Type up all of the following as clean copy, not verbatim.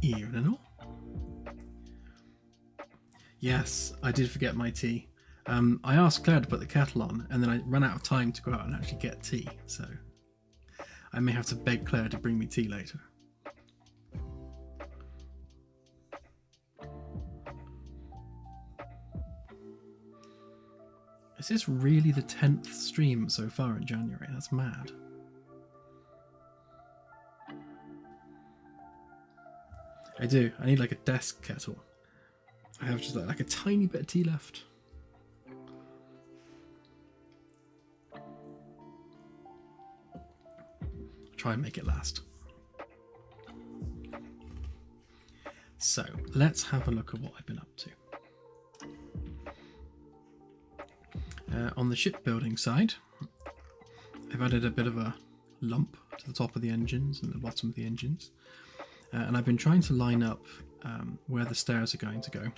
Evening all. Yes, I did forget my tea. I asked Claire to put the kettle on, and then I ran out of time to go out and actually get tea, so I may have to beg Claire to bring me tea later. Is this really the 10th stream so far in January? That's mad. I do. I need like a desk kettle. I have just like a tiny bit of tea left. Try and make it last. So let's have a look at what I've been up to. On the shipbuilding side, I've added a bit of a lump to the top of the engines and the bottom of the engines. And I've been trying to line up where the stairs are going to go.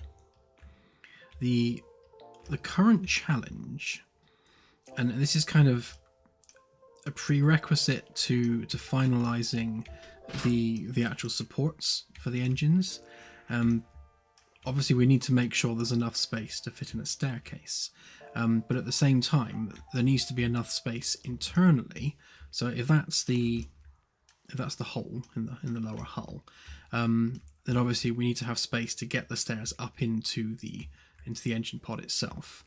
The current challenge, and this is kind of a prerequisite to finalising the actual supports for the engines. Obviously, we need to make sure there's enough space to fit in a staircase, but at the same time, there needs to be enough space internally. So if that's the hole in the lower hull, then obviously we need to have space to get the stairs up into the engine pod itself,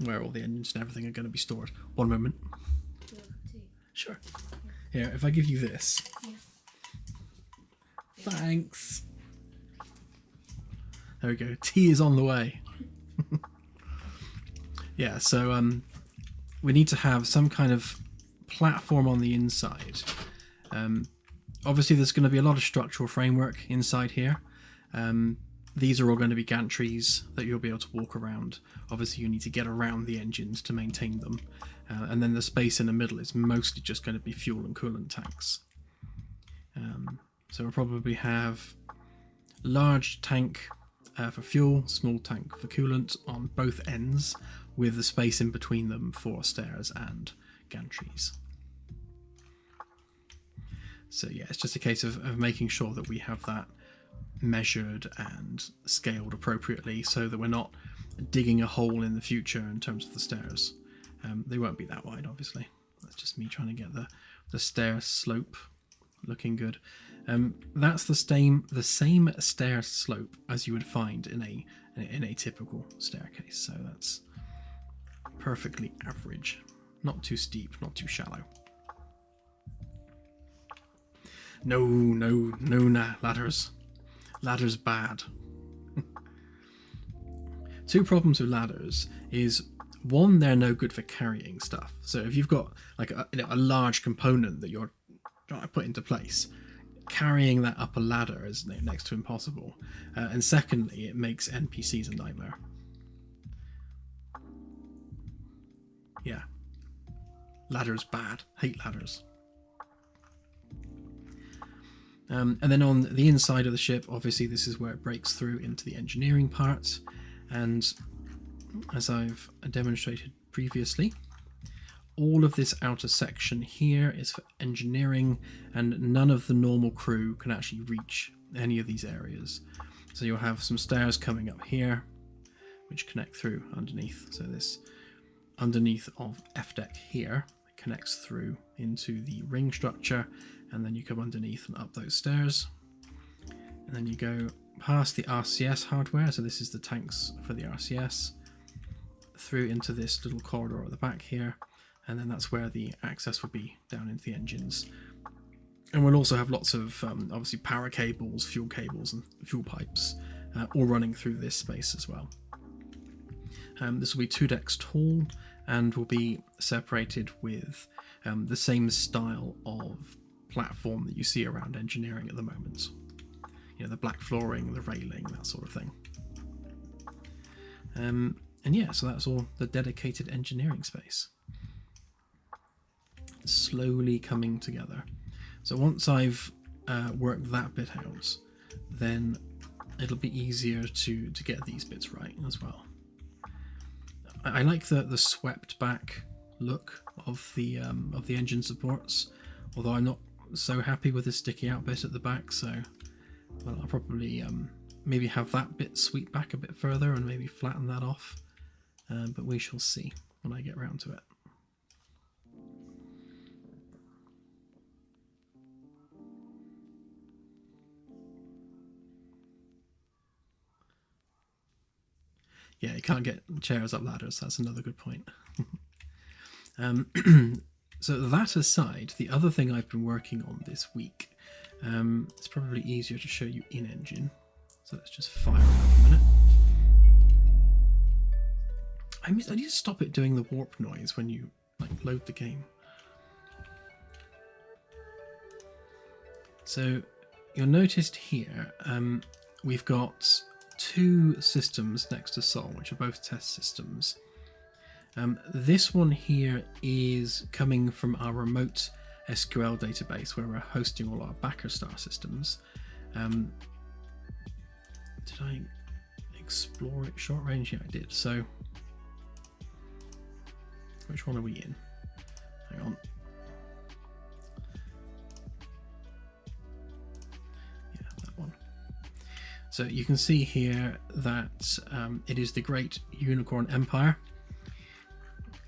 where all the engines and everything are going to be stored. One moment. Sure. Here, if I give you this. Yeah. Thanks. There we go. Tea is on the way. Yeah, so we need to have some kind of platform on the inside. Obviously, there's going to be a lot of structural framework inside here. These are all going to be gantries that you'll be able to walk around. Obviously, you need to get around the engines to maintain them. And then the space in the middle is mostly just going to be fuel and coolant tanks. So we'll probably have large tank for fuel, small tank for coolant on both ends, with the space in between them for stairs and gantries. So yeah, it's just a case of making sure that we have that measured and scaled appropriately so that we're not digging a hole in the future in terms of the stairs. They won't be that wide, obviously. That's just me trying to get the stair slope looking good. That's the same stair slope as you would find in a typical staircase. So that's perfectly average. Not too steep, not too shallow. No, ladders. Ladders bad. Two problems with ladders is, one, they're no good for carrying stuff. So if you've got like a large component that you're trying to put into place, carrying that up a ladder is next to impossible. And secondly, it makes NPCs a nightmare. Yeah. Ladders bad. Hate ladders. And then on the inside of the ship, obviously this is where it breaks through into the engineering part. And as I've demonstrated previously, all of this outer section here is for engineering, and none of the normal crew can actually reach any of these areas. So you'll have some stairs coming up here, which connect through underneath. So this underneath of F deck here connects through into the ring structure, and then you come underneath and up those stairs, and then you go past the RCS hardware. So this is the tanks for the RCS, through into this little corridor at the back here, and then that's where the access will be down into the engines. And we'll also have lots of obviously power cables, fuel cables and fuel pipes all running through this space as well. This will be 2 decks tall and will be separated with the same style of platform that you see around engineering at the moment. You know, the black flooring, the railing, that sort of thing. And yeah, so that's all the dedicated engineering space. Slowly coming together. So once I've worked that bit out, then it'll be easier to get these bits right as well. I like the swept back look of the engine supports, although I'm not so happy with the sticky out bit at the back, so well, I'll probably maybe have that bit sweep back a bit further and maybe flatten that off, but we shall see when I get round to it. Yeah, you can't get chairs up ladders. That's another good point. So that aside, the other thing I've been working on this week, it's probably easier to show you in engine. So let's just fire it up a minute. I need to stop it doing the warp noise when you load the game. So you'll notice here we've got two systems next to Sol, which are both test systems. This one here is coming from our remote SQL database where we're hosting all our backer star systems. Did I explore it short range? Yeah, I did. So which one are we in? Hang on. Yeah, that one. So you can see here that it is the Great Unicorn Empire.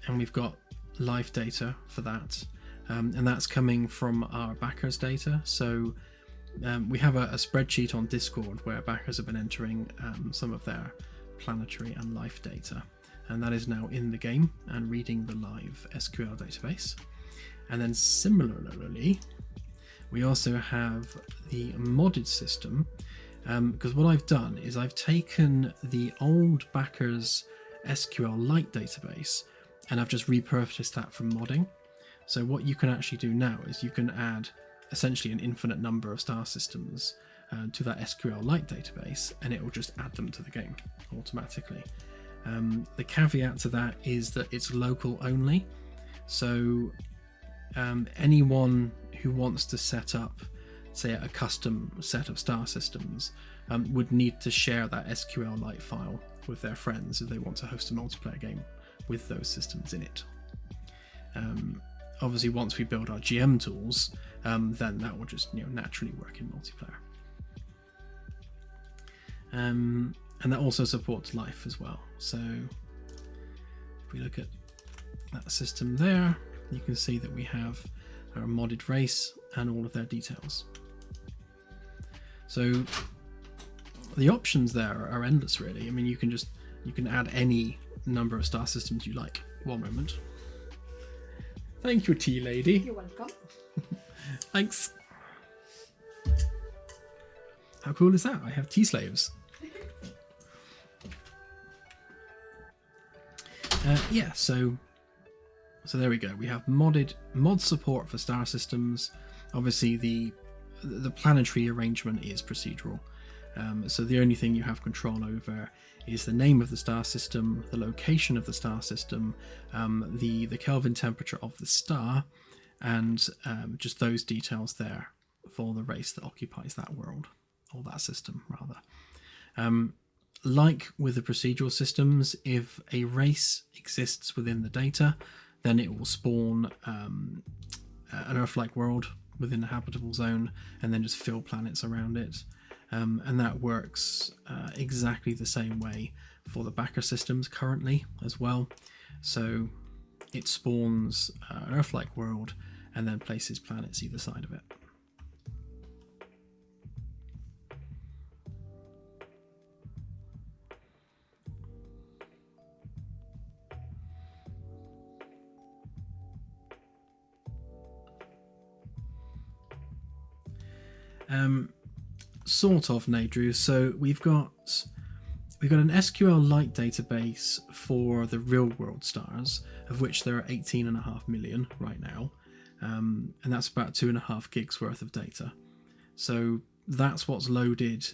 And we've got live data for that, and that's coming from our backers data. So we have a spreadsheet on Discord where backers have been entering some of their planetary and life data, and that is now in the game and reading the live SQL database. And then similarly, we also have the modded system, because what I've done is I've taken the old backers SQLite database and I've just repurposed that from modding. So what you can actually do now is you can add essentially an infinite number of star systems to that SQLite database, and it will just add them to the game automatically. The caveat to that is that it's local only. So anyone who wants to set up, say, a custom set of star systems would need to share that SQLite file with their friends if they want to host a multiplayer game with those systems in it. Obviously, once we build our GM tools, then that will just naturally work in multiplayer. And that also supports life as well. So if we look at that system there, you can see that we have our modded race and all of their details. So the options there are endless, really. I mean, you can add any number of star systems you like. One moment. Thank you, tea lady. You're welcome. Thanks. How cool is that? I have tea slaves. Yeah, so there we go. We have mod support for star systems. Obviously, the planetary arrangement is procedural. So the only thing you have control over is the name of the star system, the location of the star system, the Kelvin temperature of the star, and just those details there for the race that occupies that world, or that system rather. Like with the procedural systems, if a race exists within the data, then it will spawn an Earth-like world within the habitable zone and then just fill planets around it. And that works exactly the same way for the backer systems currently as well. So it spawns an Earth-like world and then places planets either side of it. Sort of, Nadrew. So we've got an SQLite database for the real world stars, of which there are 18.5 million right now, and that's about 2.5 gigs worth of data. So that's what's loaded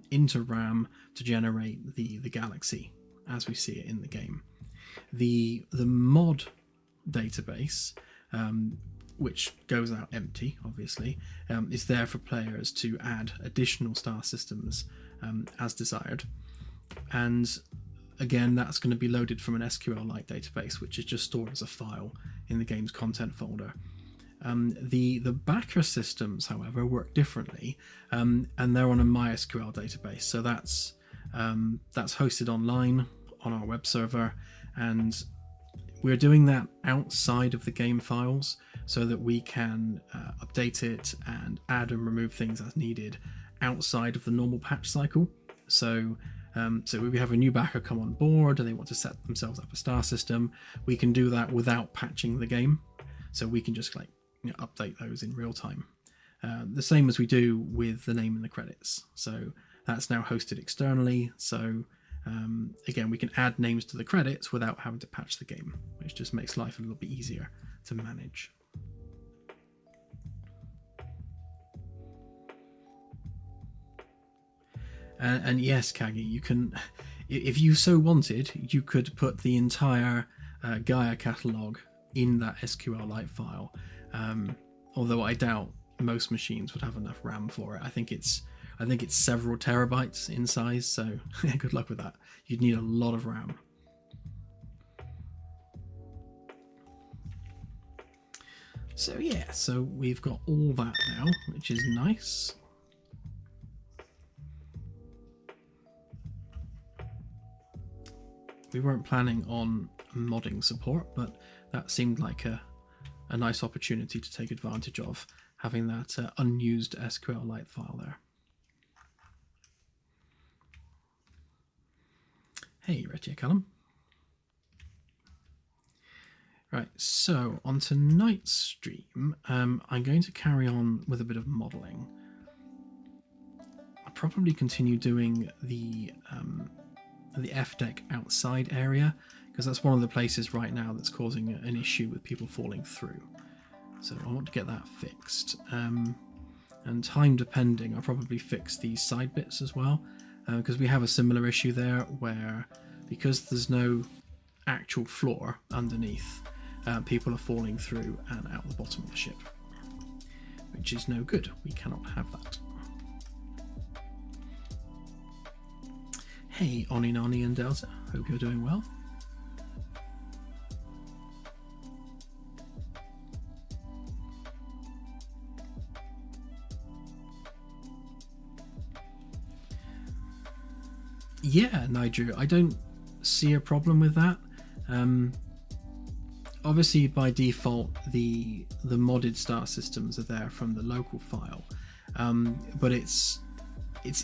into RAM to generate the galaxy as we see it in the game. The mod database, which goes out empty, obviously, is there for players to add additional star systems as desired. And again, that's going to be loaded from an SQLite database, which is just stored as a file in the game's content folder. The backer systems, however, work differently, and they're on a MySQL database. So that's hosted online on our web server, and we're doing that outside of the game files so that we can update it and add and remove things as needed outside of the normal patch cycle. So we have a new backer come on board and they want to set themselves up a star system. We can do that without patching the game. So we can just update those in real time. The same as we do with the name and the credits. So that's now hosted externally. So again, we can add names to the credits without having to patch the game, which just makes life a little bit easier to manage. And yes, Kagi, you can, if you so wanted, you could put the entire Gaia catalog in that SQLite file. Although I doubt most machines would have enough RAM for it. I think it's several terabytes in size, so good luck with that. You'd need a lot of RAM. So yeah, so we've got all that now, which is nice. We weren't planning on modding support, but that seemed like a nice opportunity to take advantage of, having that unused SQLite file there. Hey, Retty Callum. Right, so on tonight's stream, I'm going to carry on with a bit of modelling. I'll probably continue doing the F-deck outside area, because that's one of the places right now that's causing an issue with people falling through. So I want to get that fixed. And time depending, I'll probably fix these side bits as well, because we have a similar issue there where, because there's no actual floor underneath, people are falling through and out the bottom of the ship, which is no good. We cannot have that. Hey, Oni Nani and Delta, hope you're doing well. Yeah, Niger, I don't see a problem with that. Obviously, by default, the modded star systems are there from the local file, but it's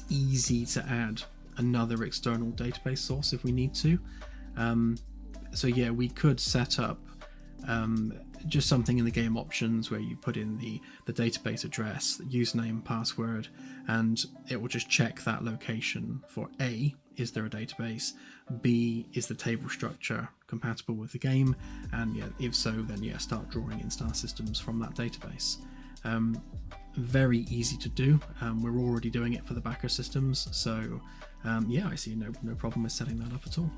easy to add another external database source if we need to. So yeah, we could set up just something in the game options where you put in the database address, the username, password, and it will just check that location for A, is there a database, B, is the table structure compatible with the game, and yeah, if so, then yeah, start drawing in star systems from that database. Very easy to do. We're already doing it for the backer systems, so yeah, I see no problem with setting that up at all.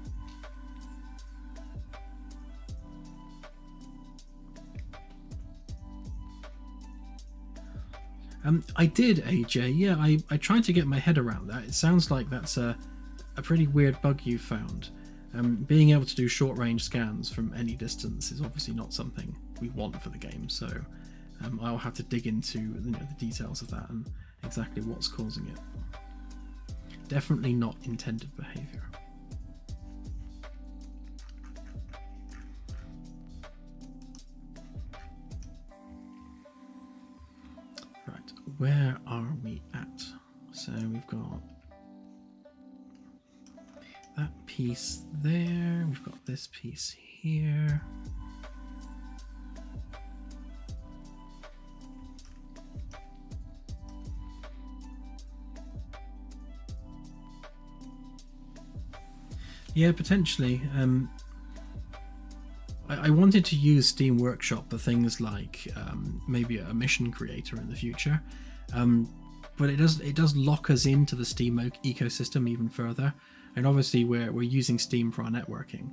I did, AJ. Yeah, I tried to get my head around that. It sounds like that's a pretty weird bug you found. Being able to do short-range scans from any distance is obviously not something we want for the game, so I'll have to dig into the details of that and exactly what's causing it. Definitely not intended behavior. Right, where are we at? So we've got that piece there, we've got this piece here. Yeah, potentially. I wanted to use Steam Workshop for things like maybe a mission creator in the future, but it does lock us into the Steam ecosystem even further. And obviously we're using Steam for our networking,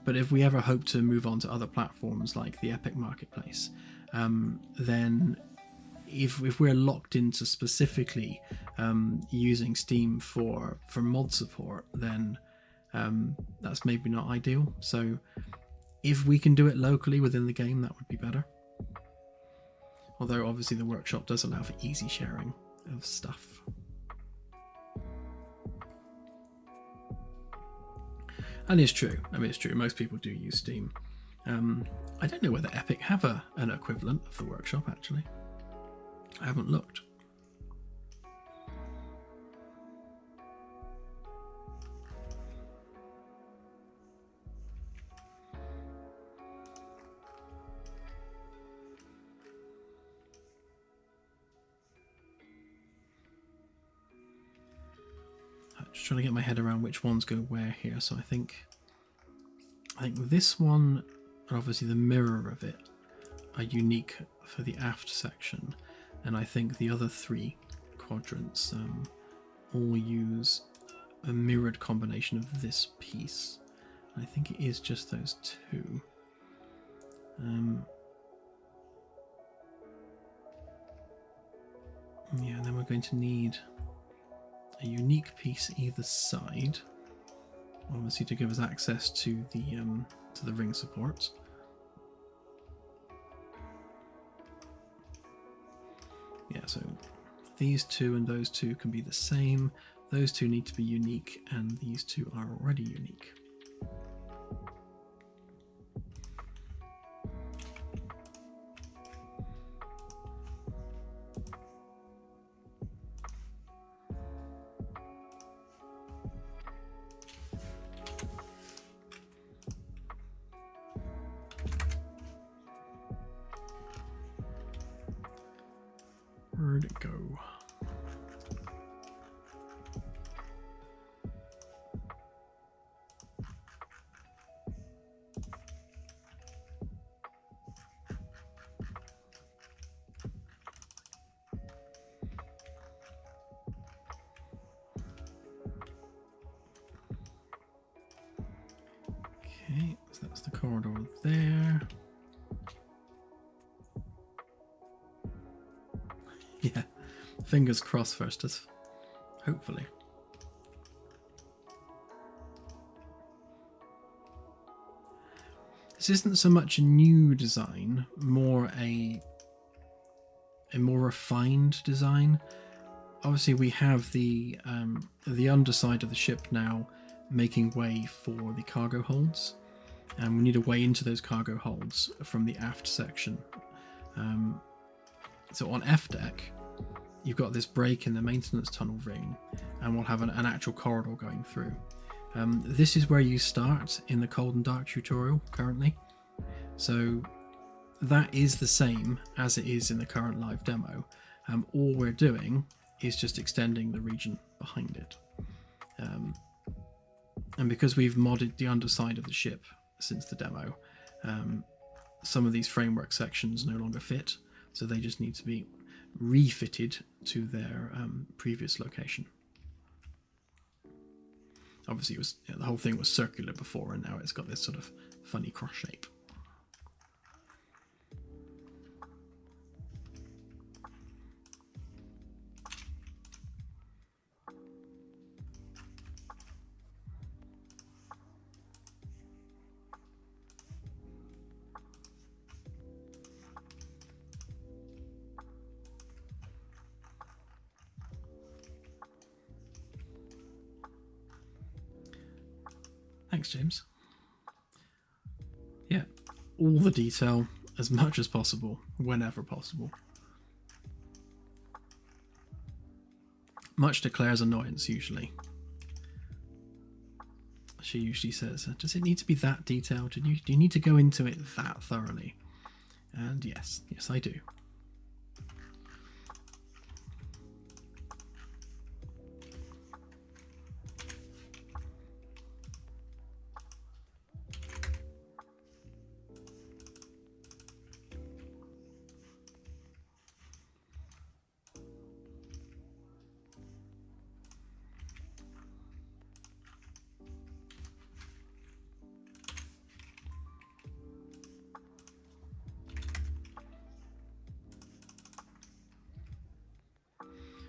but if we ever hope to move on to other platforms like the Epic Marketplace, then if we're locked into specifically using Steam for mod support, then that's maybe not ideal. So if we can do it locally within the game, that would be better. although obviously the workshop does allow for easy sharing of stuff. And it's true. I mean, it's true. Most people do use Steam. I don't know whether Epic have an equivalent of the workshop, actually. I haven't looked. I'm just trying to get my head around which ones go where here. So I think this one, and obviously the mirror of it, are unique for the aft section, and I think the other 3 quadrants all use a mirrored combination of this piece. And I think it is just those 2. Yeah, and then we're going to need a unique piece either side, obviously to give us access to the ring support. Yeah, so these 2 and those 2 can be the same. Those 2 need to be unique, and these 2 are already unique. Where'd it go? Okay, so that's the corridor there. Yeah, fingers crossed first, hopefully. This isn't so much a new design, more a more refined design. Obviously, we have the underside of the ship now making way for the cargo holds, and we need a way into those cargo holds from the aft section. So on F deck, you've got this break in the maintenance tunnel ring, and we'll have an actual corridor going through. This is where you start in the Cold and Dark tutorial currently. So that is the same as it is in the current live demo. All we're doing is just extending the region behind it. And because we've modded the underside of the ship since the demo, some of these framework sections no longer fit. So they just need to be refitted to their previous location. Obviously, the whole thing was circular before, and now it's got this sort of funny cross shape. Thanks, James. Yeah, all the detail, as much as possible, whenever possible. Much to Claire's annoyance, usually. She usually says, does it need to be that detailed? Do you need to go into it that thoroughly? And yes, I do.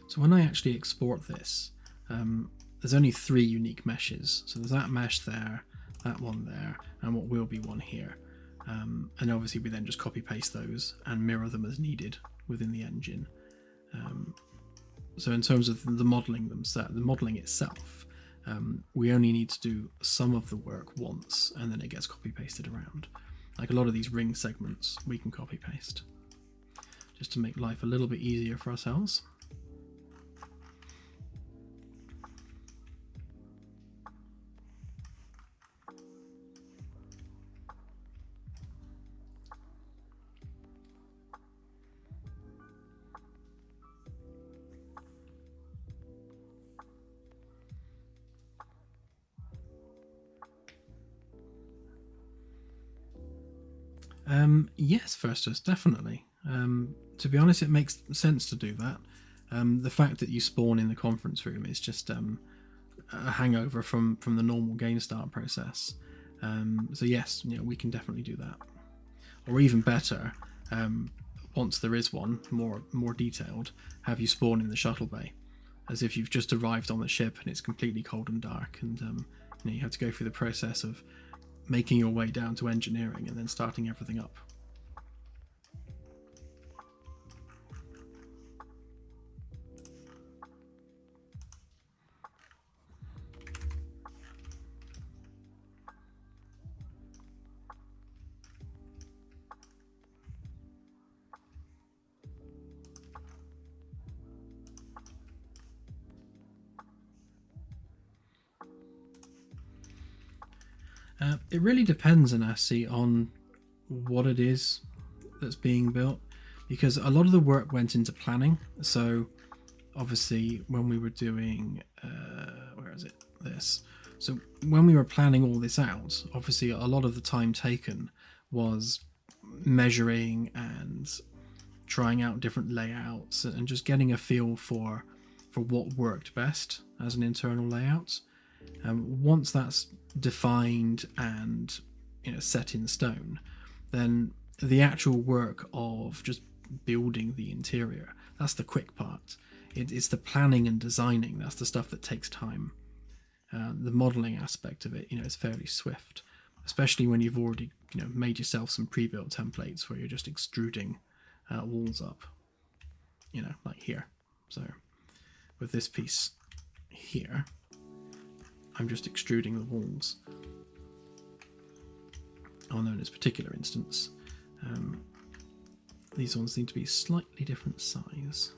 So when I actually export this, there's only 3 unique meshes. So there's that mesh there, that one there, and what will be one here. And obviously we then just copy paste those and mirror them as needed within the engine. So in terms of the modeling itself, we only need to do some of the work once, and then it gets copy pasted around. Like a lot of these ring segments, we can copy paste just to make life a little bit easier for ourselves. Yes, Festus, definitely. To be honest, it makes sense to do that. The fact that you spawn in the conference room is just a hangover from the normal game start process. So yes, we can definitely do that. Or even better, once there is one more detailed, have you spawn in the shuttle bay, as if you've just arrived on the ship and it's completely cold and dark, and you have to go through the process of making your way down to engineering and then starting everything up. It really depends, Anasi, on what it is that's being built, because a lot of the work went into planning. So obviously when we were doing where is it, this, so when we were planning all this out, obviously a lot of the time taken was measuring and trying out different layouts and just getting a feel for what worked best as an internal layout. Once that's defined and set in stone, then the actual work of just building the interior, that's the quick part. It's the planning and designing, that's the stuff that takes time. The modeling aspect of it, is fairly swift, especially when you've already made yourself some pre-built templates where you're just extruding walls up, like here. So with this piece here, I'm just extruding the walls. Oh no, in this particular instance, these ones need to be slightly different size.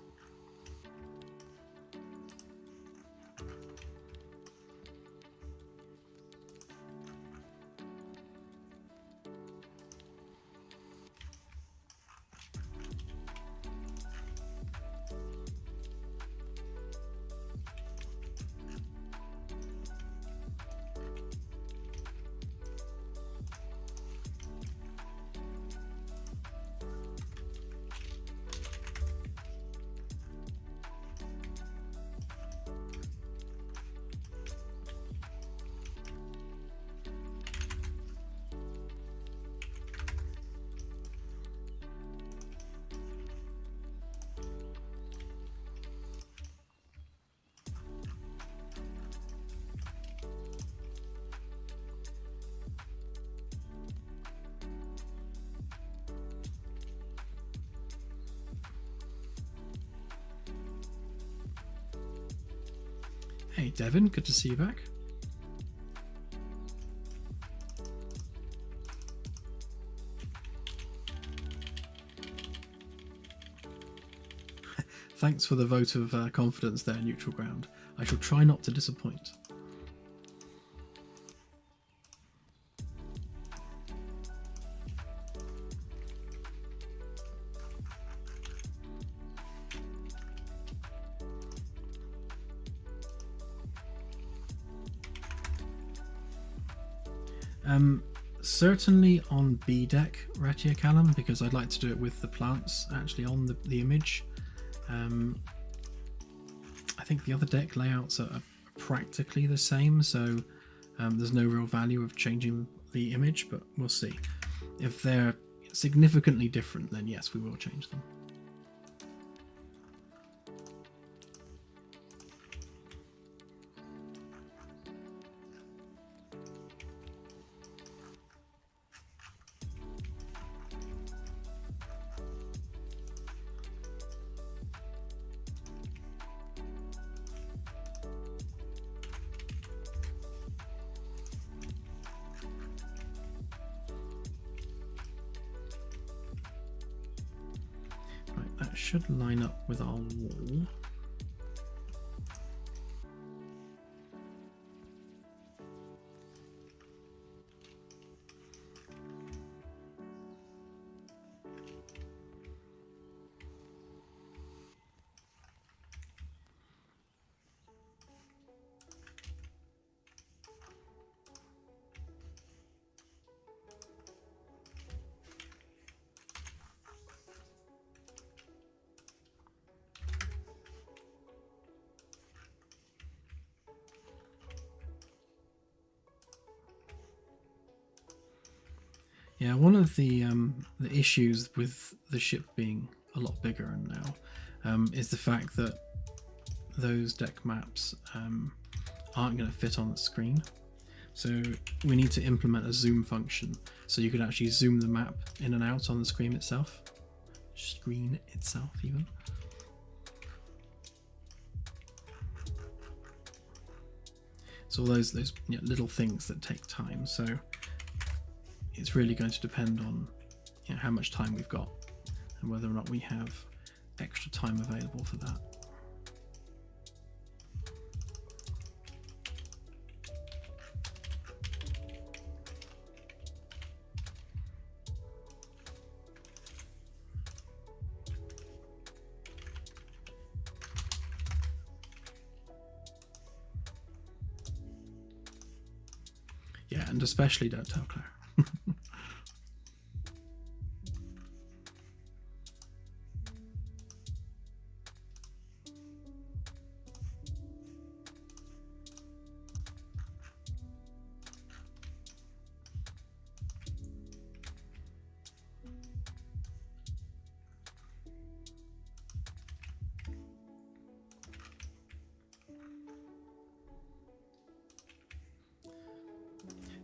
Hey Devin, good to see you back. Thanks for the vote of confidence there, Neutral Ground. I shall try not to disappoint. Certainly on B deck, Retia Callum, because I'd like to do it with the plants actually on the image. I think the other deck layouts are practically the same, so there's no real value of changing the image, but we'll see. If they're significantly different, then yes, we will change them. should line up with our wall. Yeah, one of the issues with the ship being a lot bigger now is the fact that those deck maps aren't going to fit on the screen. So we need to implement a zoom function so you could actually zoom the map in and out on the screen itself. Screen itself, even. So all those little things that take time. So it's really going to depend on how much time we've got and whether or not we have extra time available for that. Yeah, and especially don't tell Claire.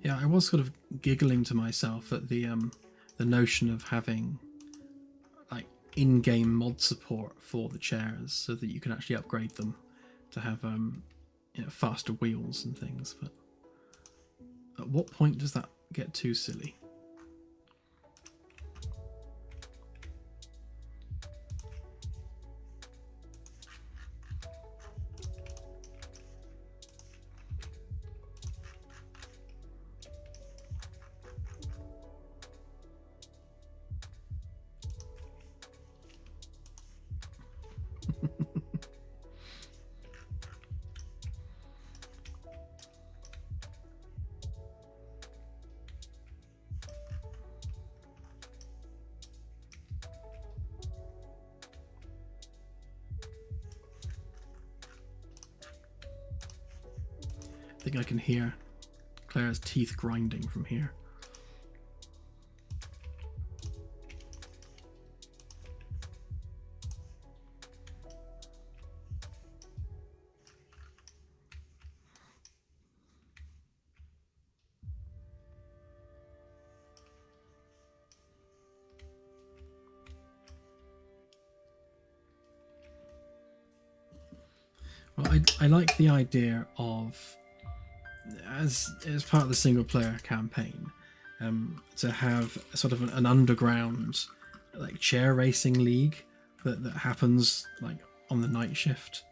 Yeah, I was sort of giggling to myself at the notion of having like in-game mod support for the chairs, so that you can actually upgrade them to have faster wheels and things. But at what point does that get too silly? I think I can hear Claire's teeth grinding from here. Well, I like the idea of, as part of the single player campaign, to have sort of an underground like chair racing league that happens like on the night shift,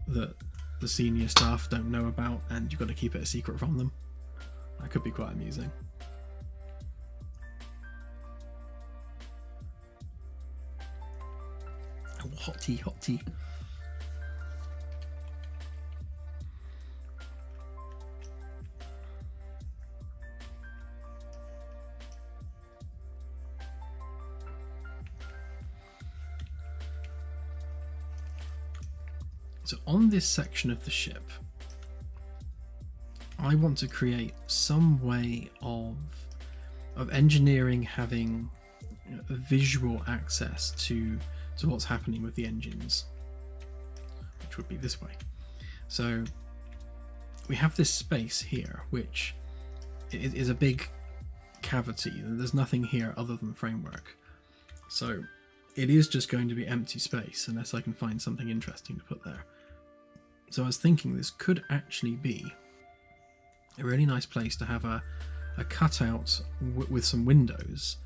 that the senior staff don't know about, and you've got to keep it a secret from them. That could be quite amusing. Oh, hot tea, hot tea. So on this section of the ship, I want to create some way of engineering having visual access to what's happening with the engines, which would be this way. So we have this space here, which is a big cavity. There's nothing here other than framework. So it is just going to be empty space unless I can find something interesting to put there. So I was thinking this could actually be a really nice place to have a cutout with some windows.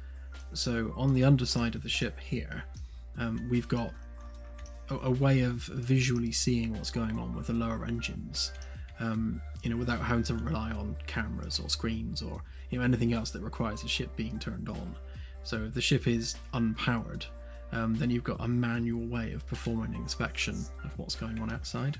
So on the underside of the ship here, we've got a way of visually seeing what's going on with the lower engines, without having to rely on cameras or screens or anything else that requires the ship being turned on. So if the ship is unpowered, then you've got a manual way of performing an inspection of what's going on outside.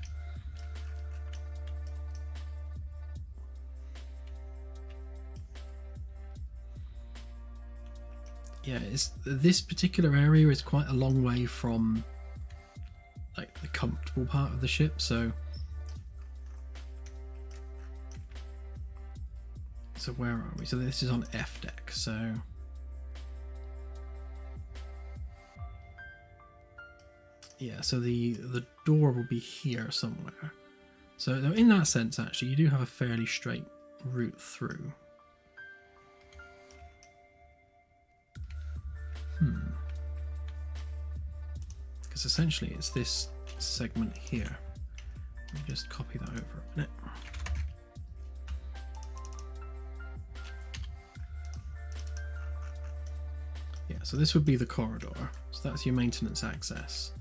Yeah, this particular area is quite a long way from like the comfortable part of the ship, so where are we? So this is on F deck, so yeah, so the door will be here somewhere. So in that sense, actually, you do have a fairly straight route through. Because essentially it's this segment here. Let me just copy that over a minute. Yeah, so this would be the corridor. So that's your maintenance access.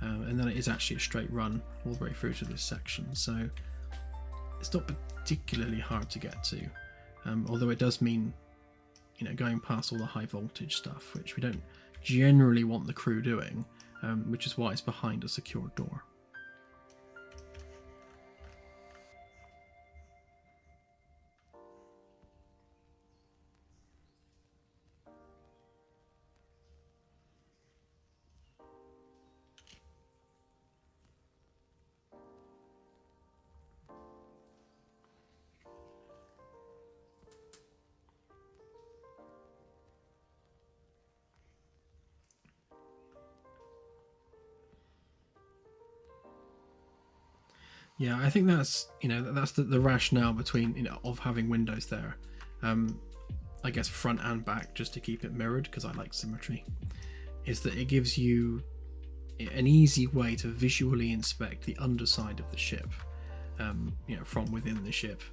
And then it is actually a straight run all the way through to this section. So it's not particularly hard to get to. Although it does mean, going past all the high voltage stuff, which we don't generally want the crew doing, which is why it's behind a secured door. Yeah, I think that's that's the rationale between of having windows there. I guess front and back, just to keep it mirrored, because I like symmetry, is that it gives you an easy way to visually inspect the underside of the ship, from within the ship,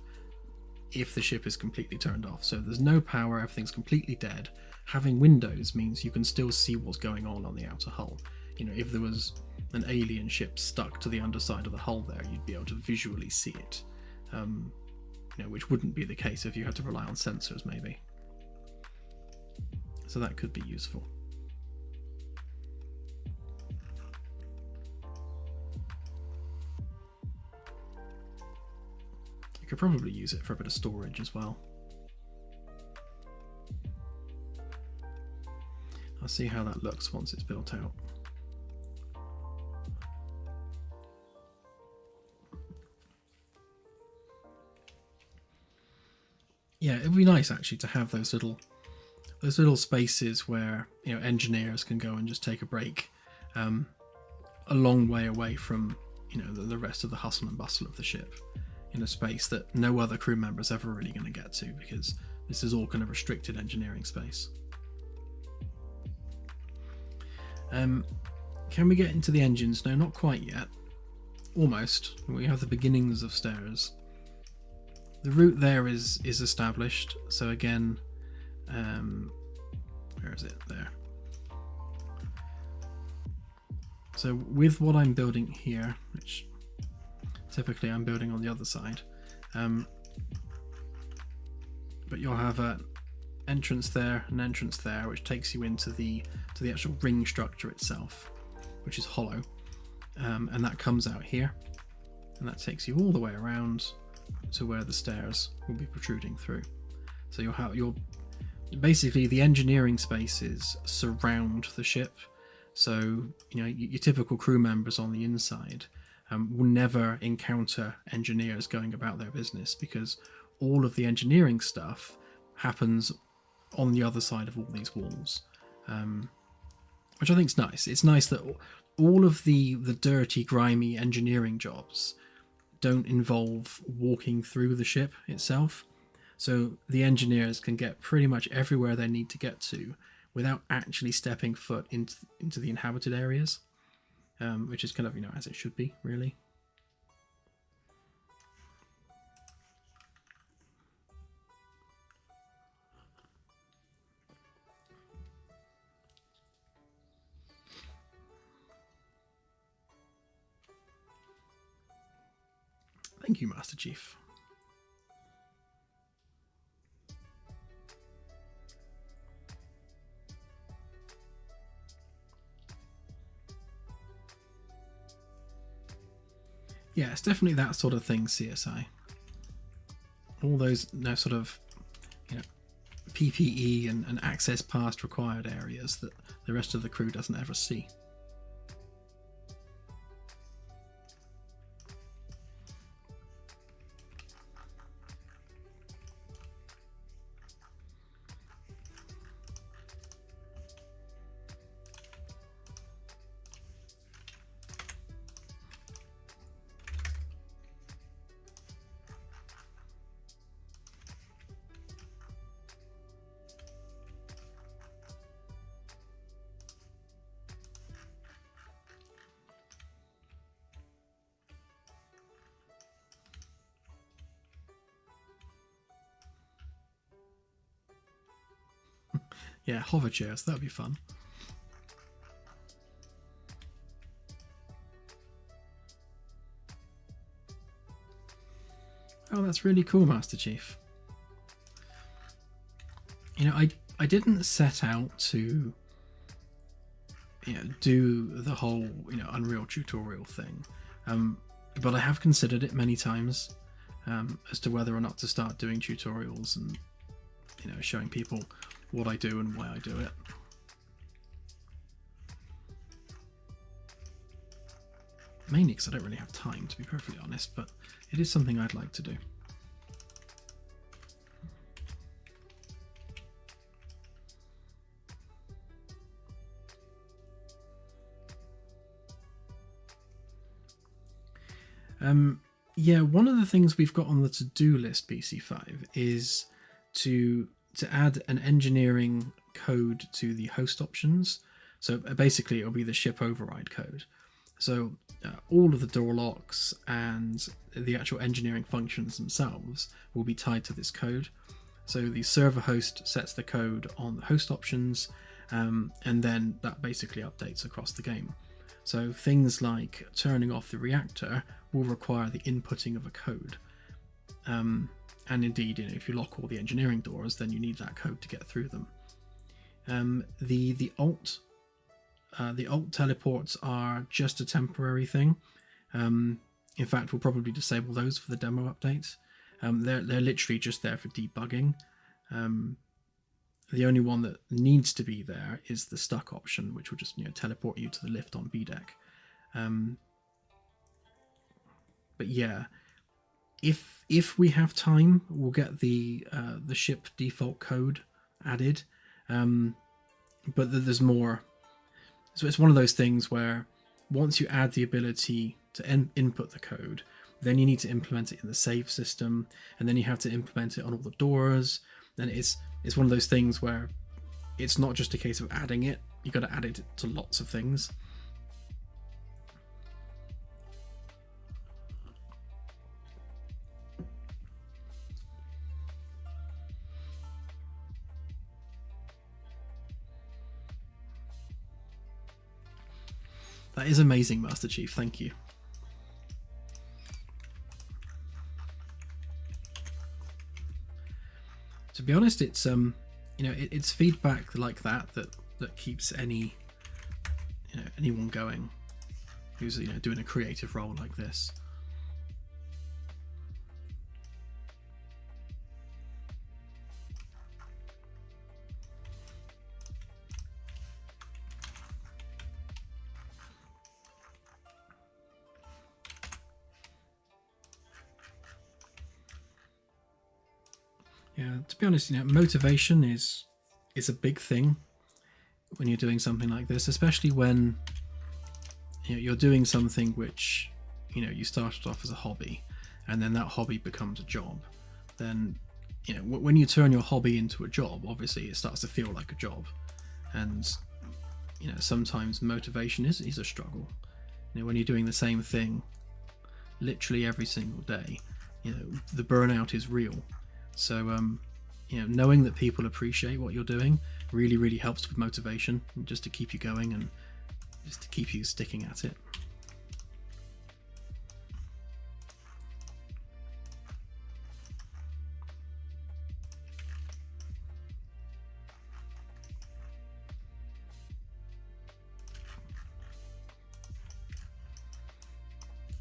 if the ship is completely turned off. So there's no power, everything's completely dead. Having windows means you can still see what's going on the outer hull. If there was an alien ship stuck to the underside of the hull there, you'd be able to visually see it, which wouldn't be the case if you had to rely on sensors, maybe. So that could be useful. You could probably use it for a bit of storage as well. I'll see how that looks once it's built out. Yeah, it'd be nice actually to have those little spaces where engineers can go and just take a break, a long way away from the rest of the hustle and bustle of the ship, in a space that no other crew member is ever really going to get to, because this is all kind of restricted engineering space. Can we get into the engines? No, not quite yet. Almost. We have the beginnings of stairs. The route there is established. So again, where is it? There. So with what I'm building here, which typically I'm building on the other side, but you'll have an entrance there, an entrance there, which takes you into the actual ring structure itself, which is hollow, and that comes out here, and that takes you all the way around to where the stairs will be protruding through. So you'll basically, the engineering spaces surround the ship. So your typical crew members on the inside will never encounter engineers going about their business, because all of the engineering stuff happens on the other side of all these walls, which I think is nice. It's nice that all of the dirty, grimy engineering jobs don't involve walking through the ship itself. So the engineers can get pretty much everywhere they need to get to without actually stepping foot into the inhabited areas, which is kind of, as it should be, really. Thank you, Master Chief. Yeah, it's definitely that sort of thing, CSI. All those sort of, PPE and access past required areas that the rest of the crew doesn't ever see. Yeah, hover chairs, that'd be fun. Oh, that's really cool, Master Chief. I didn't set out to do the whole Unreal tutorial thing, but I have considered it many times as to whether or not to start doing tutorials and showing people what I do and why I do it. Mainly because I don't really have time, to be perfectly honest, but it is something I'd like to do. Yeah, one of the things we've got on the to-do list, BC5, is to add an engineering code to the host options. So basically it'll be the ship override code. So all of the door locks and the actual engineering functions themselves will be tied to this code. So the server host sets the code on the host options, and then that basically updates across the game. So things like turning off the reactor will require the inputting of a code. And indeed, if you lock all the engineering doors, then you need that code to get through them. The alt teleports are just a temporary thing. In fact, we'll probably disable those for the demo update. They're literally just there for debugging. The only one that needs to be there is the stuck option, which will just teleport you to the lift on B deck. But yeah, if we have time, we'll get the ship default code added. But there's more. So it's one of those things where once you add the ability to input the code, then you need to implement it in the save system, and then you have to implement it on all the doors. And it's one of those things where it's not just a case of adding it, you've got to add it to lots of things. That is amazing, Master Chief, thank you. To be honest, it's it's feedback like that keeps anyone going who's doing a creative role like this. Yeah, to be honest, motivation is a big thing when you're doing something like this, especially when you're doing something which you started off as a hobby, and then that hobby becomes a job. Then when you turn your hobby into a job, obviously it starts to feel like a job, and sometimes motivation is a struggle. When you're doing the same thing literally every single day, the burnout is real. So knowing that people appreciate what you're doing really, really helps with motivation, just to keep you going and just to keep you sticking at it.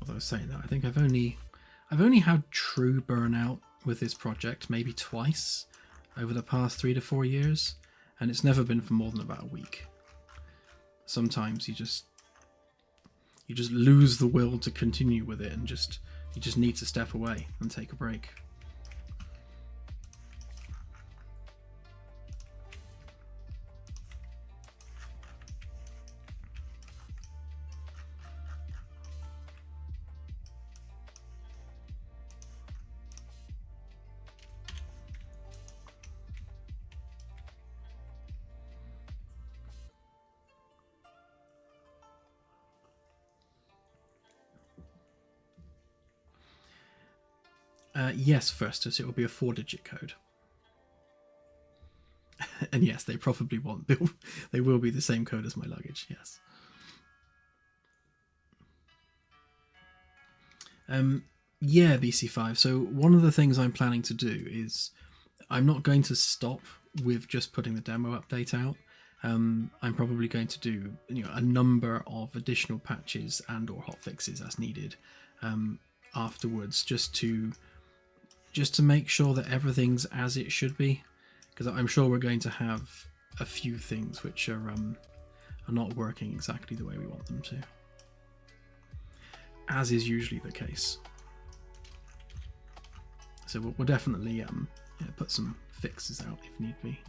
Although I was saying that, I think I've only had true burnout with this project maybe twice over the past 3 to 4 years, and it's never been for more than about a week. Sometimes you just lose the will to continue with it, and you just need to step away and take a break. Yes, Firstus, it will be a 4-digit code. And yes, they probably won't. They will be the same code as my luggage, yes. Yeah, BC5. So one of the things I'm planning to do is I'm not going to stop with just putting the demo update out. I'm probably going to do a number of additional patches and or hotfixes as needed afterwards, just to make sure that everything's as it should be, because I'm sure we're going to have a few things which are not working exactly the way we want them to, as is usually the case. So we'll definitely put some fixes out if need be.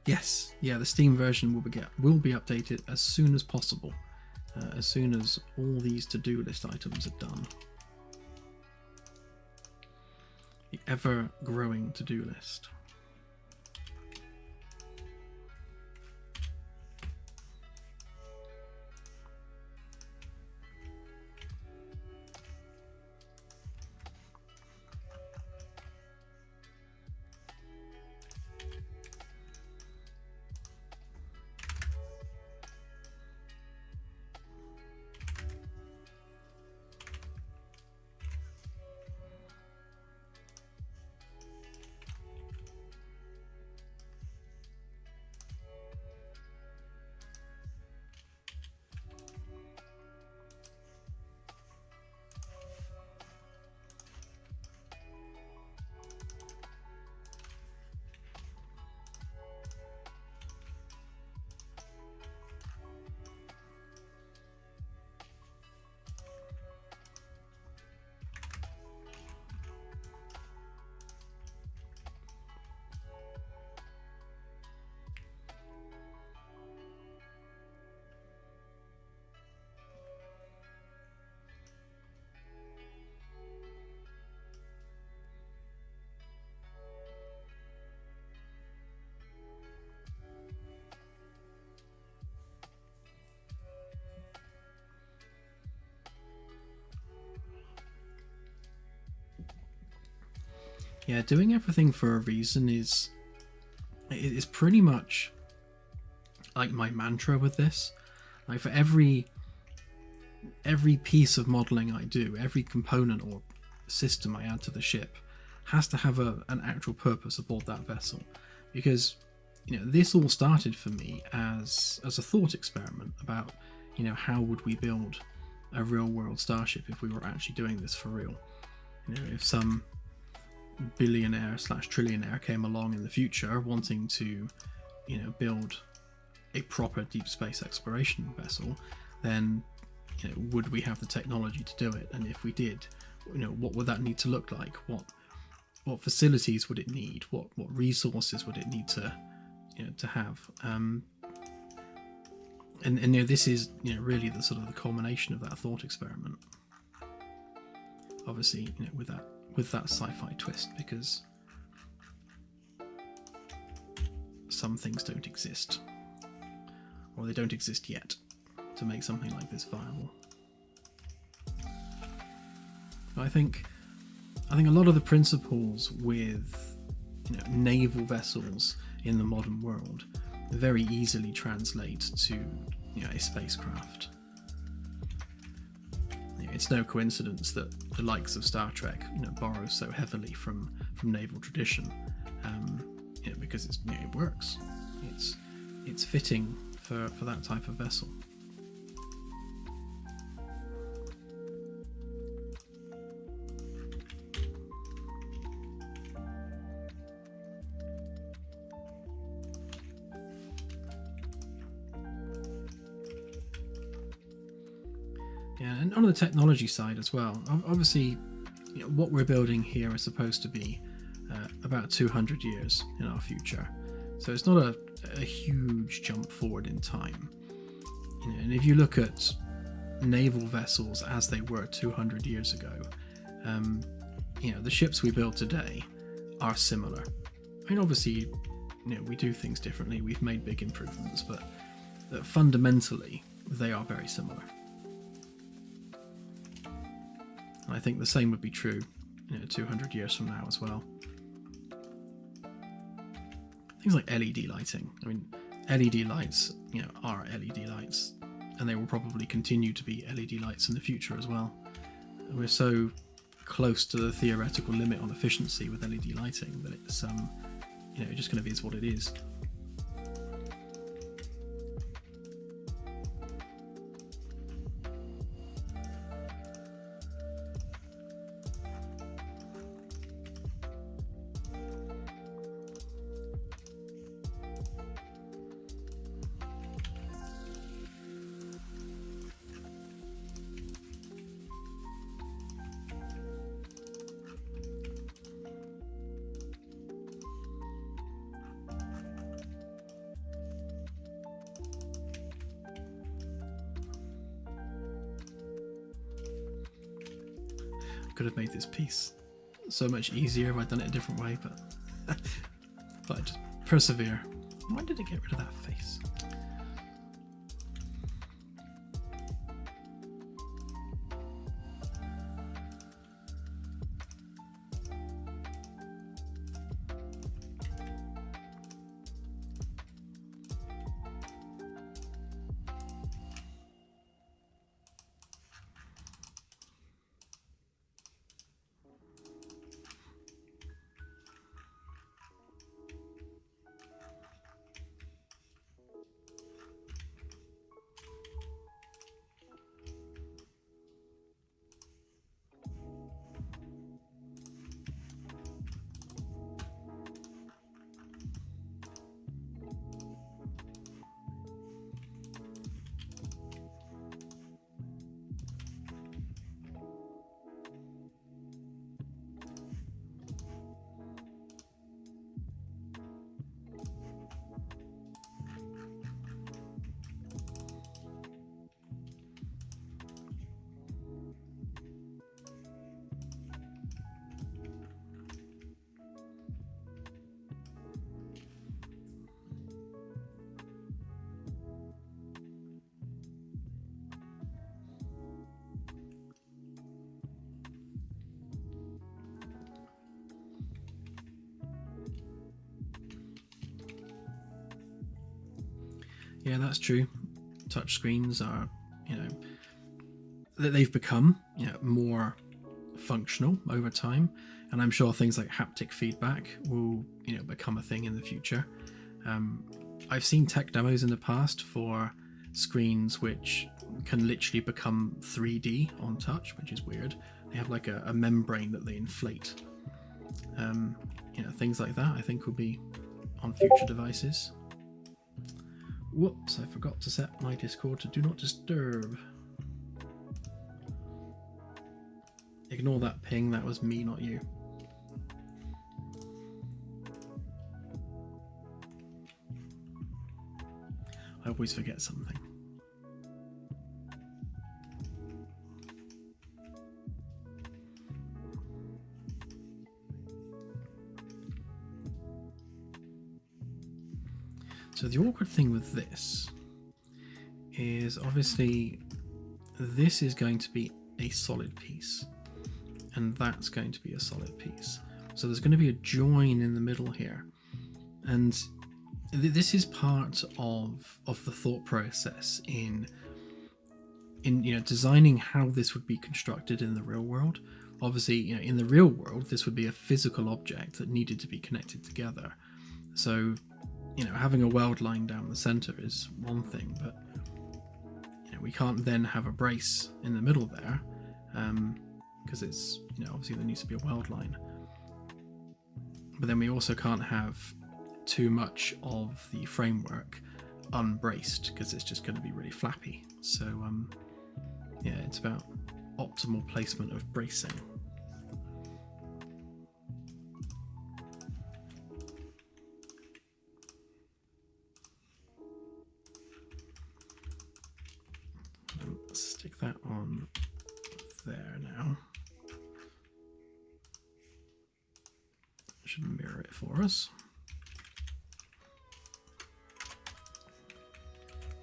Yes, yeah, the Steam version will be updated as soon as possible, as soon as all these to-do list items are done. The ever-growing to-do list. Yeah, doing everything for a reason is pretty much like my mantra with this. Like for every piece of modeling I do, every component or system I add to the ship has to have an actual purpose aboard that vessel, because this all started for me as a thought experiment about how would we build a real world starship if we were actually doing this for real. If some billionaire/trillionaire came along in the future wanting to build a proper deep space exploration vessel, then would we have the technology to do it? And if we did, what would that need to look like? What facilities would it need? What resources would it need to have? And this is really the sort of the culmination of that thought experiment. Obviously, with that sci-fi twist, because some things don't exist, or they don't exist yet, to make something like this viable. I think a lot of the principles with naval vessels in the modern world very easily translate to a spacecraft. It's no coincidence that the likes of Star Trek borrow so heavily from naval tradition, because it works. It's fitting for that type of vessel. Yeah, and on the technology side as well, obviously, what we're building here is supposed to be about 200 years in our future. So it's not a huge jump forward in time. And if you look at naval vessels as they were 200 years ago, the ships we build today are similar. I mean, obviously, we do things differently. We've made big improvements, but fundamentally, they are very similar. And I think the same would be true, 200 years from now as well. Things like LED lighting. I mean, LED lights, are LED lights, and they will probably continue to be LED lights in the future as well. We're so close to the theoretical limit on efficiency with LED lighting that it's, just going to be is what it is. Could have made this piece so much easier if I'd done it a different way, but I'd just persevere. Why did it get rid of that face? Yeah, that's true. Touch screens are, they've become, more functional over time, and I'm sure things like haptic feedback will, become a thing in the future. I've seen tech demos in the past for screens which can literally become 3D on touch, which is weird. They have like a membrane that they inflate. Things like that I think will be on future devices. Whoops, I forgot to set my Discord to do not disturb. Ignore that ping, that was me, not you. I always forget something. So the awkward thing with this is obviously this is going to be a solid piece, and that's going to be a solid piece. So there's going to be a join in the middle here, and this is part of the thought process in designing how this would be constructed in the real world. Obviously, in the real world, this would be a physical object that needed to be connected together. So having a weld line down the center is one thing, but we can't then have a brace in the middle there, because it's obviously there needs to be a weld line. But then we also can't have too much of the framework unbraced, because it's just going to be really flappy. So yeah, it's about optimal placement of bracing. Stick that on there now. Should mirror it for us.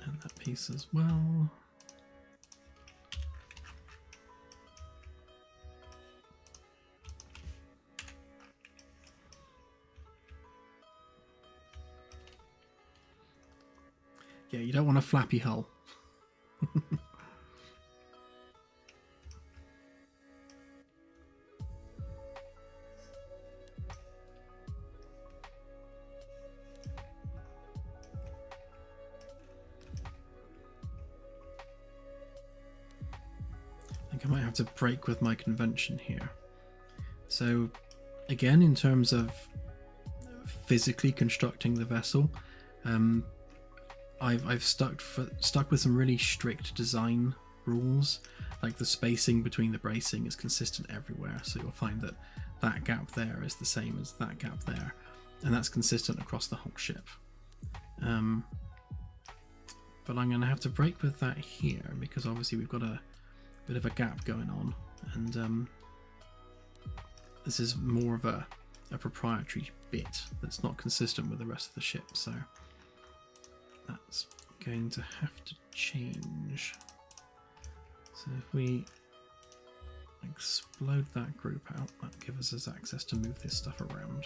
And that piece as well. Yeah, you don't want a flappy hull. I might have to break with my convention here. So again, in terms of physically constructing the vessel, I've stuck with some really strict design rules. Like the spacing between the bracing is consistent everywhere, so you'll find that that gap there is the same as that gap there, and that's consistent across the whole ship. But I'm going to have to break with that here, because obviously we've got a bit of a gap going on, and this is more of a proprietary bit that's not consistent with the rest of the ship, so that's going to have to change. So if we explode that group out, that gives us access to move this stuff around.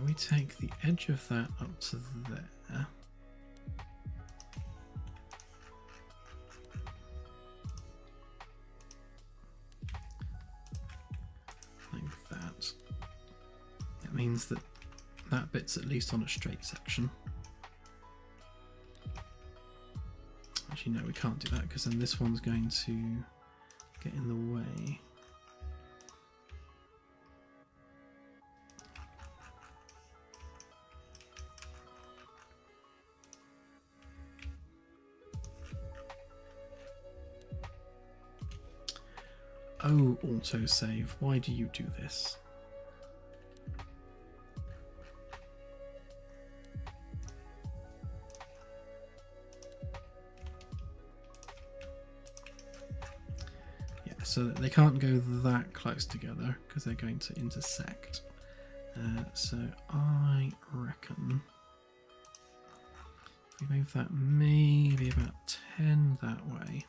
We take the edge of that up to there. Like that. That means that that bit's at least on a straight section. Actually, no, we can't do that, because then this one's going to get in the way. Oh, autosave, why do you do this? Yeah, so they can't go that close together because they're going to intersect. So I reckon if we move that maybe about 10 that way,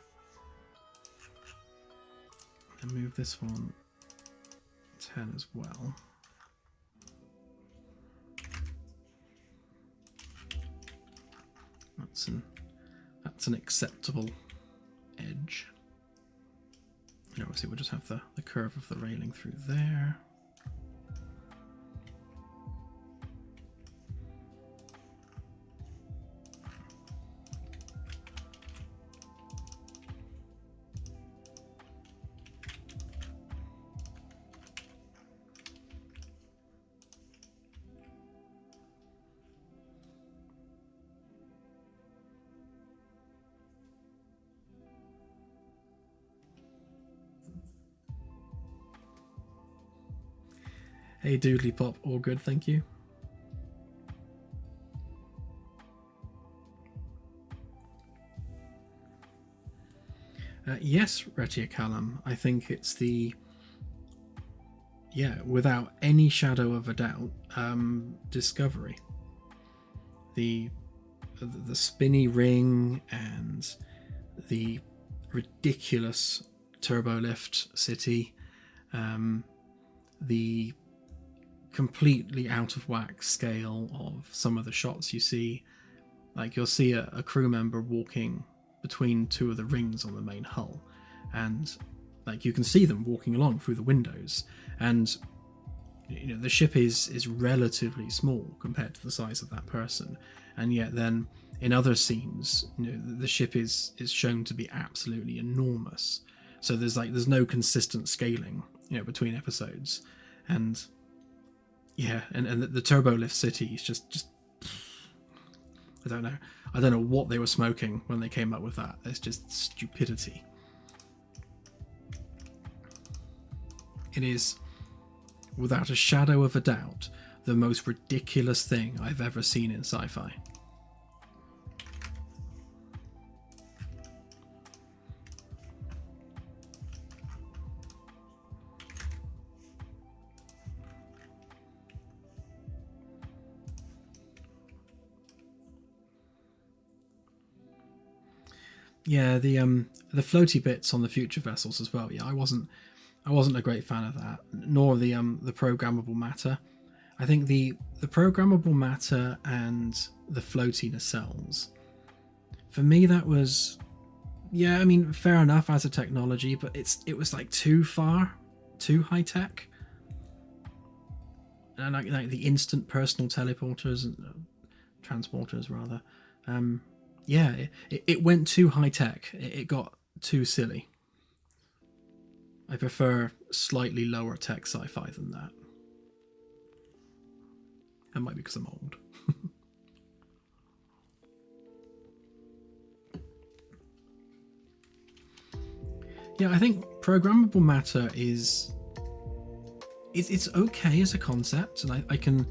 and move this one 10 as well. That's an acceptable edge. And obviously we'll just have the curve of the railing through there. Hey Doodly Pop, all good, thank you. Yes, Retia Callum, I think it's without any shadow of a doubt, Discovery. The spinny ring and the ridiculous turbolift city, the completely out of whack scale of some of the shots you see. Like, you'll see a crew member walking between two of the rings on the main hull, and like you can see them walking along through the windows, and you know the ship is relatively small compared to the size of that person, and yet then in other scenes, you know, the ship is shown to be absolutely enormous. So there's no consistent scaling, you know, between episodes, and yeah, and the turbolift city is just I don't know what they were smoking when they came up with that. It's just stupidity. It is, without a shadow of a doubt, the most ridiculous thing I've ever seen in sci-fi. Yeah, the floaty bits on the future vessels as well. Yeah, I wasn't a great fan of that, nor the programmable matter. I think the programmable matter and the floaty nacelles, for me, that was, yeah, I mean, fair enough as a technology, but it was like too far, too high tech. And like the instant personal teleporters, transporters rather. Yeah, it went too high tech. It got too silly. I prefer slightly lower tech sci-fi than that. That might be because I'm old. Yeah, I think programmable matter is it's okay as a concept, and I can,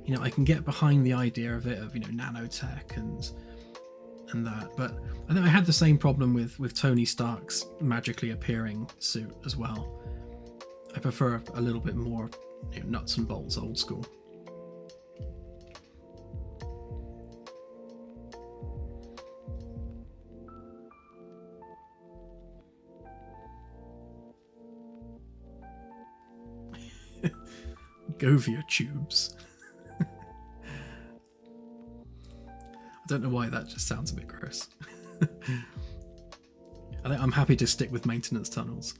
you know, I can get behind the idea of it, of, you know, nanotech and that, but I think I had the same problem with Tony Stark's magically appearing suit as well. I prefer a little bit more, you know, nuts and bolts, old school. Govia tubes. I don't know why that just sounds a bit gross. I'm happy to stick with maintenance tunnels.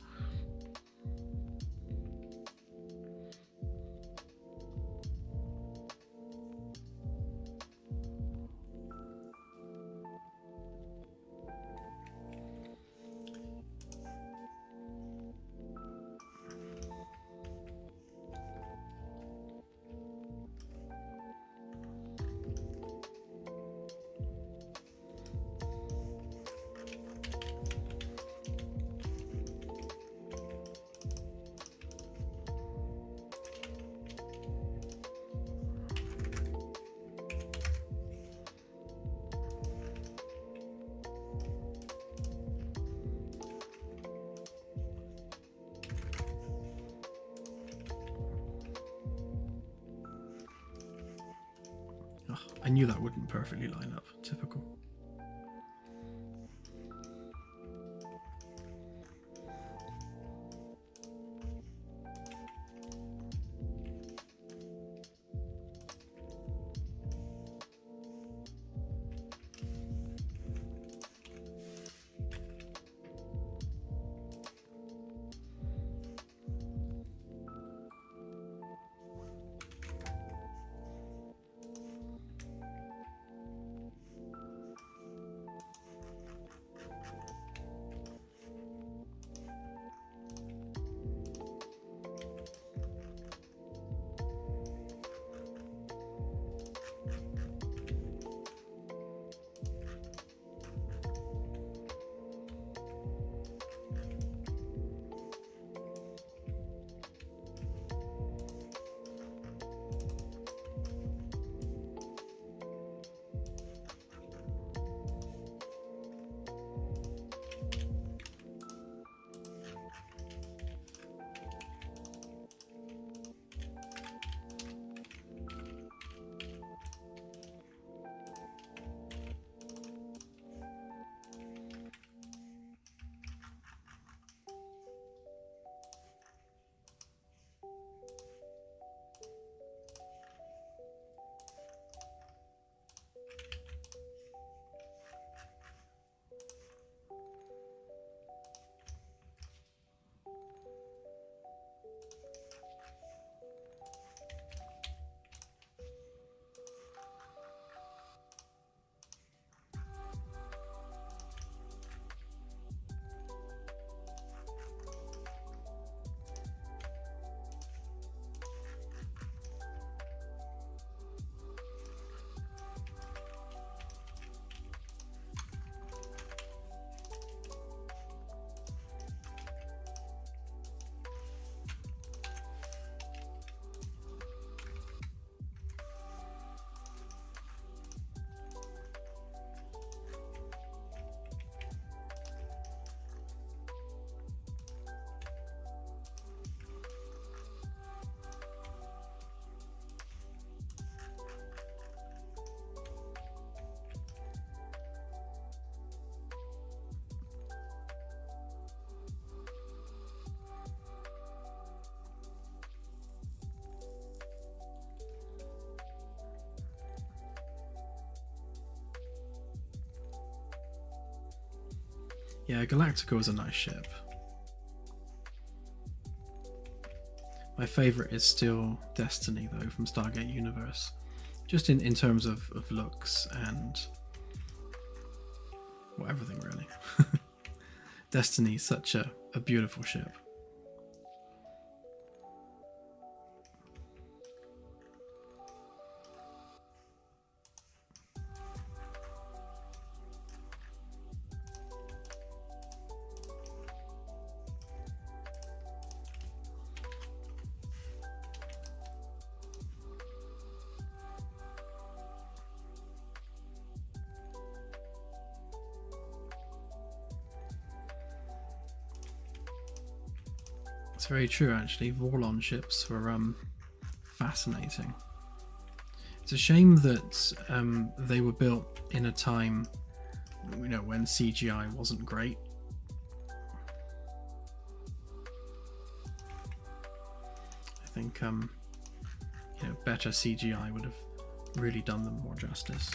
Oh, I knew that wouldn't perfectly line up. Typical. Yeah, Galactica was a nice ship. My favourite is still Destiny, though, from Stargate Universe. Just in terms of looks and well, everything, really. Destiny's such a beautiful ship. It's very true, actually. Vorlon ships were fascinating. It's a shame that they were built in a time, when CGI wasn't great. I think better CGI would have really done them more justice.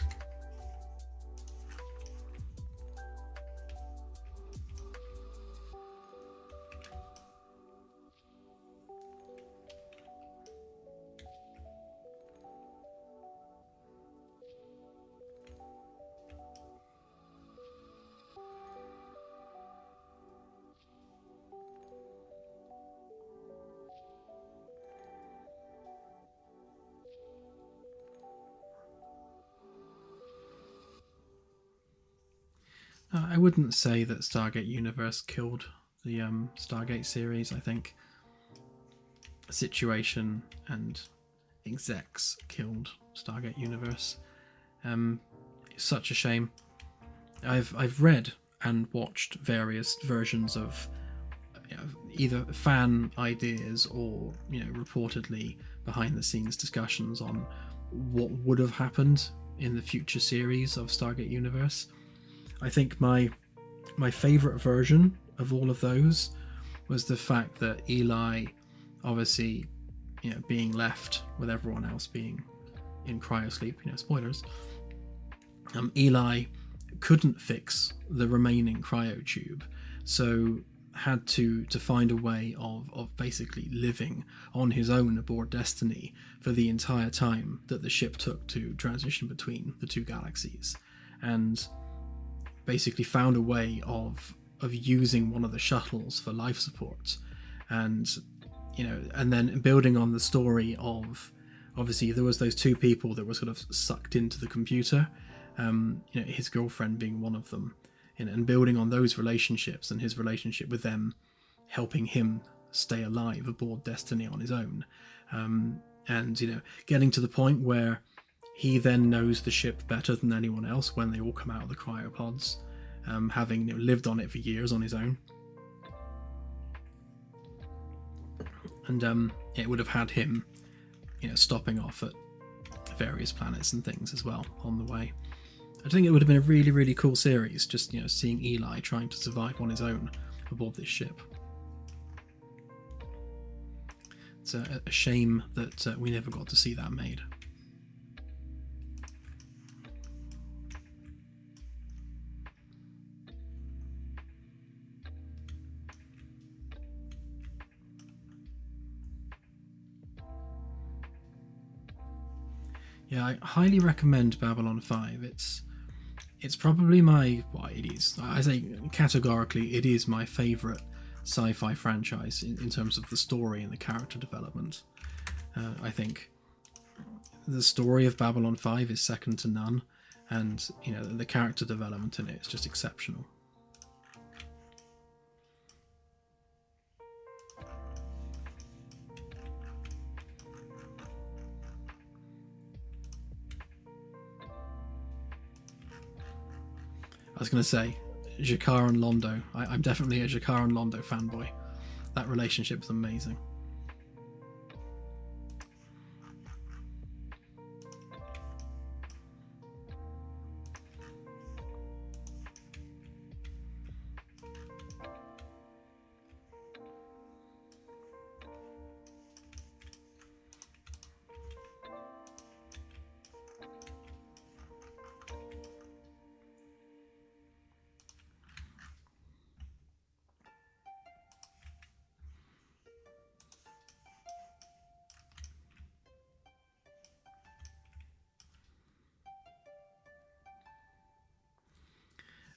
I wouldn't say that Stargate Universe killed the Stargate series. I think Situation and execs killed Stargate Universe. It's such a shame. I've read and watched various versions of either fan ideas or reportedly behind the scenes discussions on what would have happened in the future series of Stargate Universe. I think my favorite version of all of those was the fact that Eli, obviously, being left with everyone else being in cryosleep, spoilers. Eli couldn't fix the remaining cryotube, so had to find a way of basically living on his own aboard Destiny for the entire time that the ship took to transition between the two galaxies, and basically found a way of using one of the shuttles for life support, and and then building on the story of, obviously there was those two people that were sort of sucked into the computer, his girlfriend being one of them, and building on those relationships and his relationship with them helping him stay alive aboard Destiny on his own, and getting to the point where he then knows the ship better than anyone else when they all come out of the cryopods, having lived on it for years on his own. And it would have had him stopping off at various planets and things as well on the way. I think it would have been a really, really cool series, just seeing Eli trying to survive on his own aboard this ship. It's a shame that we never got to see that made. Yeah, I highly recommend Babylon 5. It's probably I say categorically, it is my favourite sci-fi franchise in terms of the story and the character development. I think the story of Babylon 5 is second to none, and the character development in it is just exceptional. I was going to say, Jakar and Londo. I'm definitely a Jakar and Londo fanboy. That relationship is amazing.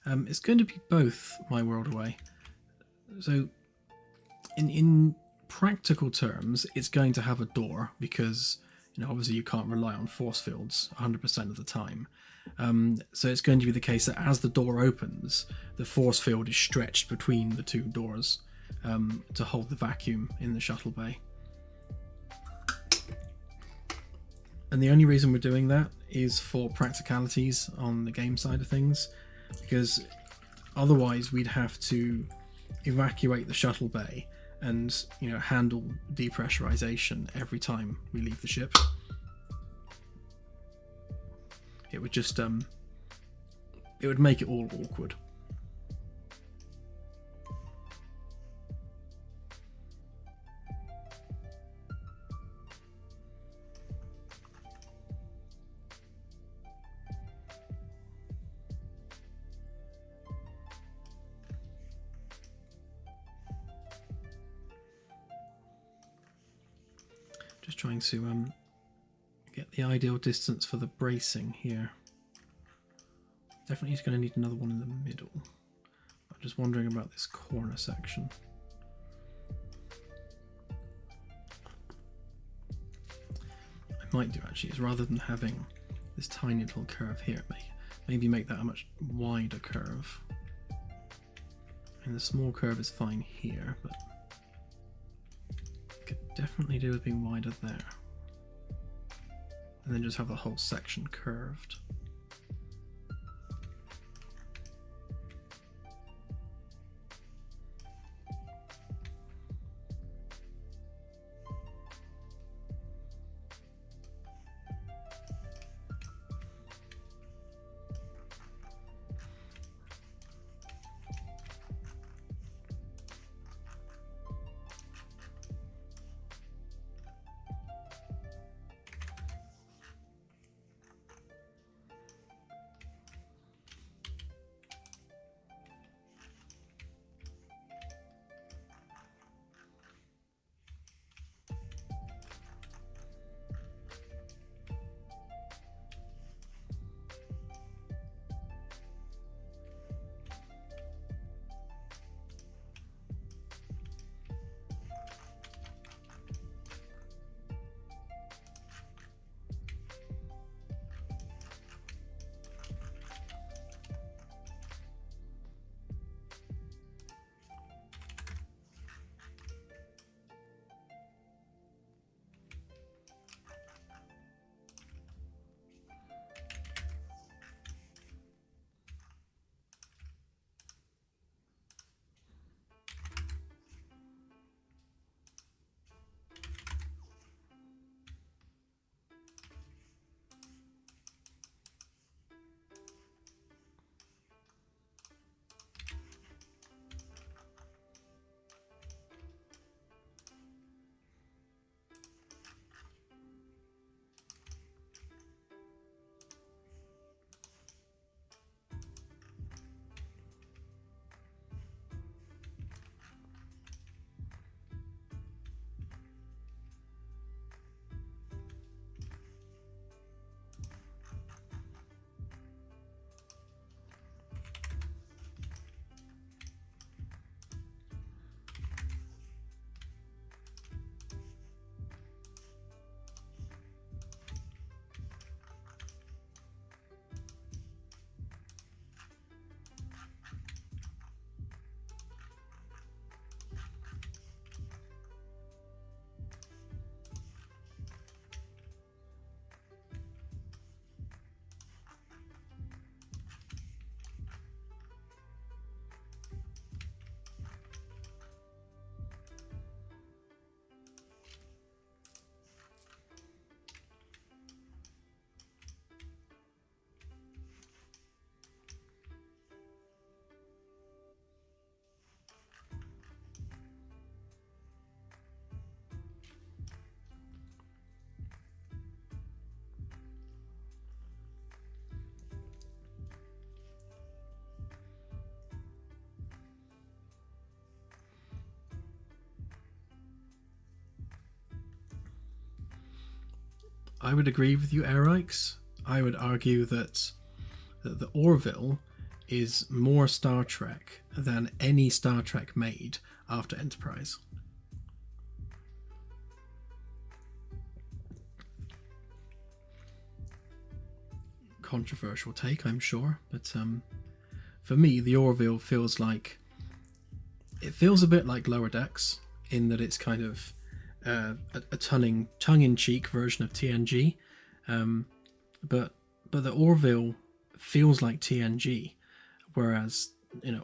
It's going to be both my world away. So, in practical terms, it's going to have a door because obviously you can't rely on force fields 100% of the time. So it's going to be the case that as the door opens, the force field is stretched between the two doors to hold the vacuum in the shuttle bay. And the only reason we're doing that is for practicalities on the game side of things, because otherwise we'd have to evacuate the shuttle bay and handle depressurization every time we leave the ship. It would just it would make it all awkward. Just trying to get the ideal distance for the bracing here. Definitely is going to need another one in the middle. I'm just wondering about this corner section. I might do actually is rather than having this tiny little curve here, maybe make that a much wider curve. And the small curve is fine here, but could definitely do with being wider there. And then just have the whole section curved. I would agree with you, Erikes. I would argue that the Orville is more Star Trek than any Star Trek made after Enterprise. Controversial take, I'm sure, but for me, the Orville feels like, it feels a bit like Lower Decks in that it's kind of a tongue-in-cheek version of TNG, but the Orville feels like TNG, whereas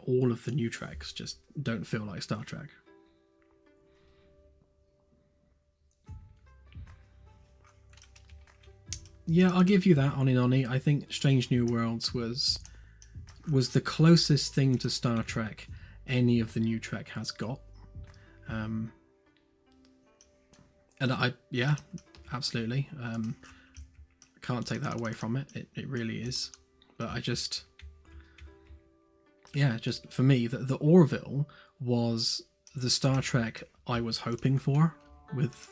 all of the new tracks just don't feel like Star Trek. Yeah, I'll give you that, Oni. I think Strange New Worlds was the closest thing to Star Trek any of the new Trek has got. And yeah, absolutely. Can't take that away from it. It really is. But just for me, the Orville was the Star Trek I was hoping for with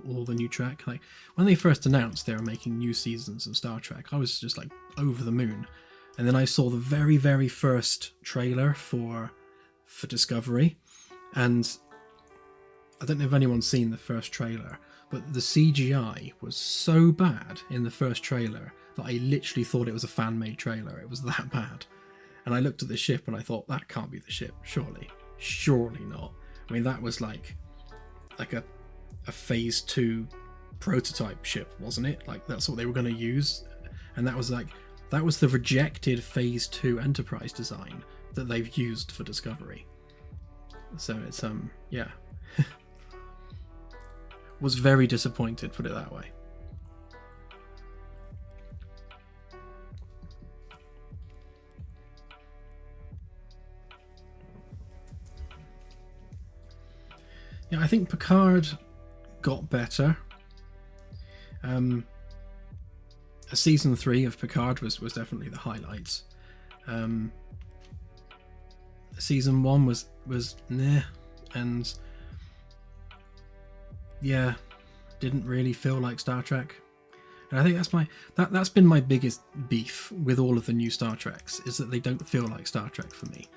all the new Trek. Like when they first announced they were making new seasons of Star Trek, I was just like over the moon. And then I saw the very, very first trailer for Discovery, and I don't know if anyone's seen the first trailer, but the CGI was so bad in the first trailer that I literally thought it was a fan-made trailer. It was that bad. And I looked at the ship and I thought, that can't be the ship, surely not. I mean, that was like a phase 2 prototype ship, wasn't it? Like that's what they were going to use, and that was the rejected phase 2 Enterprise design that they've used for Discovery. So it's yeah. Was very disappointed, put it that way. Yeah, I think Picard got better. Season 3 of Picard was definitely the highlights. Season 1 was nah, and yeah, didn't really feel like Star Trek. And I think that's been my biggest beef with all of the new Star Treks, is that they don't feel like Star Trek for me.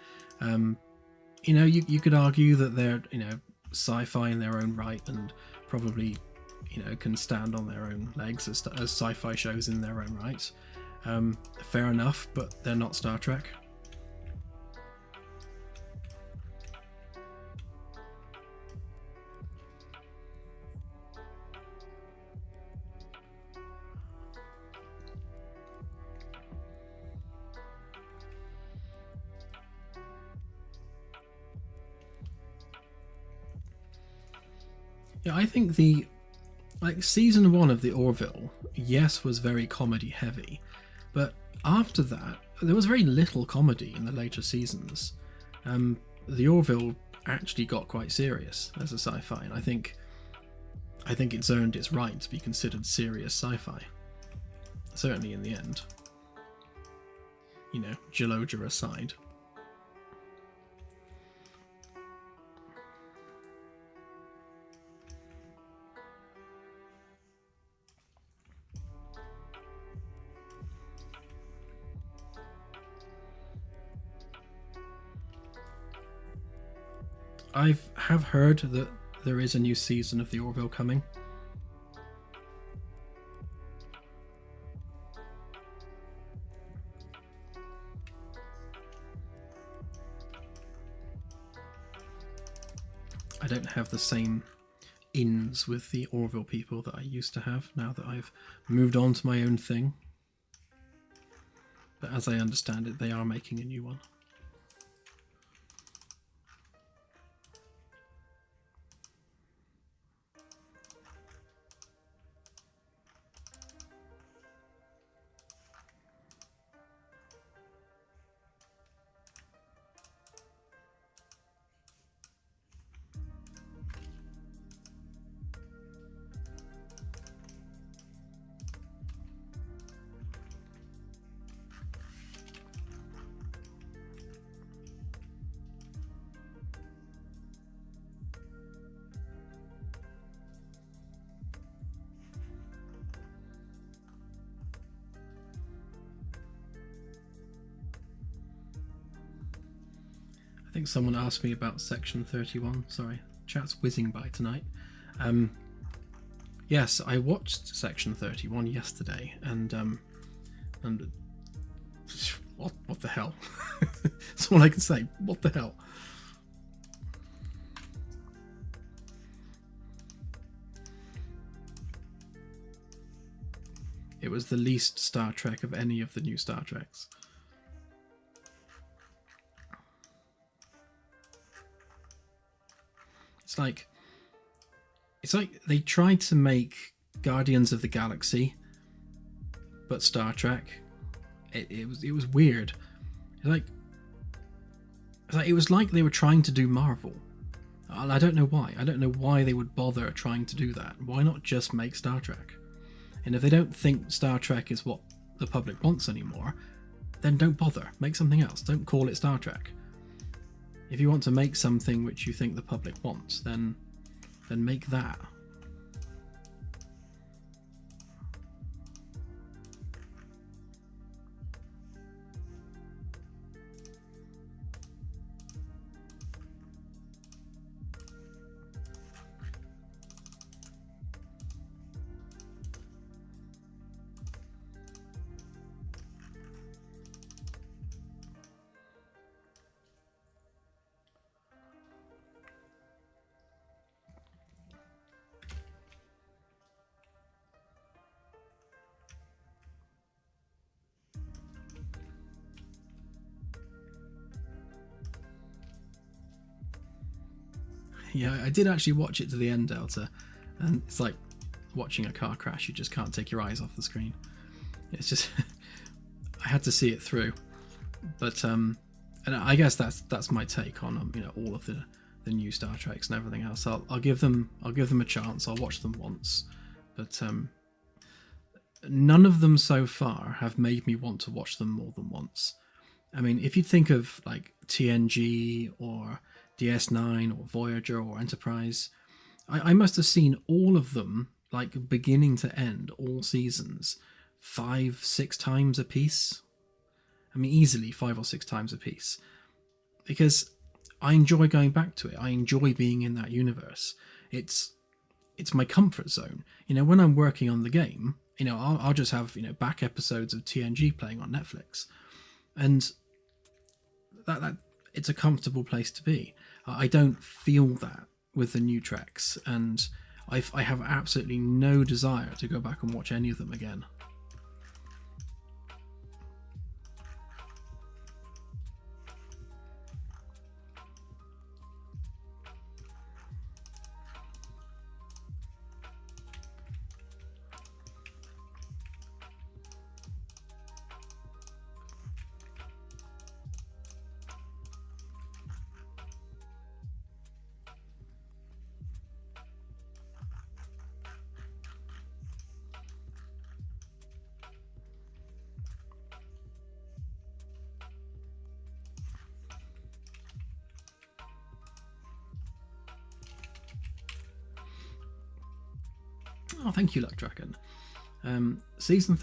You could argue that they're sci-fi in their own right, and probably can stand on their own legs as sci-fi shows in their own right. Fair enough, but they're not Star Trek. Yeah, I think season 1 of the Orville, yes, was very comedy heavy, but after that there was very little comedy in the later seasons. The Orville actually got quite serious as a sci-fi, and I think it's earned its right to be considered serious sci-fi, certainly in the end. Geologia aside. I have heard that there is a new season of the Orville coming. I don't have the same ins with the Orville people that I used to have now that I've moved on to my own thing. But as I understand it, they are making a new one. think someone asked me about Section 31. Sorry, chat's whizzing by tonight. Yes, I watched Section 31 yesterday, and what the hell? That's all I can say. What the hell? It was the least Star Trek of any of the new Star Treks. It's like they tried to make Guardians of the Galaxy, but Star Trek. It was weird. It was like they were trying to do Marvel. And I don't know why. I don't know why they would bother trying to do that. Why not just make Star Trek? And if they don't think Star Trek is what the public wants anymore, then don't bother. Make something else. Don't call it Star Trek. If you want to make something which you think the public wants, then make that. Yeah, I did actually watch it to the end, Delta, and it's like watching a car crash. You just can't take your eyes off the screen. It's just I had to see it through, but and I guess that's my take on all of the new Star Treks and everything else. I'll give them a chance. I'll watch them once, but none of them so far have made me want to watch them more than once. I mean, if you think of like TNG or DS9 or Voyager or Enterprise, I must have seen all of them, like beginning to end, all seasons, 5-6 times a piece. I mean, easily 5 or 6 times a piece, because I enjoy going back to it. I enjoy being in that universe. It's my comfort zone. When I'm working on the game, I'll just have back episodes of TNG playing on Netflix, and that it's a comfortable place to be. I don't feel that with the new treks, and I have absolutely no desire to go back and watch any of them again. Oh, thank you, Luck Dragon. Section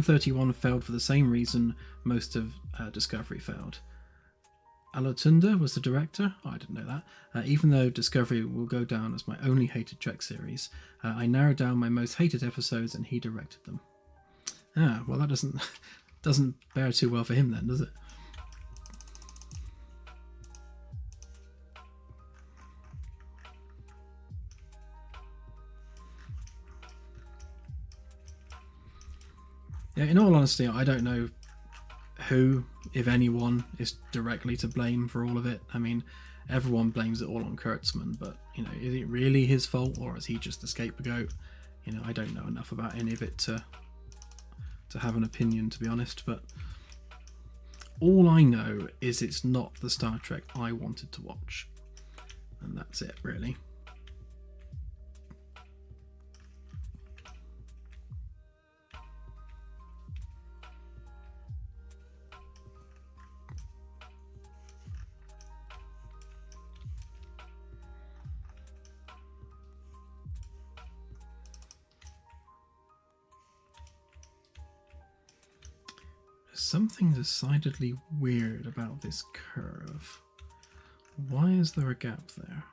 31 failed for the same reason most of Discovery failed. Alotunda was the director. Oh, I didn't know that. Even though Discovery will go down as my only hated Trek series, I narrowed down my most hated episodes and he directed them. Ah, well, that doesn't bear too well for him then, does it? Yeah, in all honesty, I don't know who, if anyone, is directly to blame for all of it. I mean, everyone blames it all on Kurtzman, but is it really his fault, or is he just a scapegoat? I don't know enough about any of it to have an opinion, to be honest. But all I know is it's not the Star Trek I wanted to watch, and that's it, really. Something decidedly weird about this curve. Why is there a gap there?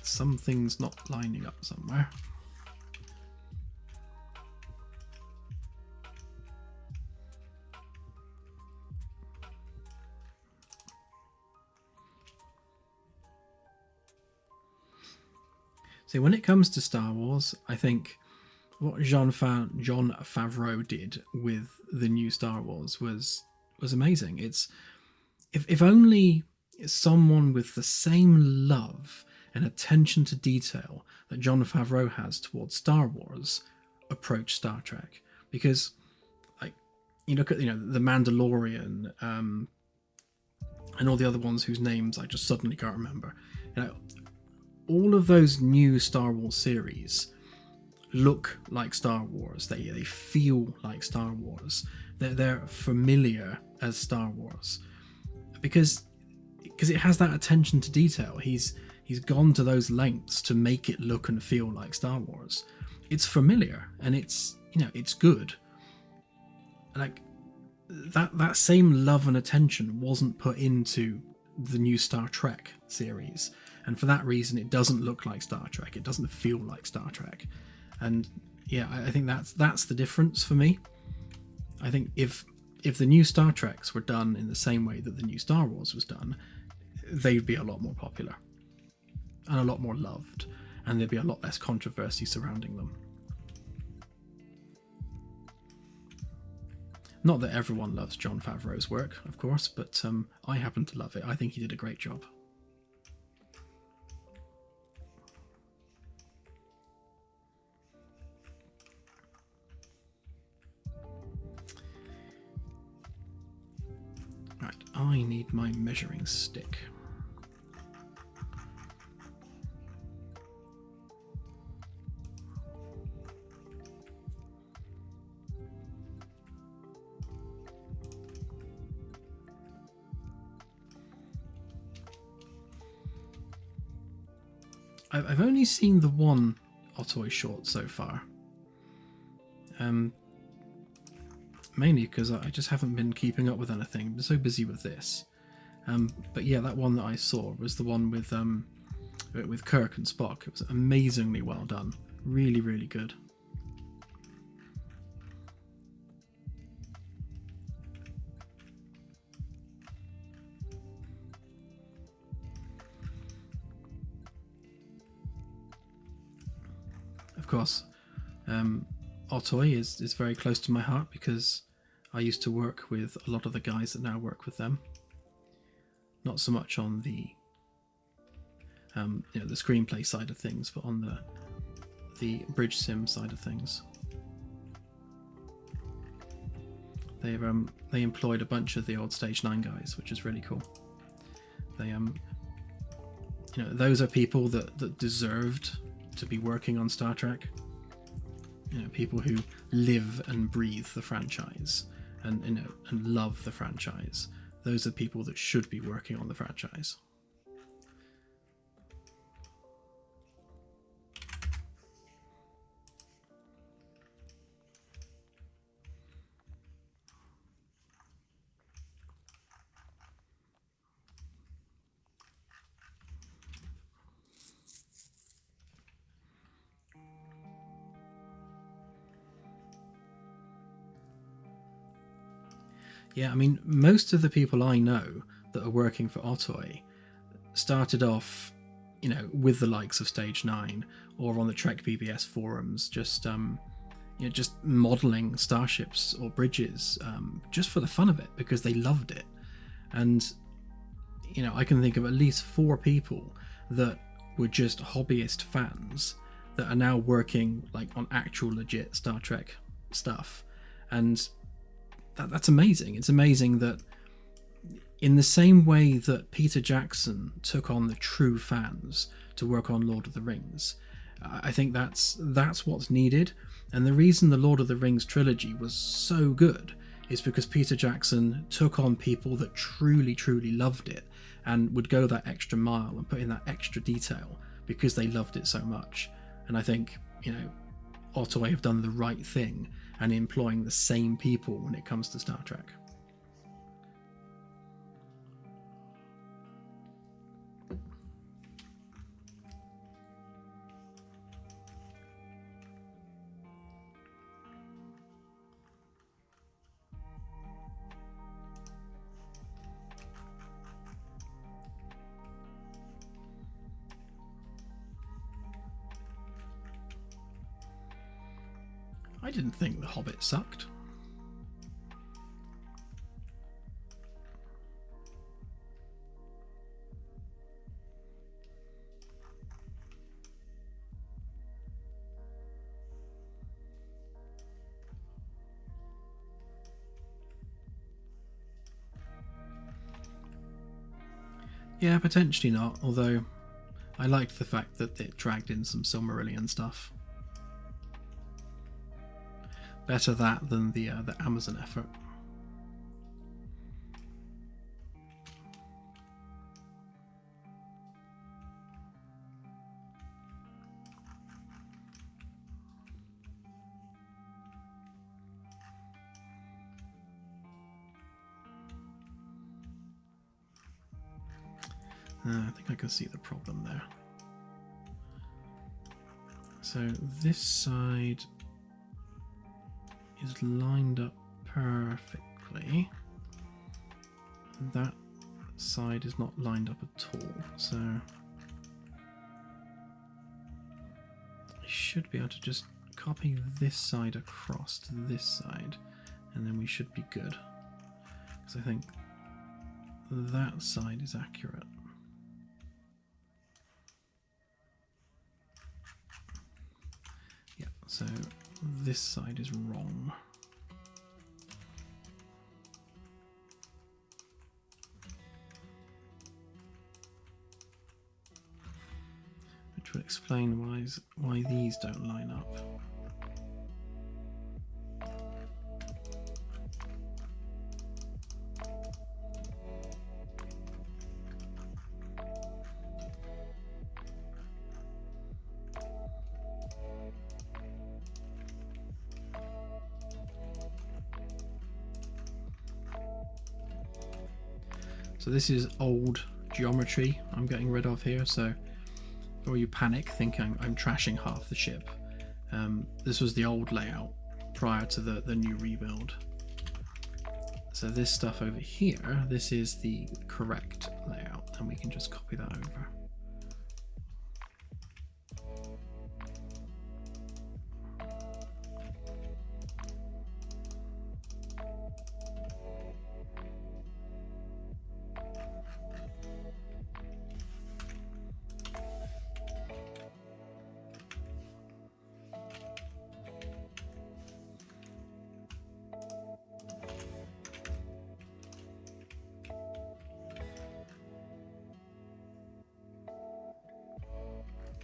Something's not lining up somewhere. See, when it comes to Star Wars, I think what Jon Favreau did with the new Star Wars was amazing. It's if only someone with the same love and attention to detail that Jon Favreau has towards Star Wars approached Star Trek, because like you look at the Mandalorian and all the other ones whose names I just suddenly can't remember. All of those new Star Wars series look like Star Wars. They feel like Star Wars. They're familiar as Star Wars because it has that attention to detail. He's gone to those lengths to make it look and feel like Star Wars. It's familiar and it's good. Like that same love and attention wasn't put into the new Star Trek series, and for that reason it doesn't look like Star Trek. It doesn't feel like Star Trek. And yeah, I think that's the difference for me. I think if the new Star Treks were done in the same way that the new Star Wars was done, they'd be a lot more popular and a lot more loved, and there'd be a lot less controversy surrounding them. Not that everyone loves Jon Favreau's work, of course, but I happen to love it. I think he did a great job. Right, I need my measuring stick. I've only seen the one Otoy short so far. Mainly because I just haven't been keeping up with anything. I've been so busy with this. But yeah, that one that I saw was the one with Kirk and Spock. It was amazingly well done. Really, really good. Of course, Otoy is very close to my heart because I used to work with a lot of the guys that now work with them. Not so much on the the screenplay side of things, but on the bridge sim side of things. They employed a bunch of the old Stage 9 guys, which is really cool. They those are people that deserved to be working on Star Trek. People who live and breathe the franchise and love the franchise. Those are people that should be working on the franchise. Yeah, I mean, most of the people I know that are working for Otoy started off, with the likes of Stage 9 or on the Trek BBS forums, just modelling starships or bridges, just for the fun of it, because they loved it. And, I can think of at least 4 people that were just hobbyist fans that are now working on actual legit Star Trek stuff. And that's amazing. It's amazing that in the same way that Peter Jackson took on the true fans to work on Lord of the Rings, I think that's what's needed. And the reason the Lord of the Rings trilogy was so good is because Peter Jackson took on people that truly, truly loved it and would go that extra mile and put in that extra detail because they loved it so much. And I think, Otoy have done the right thing, and employing the same people when it comes to Star Trek. I didn't think The Hobbit sucked. Yeah, potentially not, although I liked the fact that it dragged in some Silmarillion stuff. Better that than the Amazon effort. I think I can see the problem there. So this side is lined up perfectly. That side is not lined up at all, so I should be able to just copy this side across to this side, and then we should be good. Because I think that side is accurate. Yeah, so this side is wrong. Which would explain why these don't line up. So this is old geometry I'm getting rid of here, so before you panic thinking I'm trashing half the ship, this was the old layout prior to the new rebuild. So this stuff over here, this is the correct layout, and we can just copy that over.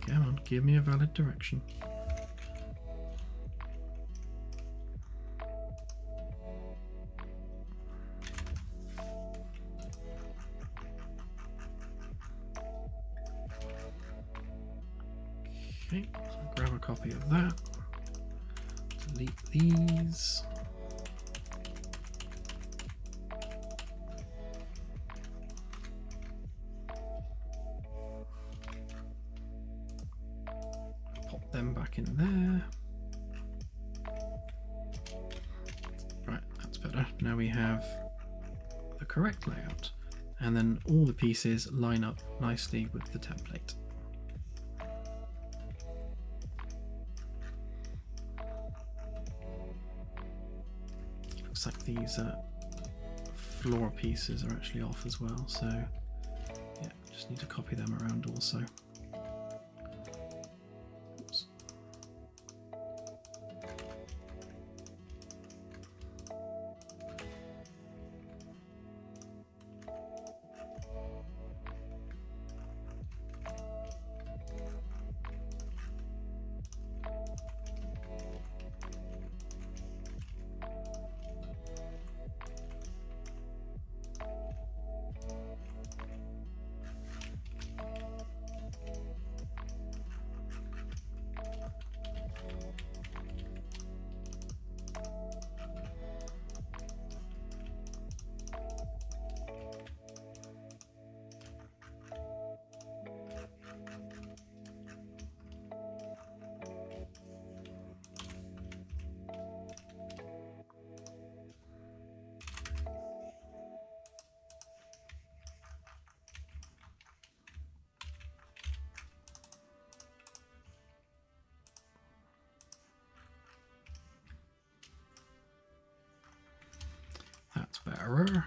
Come on, give me a valid direction. Okay, so grab a copy of that. Delete these. Them back in there. Right, that's better. Now we have the correct layout, and then all the pieces line up nicely with the template. Looks like these floor pieces are actually off as well, so yeah, just need to copy them around also. Error.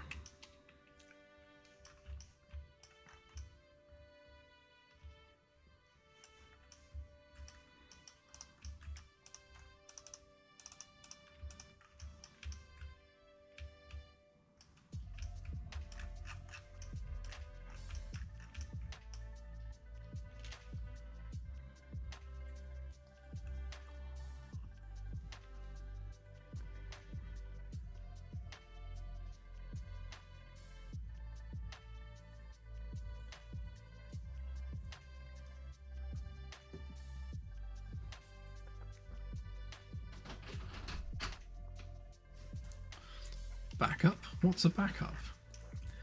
Backup? What's a backup?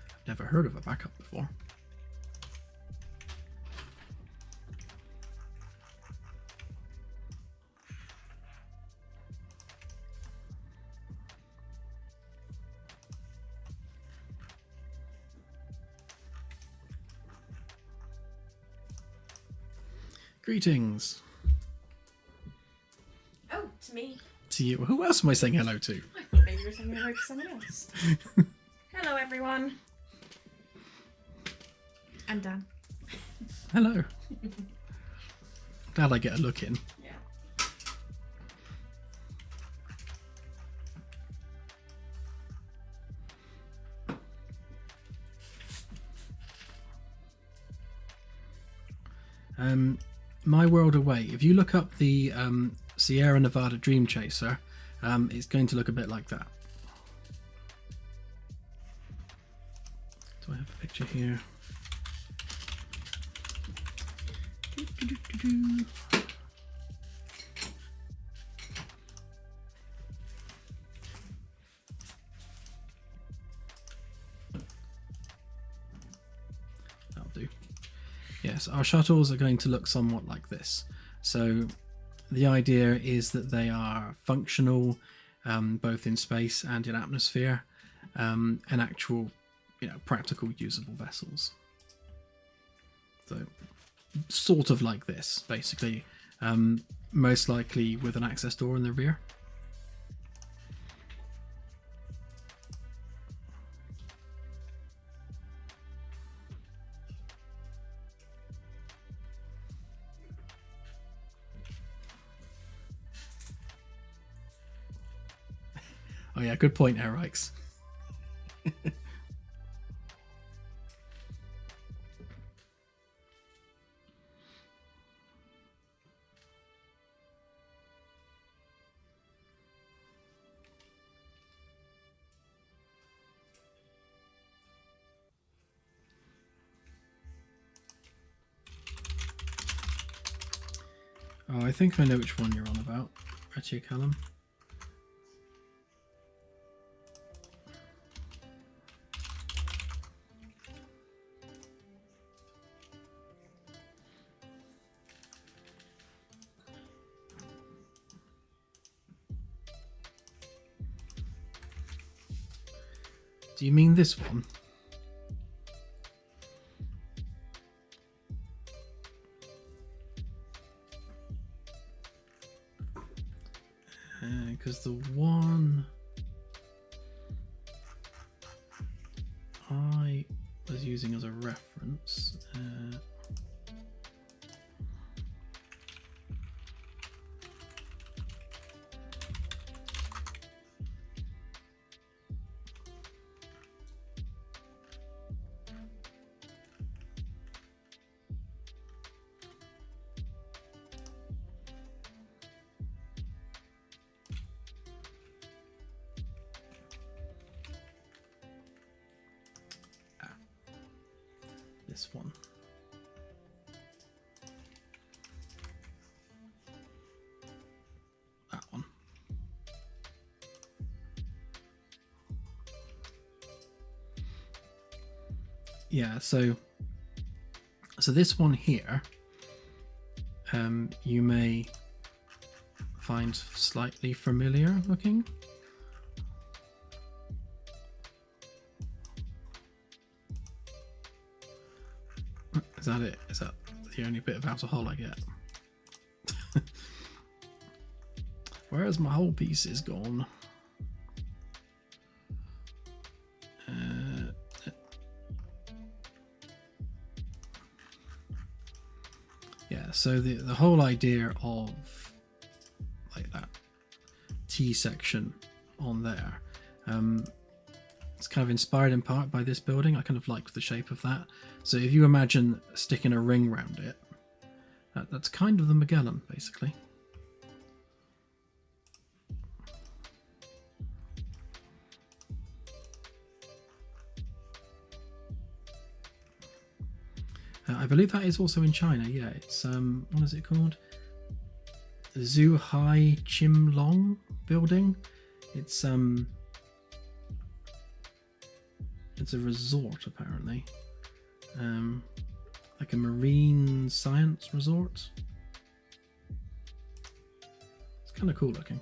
I've never heard of a backup before. Greetings. Oh, to me. To you. Who else am I saying hello to? I thought maybe you were saying hello to someone else. Hello, everyone. I'm Dan. Hello. Glad I get a look in. Yeah. My World Away. If you look up the Sierra Nevada Dream Chaser, it's going to look a bit like that. Do I have a picture here? That'll do. Yes, our shuttles are going to look somewhat like this. So the idea is that they are functional, both in space and in atmosphere, and actual, practical usable vessels. So sort of like this, basically, most likely with an access door in the rear. Oh yeah, good point, Erikes. Oh, I think I know which one you're on about, Retchie Callum. Do you mean this one? Because the one I was using as a reference. This one. That one. Yeah, so this one here, you may find slightly familiar looking. Is that it? Is that the only bit of outer hull I get? Where's my whole pieces gone? Yeah, so the whole idea of like that T section on there, it's kind of inspired in part by this building. I kind of liked the shape of that. So if you imagine sticking a ring around it, that's kind of the Magellan, basically. I believe that is also in China. Yeah, it's what is it called? Zhuhai Chimlong building. It's a resort apparently, like a marine science resort. It's kind of cool looking.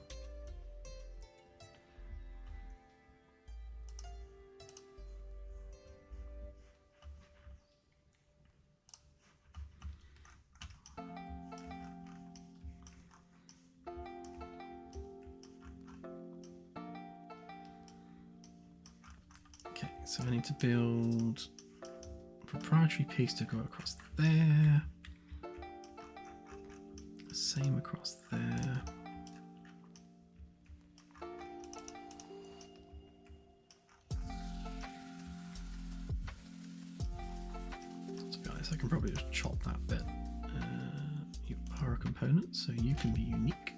Okay, so I need to build a proprietary piece to go across there. Same across there. To be honest, I can probably just chop that bit. You are a component, so you can be unique.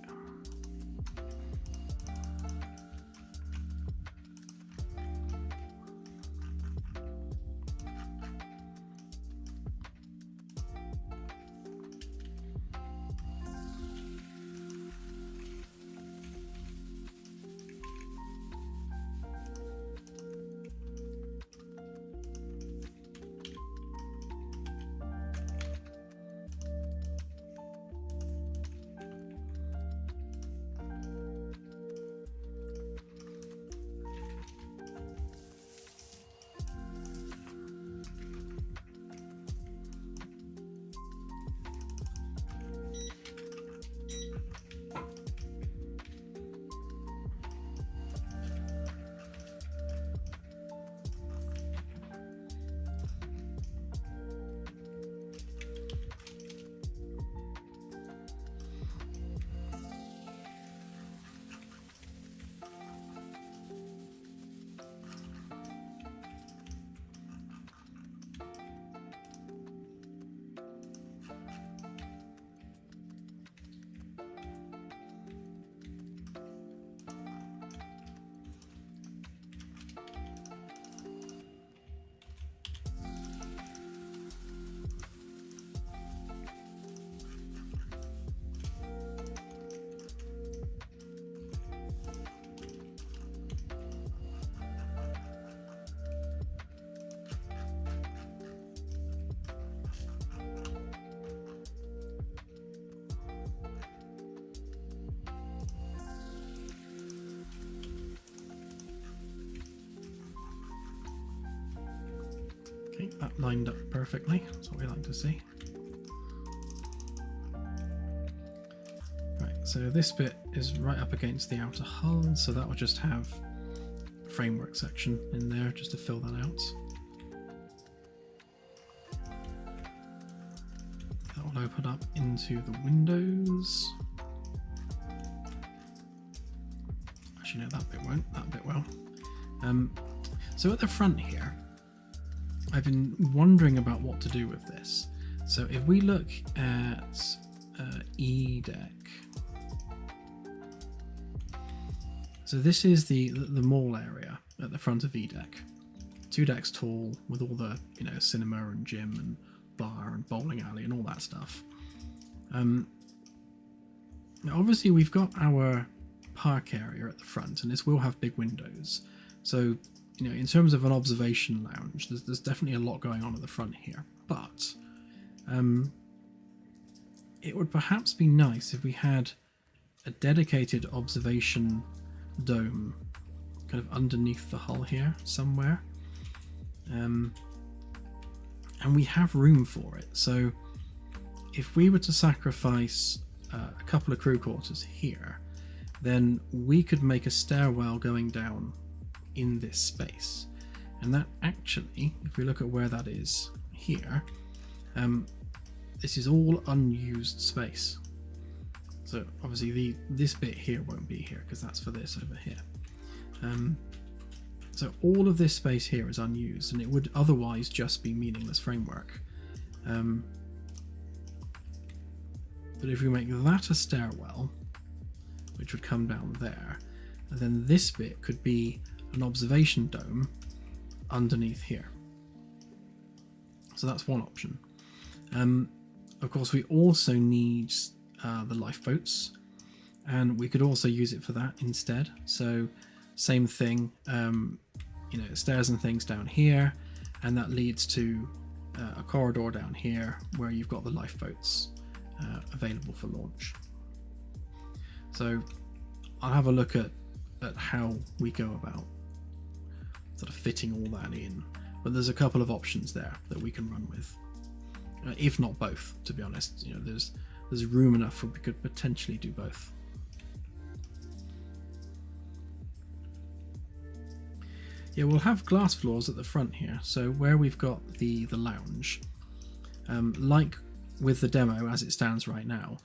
Okay, that lined up perfectly. That's what we like to see. Right, so this bit is right up against the outer hull, so that will just have a framework section in there just to fill that out. That will open up into the windows. Actually, no, that bit won't. That bit will. So at the front here, I've been wondering about what to do with this. So if we look at E deck, so this is the mall area at the front of E deck. 2 decks tall with all the cinema and gym and bar and bowling alley and all that stuff. Now obviously we've got our park area at the front, and this will have big windows. So in terms of an observation lounge, there's definitely a lot going on at the front here. But it would perhaps be nice if we had a dedicated observation dome kind of underneath the hull here somewhere. And we have room for it. So if we were to sacrifice a couple of crew quarters here, then we could make a stairwell going down in this space. And that actually, if we look at where that is here, this is all unused space. So obviously this bit here won't be here because that's for this over here. So all of this space here is unused, and it would otherwise just be meaningless framework. But if we make that a stairwell, which would come down there, and then this bit could be an observation dome underneath here. So that's one option. Of course, we also need the lifeboats, and we could also use it for that instead. So same thing, you know, stairs and things down here, and that leads to a corridor down here where you've got the lifeboats available for launch. So I'll have a look at how we go about sort of fitting all that in, but there's a couple of options there that we can run with, if not both, to be honest. You know, there's room enough for we could potentially do both. Yeah, we'll have glass floors at the front here, so where we've got the lounge, like with the demo as it stands right now,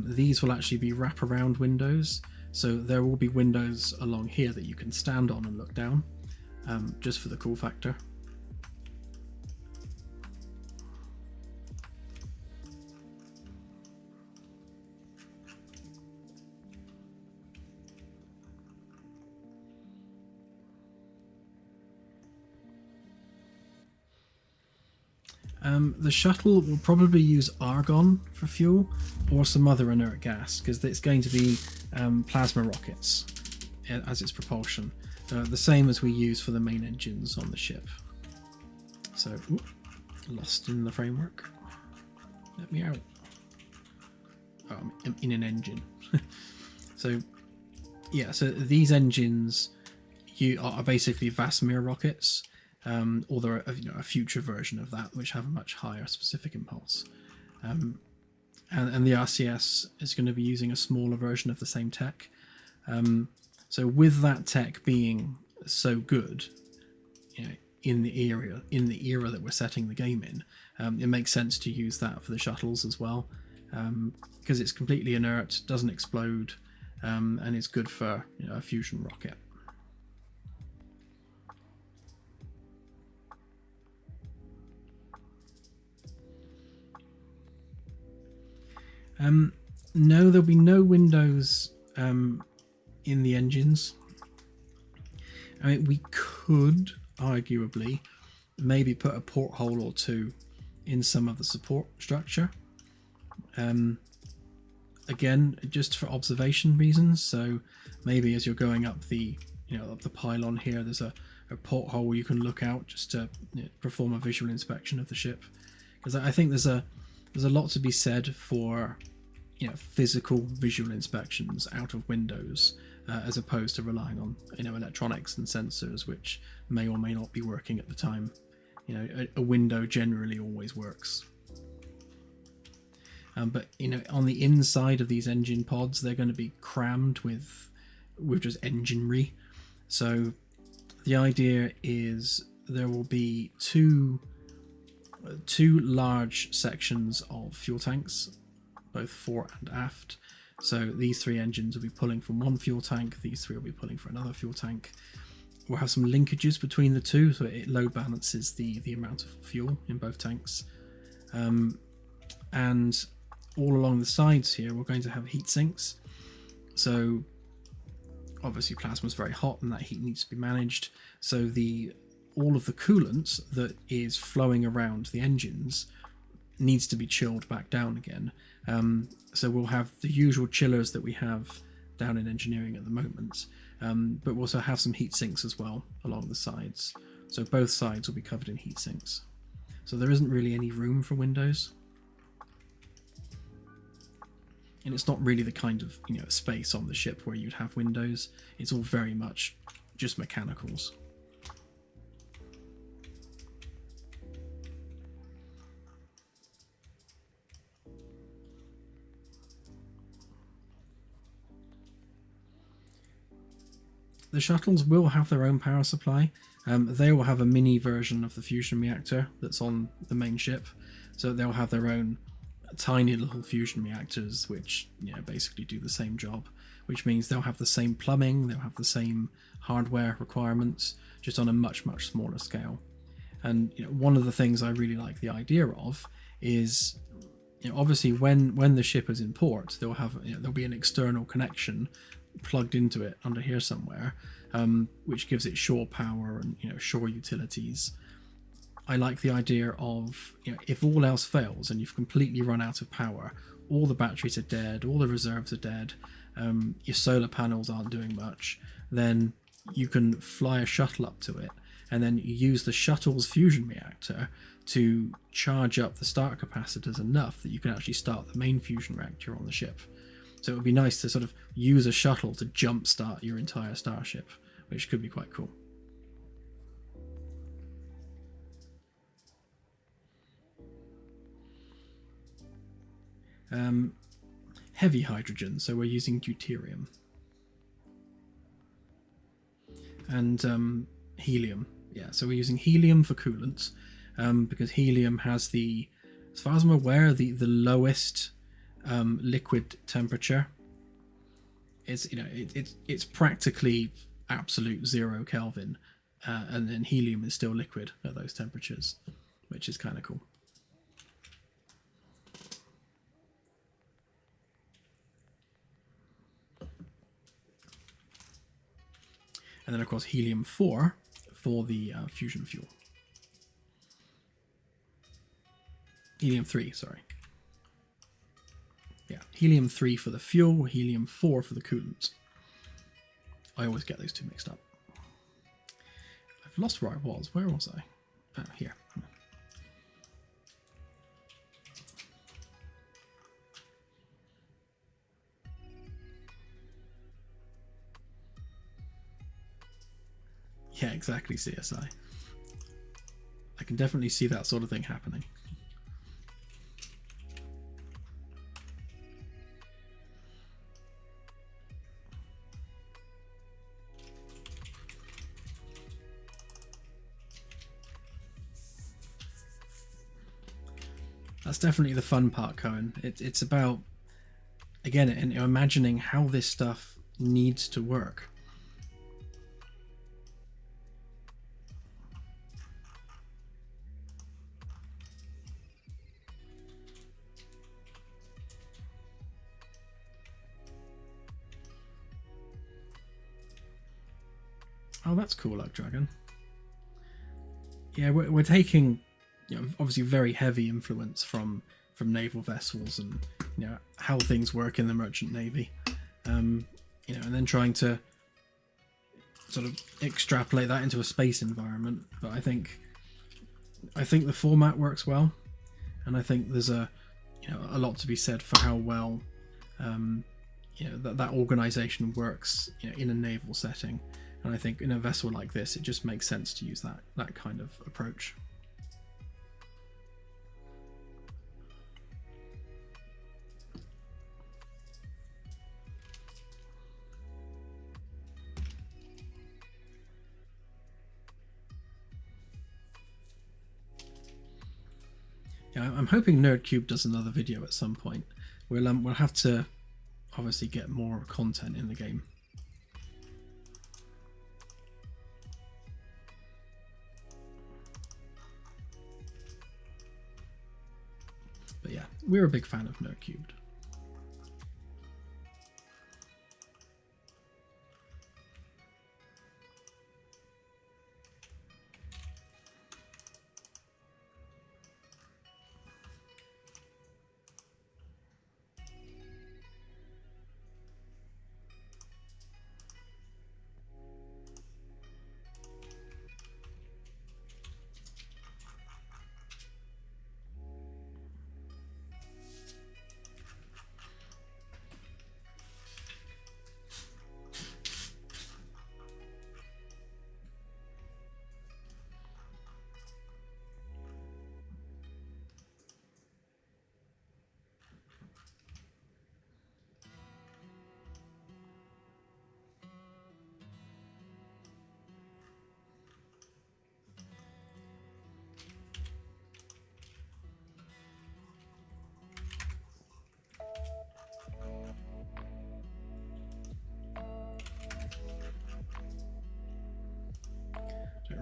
these will actually be wraparound windows, so there will be windows along here that you can stand on and look down, just for the cool factor. The shuttle will probably use argon for fuel or some other inert gas, because it's going to be plasma rockets as its propulsion, the same as we use for the main engines on the ship. So, lost in the framework. Let me out. Oh, I'm in an engine. So, yeah, so these engines are basically Vasmir rockets. Or there are a future version of that which have a much higher specific impulse, and the RCS is going to be using a smaller version of the same tech. So with that tech being so good, you know, in the era that we're setting the game in, it makes sense to use that for the shuttles as well, because it's completely inert, doesn't explode, and it's good for, you know, a fusion rocket. No, there'll be no windows in the engines. I mean, we could arguably maybe put a porthole or two in some of the support structure. Again, just for observation reasons. So maybe as you're going up the, up the pylon here, there's a porthole where you can look out just to, perform a visual inspection of the ship. Because I think there's a lot to be said for, physical visual inspections out of windows, as opposed to relying on, electronics and sensors which may or may not be working at the time. A window generally always works. But on the inside of these engine pods, they're going to be crammed with just enginery. So the idea is there will be two large sections of fuel tanks, both fore and aft. So these three engines will be pulling from one fuel tank, these three will be pulling for another fuel tank. We'll have some linkages between the two, so it load balances the amount of fuel in both tanks. And all along the sides here, we're going to have heat sinks. So obviously plasma is very hot and that heat needs to be managed. So all of the coolant that is flowing around the engines needs to be chilled back down again. So we'll have the usual chillers that we have down in engineering at the moment, but we'll also have some heat sinks as well along the sides. So both sides will be covered in heat sinks. So there isn't really any room for windows. And it's not really the kind of space on the ship where you'd have windows. It's all very much just mechanicals. The shuttles will have their own power supply. They will have a mini version of the fusion reactor that's on the main ship. So they'll have their own tiny little fusion reactors, which basically do the same job, which means they'll have the same plumbing, they'll have the same hardware requirements, just on a much smaller scale. And one of the things I really like the idea of is, obviously when the ship is in port, there'll be an external connection plugged into it under here somewhere, which gives it shore power and shore utilities. I like the idea of, if all else fails and you've completely run out of power, all the batteries are dead, all the reserves are dead, your solar panels aren't doing much, then you can fly a shuttle up to it, and then you use the shuttle's fusion reactor to charge up the start capacitors enough that you can actually start the main fusion reactor on the ship. So it would be nice to sort of use a shuttle to jumpstart your entire starship, which could be quite cool. Heavy hydrogen, so we're using deuterium. And helium. Yeah, so we're using helium for coolant, because helium has as far as I'm aware, the lowest liquid temperature. It's practically absolute 0 Kelvin, and then helium is still liquid at those temperatures, which is kind of cool. And then, of course, helium-4 for the fusion fuel. Helium-3, sorry. Yeah, helium-3 for the fuel, helium-4 for the coolant. I always get those two mixed up. I've lost where I was. Where was I? Oh, here. Yeah, exactly, CSI. I can definitely see that sort of thing happening. That's definitely the fun part, Cohen. It's about, again, imagining how this stuff needs to work. Oh, that's cool, Luck Dragon. Yeah, we're taking, obviously very heavy influence from naval vessels and how things work in the merchant navy, and then trying to sort of extrapolate that into a space environment. But I think the format works well, and I think there's a lot to be said for how well that organization works in a naval setting. And I think in a vessel like this, it just makes sense to use that kind of approach. Yeah, I'm hoping NerdCube does another video at some point. We'll have to obviously get more content in the game. But yeah, we're a big fan of NerdCubed.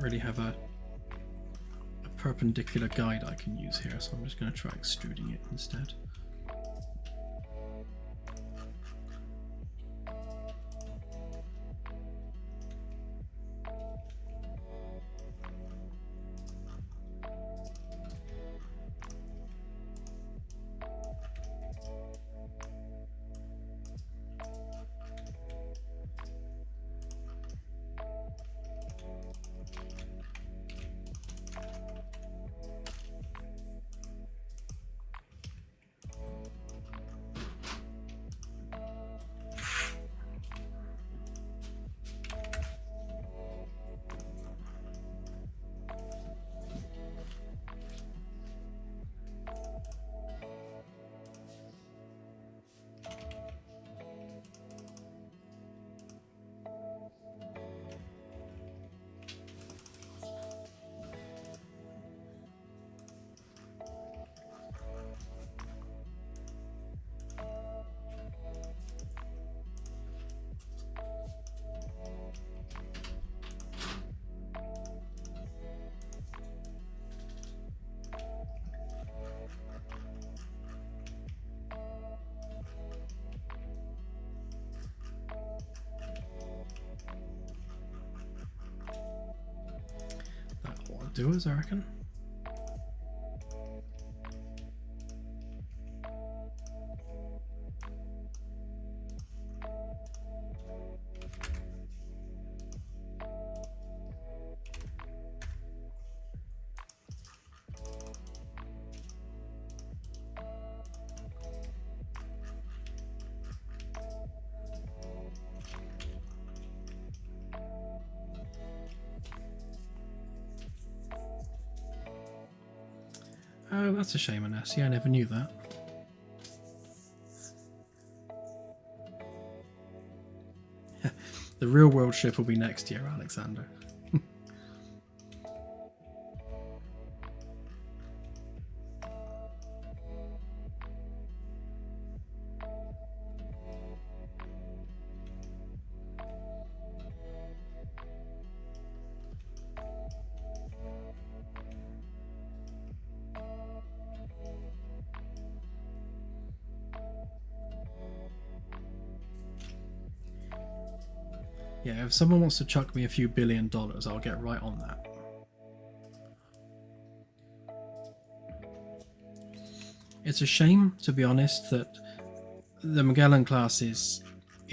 really have a perpendicular guide I can use here, so I'm just going to try extruding it instead. That'll do us, I reckon. Oh, that's a shame, Aness. Yeah, I never knew that. The real world ship will be next year, Alexander. Yeah, if someone wants to chuck me a few $1 billion, I'll get right on that. It's a shame, to be honest, that the Magellan class is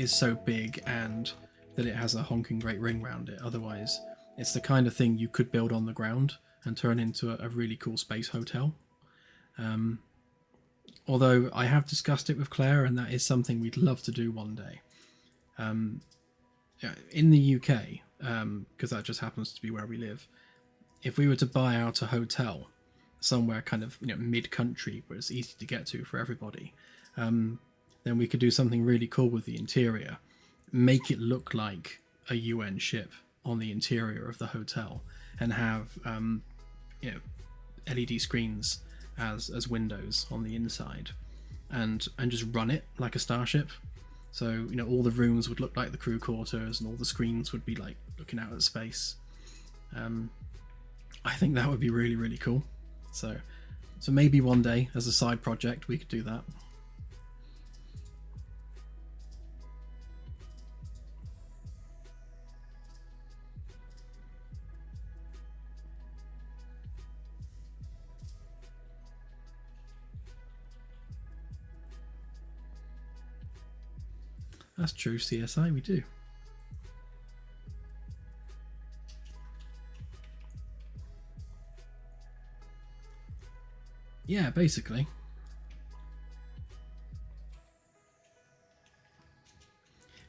so big and that it has a honking great ring round it. Otherwise, it's the kind of thing you could build on the ground and turn into a really cool space hotel. Although I have discussed it with Claire, and that is something we'd love to do one day. In the UK, because that just happens to be where we live, if we were to buy out a hotel somewhere kind of mid-country where it's easy to get to for everybody, then we could do something really cool with the interior, make it look like a UN ship on the interior of the hotel, and have LED screens as windows on the inside, and just run it like a starship. So all the rooms would look like the crew quarters, and all the screens would be like looking out at space. I think that would be really, really cool. So maybe one day, as a side project, we could do that. That's true, CSI, we do. Yeah, basically.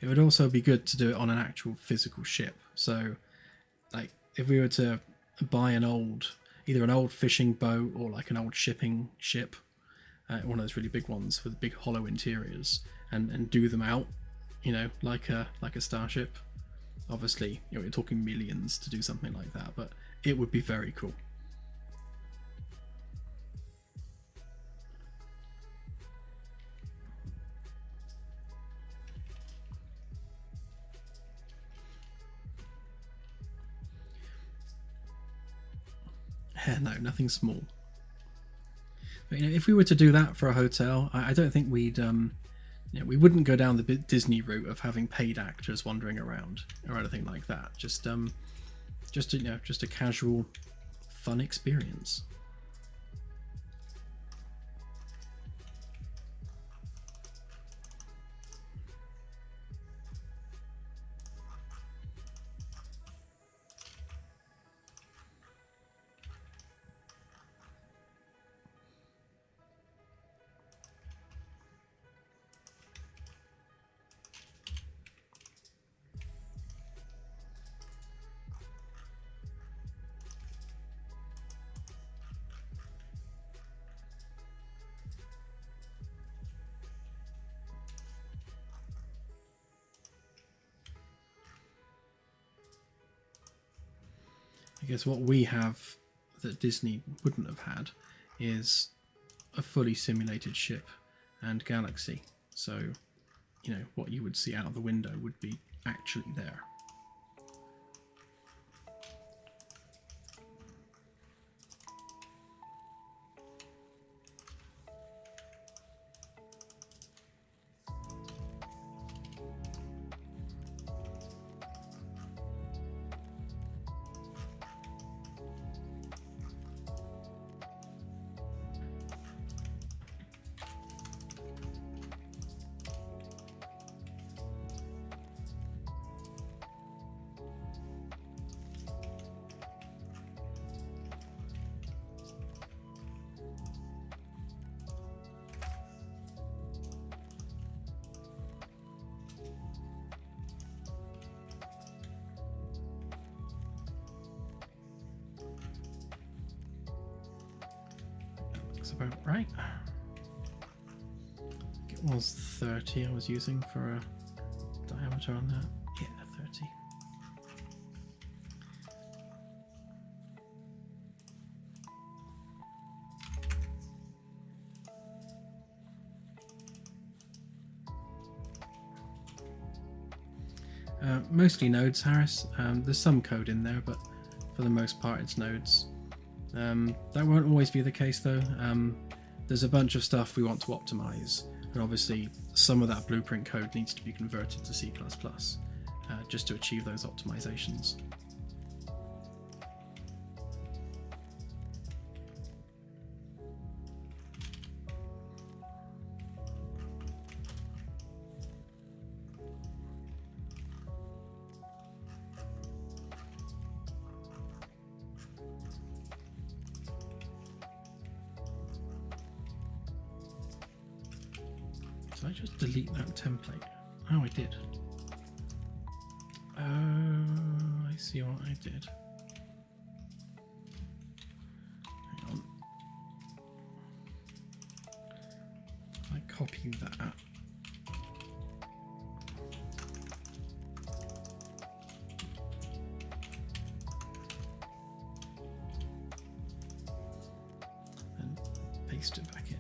It would also be good to do it on an actual physical ship. So, like, if we were to buy either an old fishing boat or like an old shipping ship, one of those really big ones with big hollow interiors, and do them out, like a starship. Obviously, you're talking millions to do something like that, but it would be very cool. No, nothing small. But, if we were to do that for a hotel, I don't think we'd we wouldn't go down the Disney route of having paid actors wandering around or anything like that. Just a casual, fun experience. I guess what we have that Disney wouldn't have had is a fully simulated ship and galaxy. So, what you would see out the window would be actually there. About right. It was 30 I was using for a diameter on that. Yeah, 30. Mostly nodes, Harris. There's some code in there, but for the most part it's nodes. That won't always be the case though. There's a bunch of stuff we want to optimize, and obviously some of that blueprint code needs to be converted to C++, just to achieve those optimizations. Did I just delete that template? Oh, I did. Oh, I see what I did. Hang on. I copy that. And paste it back in.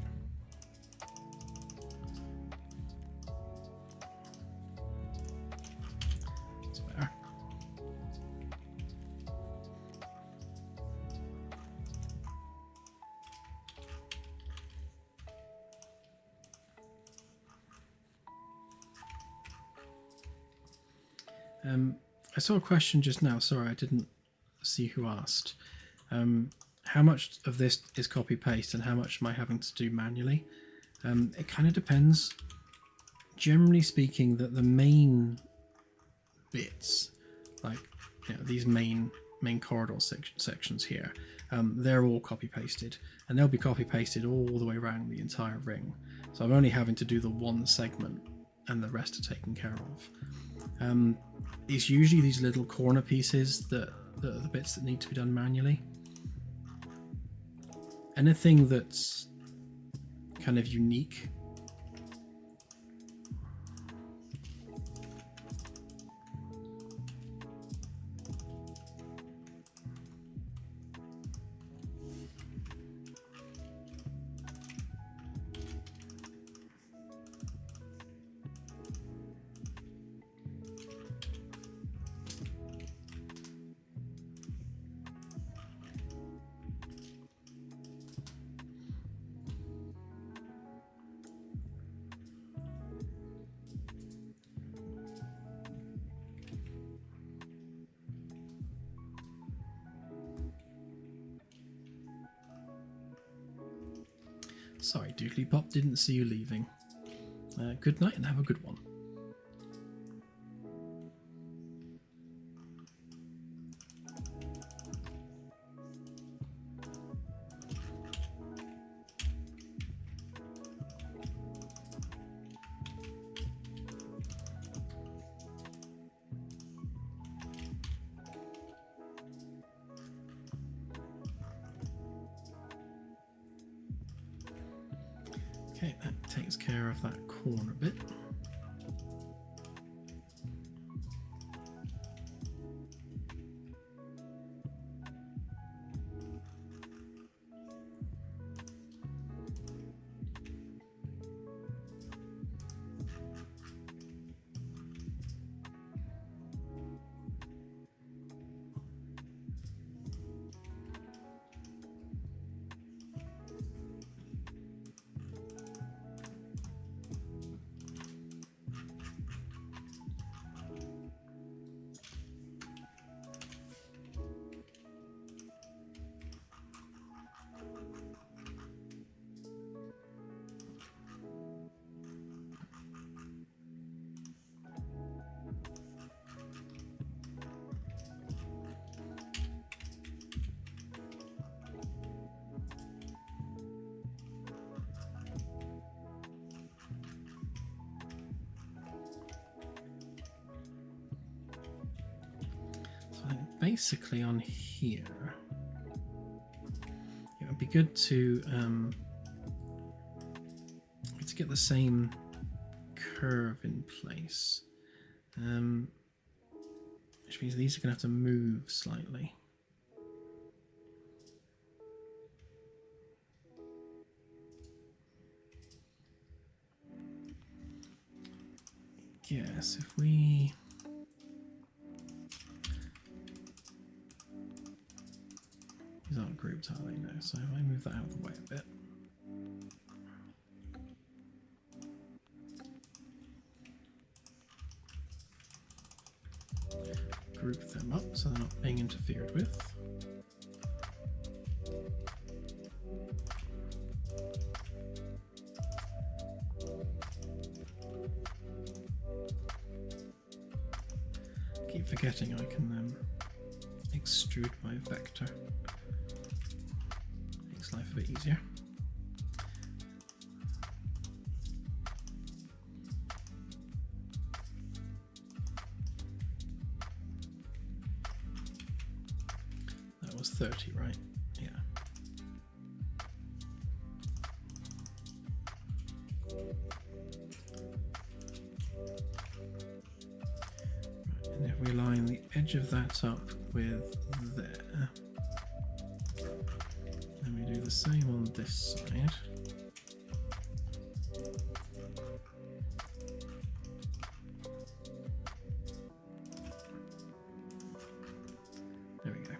I saw a question just now. Sorry, I didn't see who asked. How much of this is copy paste and how much am I having to do manually? It kind of depends. Generally speaking, that the main bits, like these main corridor sections here, they're all copy pasted, and they'll be copy pasted all the way around the entire ring. So I'm only having to do the one segment, and the rest are taken care of. It's usually these little corner pieces that are the bits that need to be done manually. Anything that's kind of unique, Sorry, Doodly Pop, didn't see you leaving. Good night and have a good one. Okay, that takes care of that corner bit. Basically on here, it would be good to get the same curve in place, which means these are going to have to move slightly. Yes, if we these aren't grouped, are they? No. So if I move that out of the way a bit. Group them up so they're not being interfered with. Keep forgetting I can extrude my vector. Makes life a bit easier. That was 30, right? Yeah. Right, and if we line the edge of that up with there, then we do the same on this side. There we go.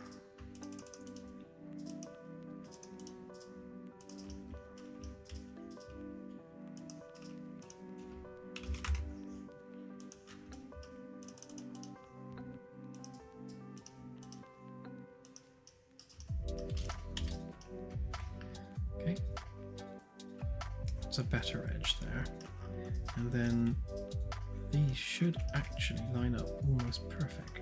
Okay, it's a better edge there, and then these should actually line up almost perfect.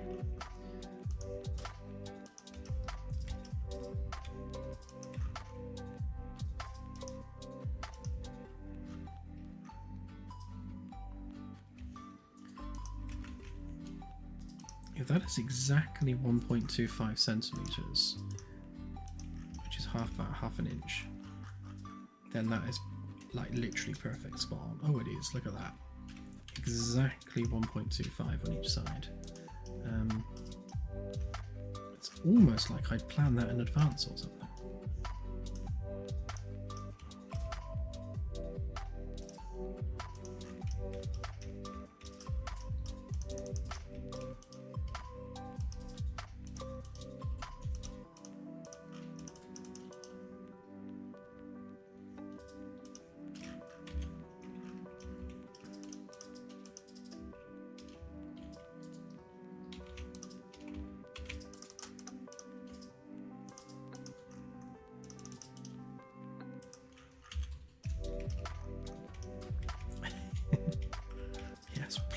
If that is exactly 1.25 centimeters, which is about half an inch, then that is like literally perfect spot on. Oh, it is, look at that. Exactly 1.25 on each side. It's almost like I'd planned that in advance or something.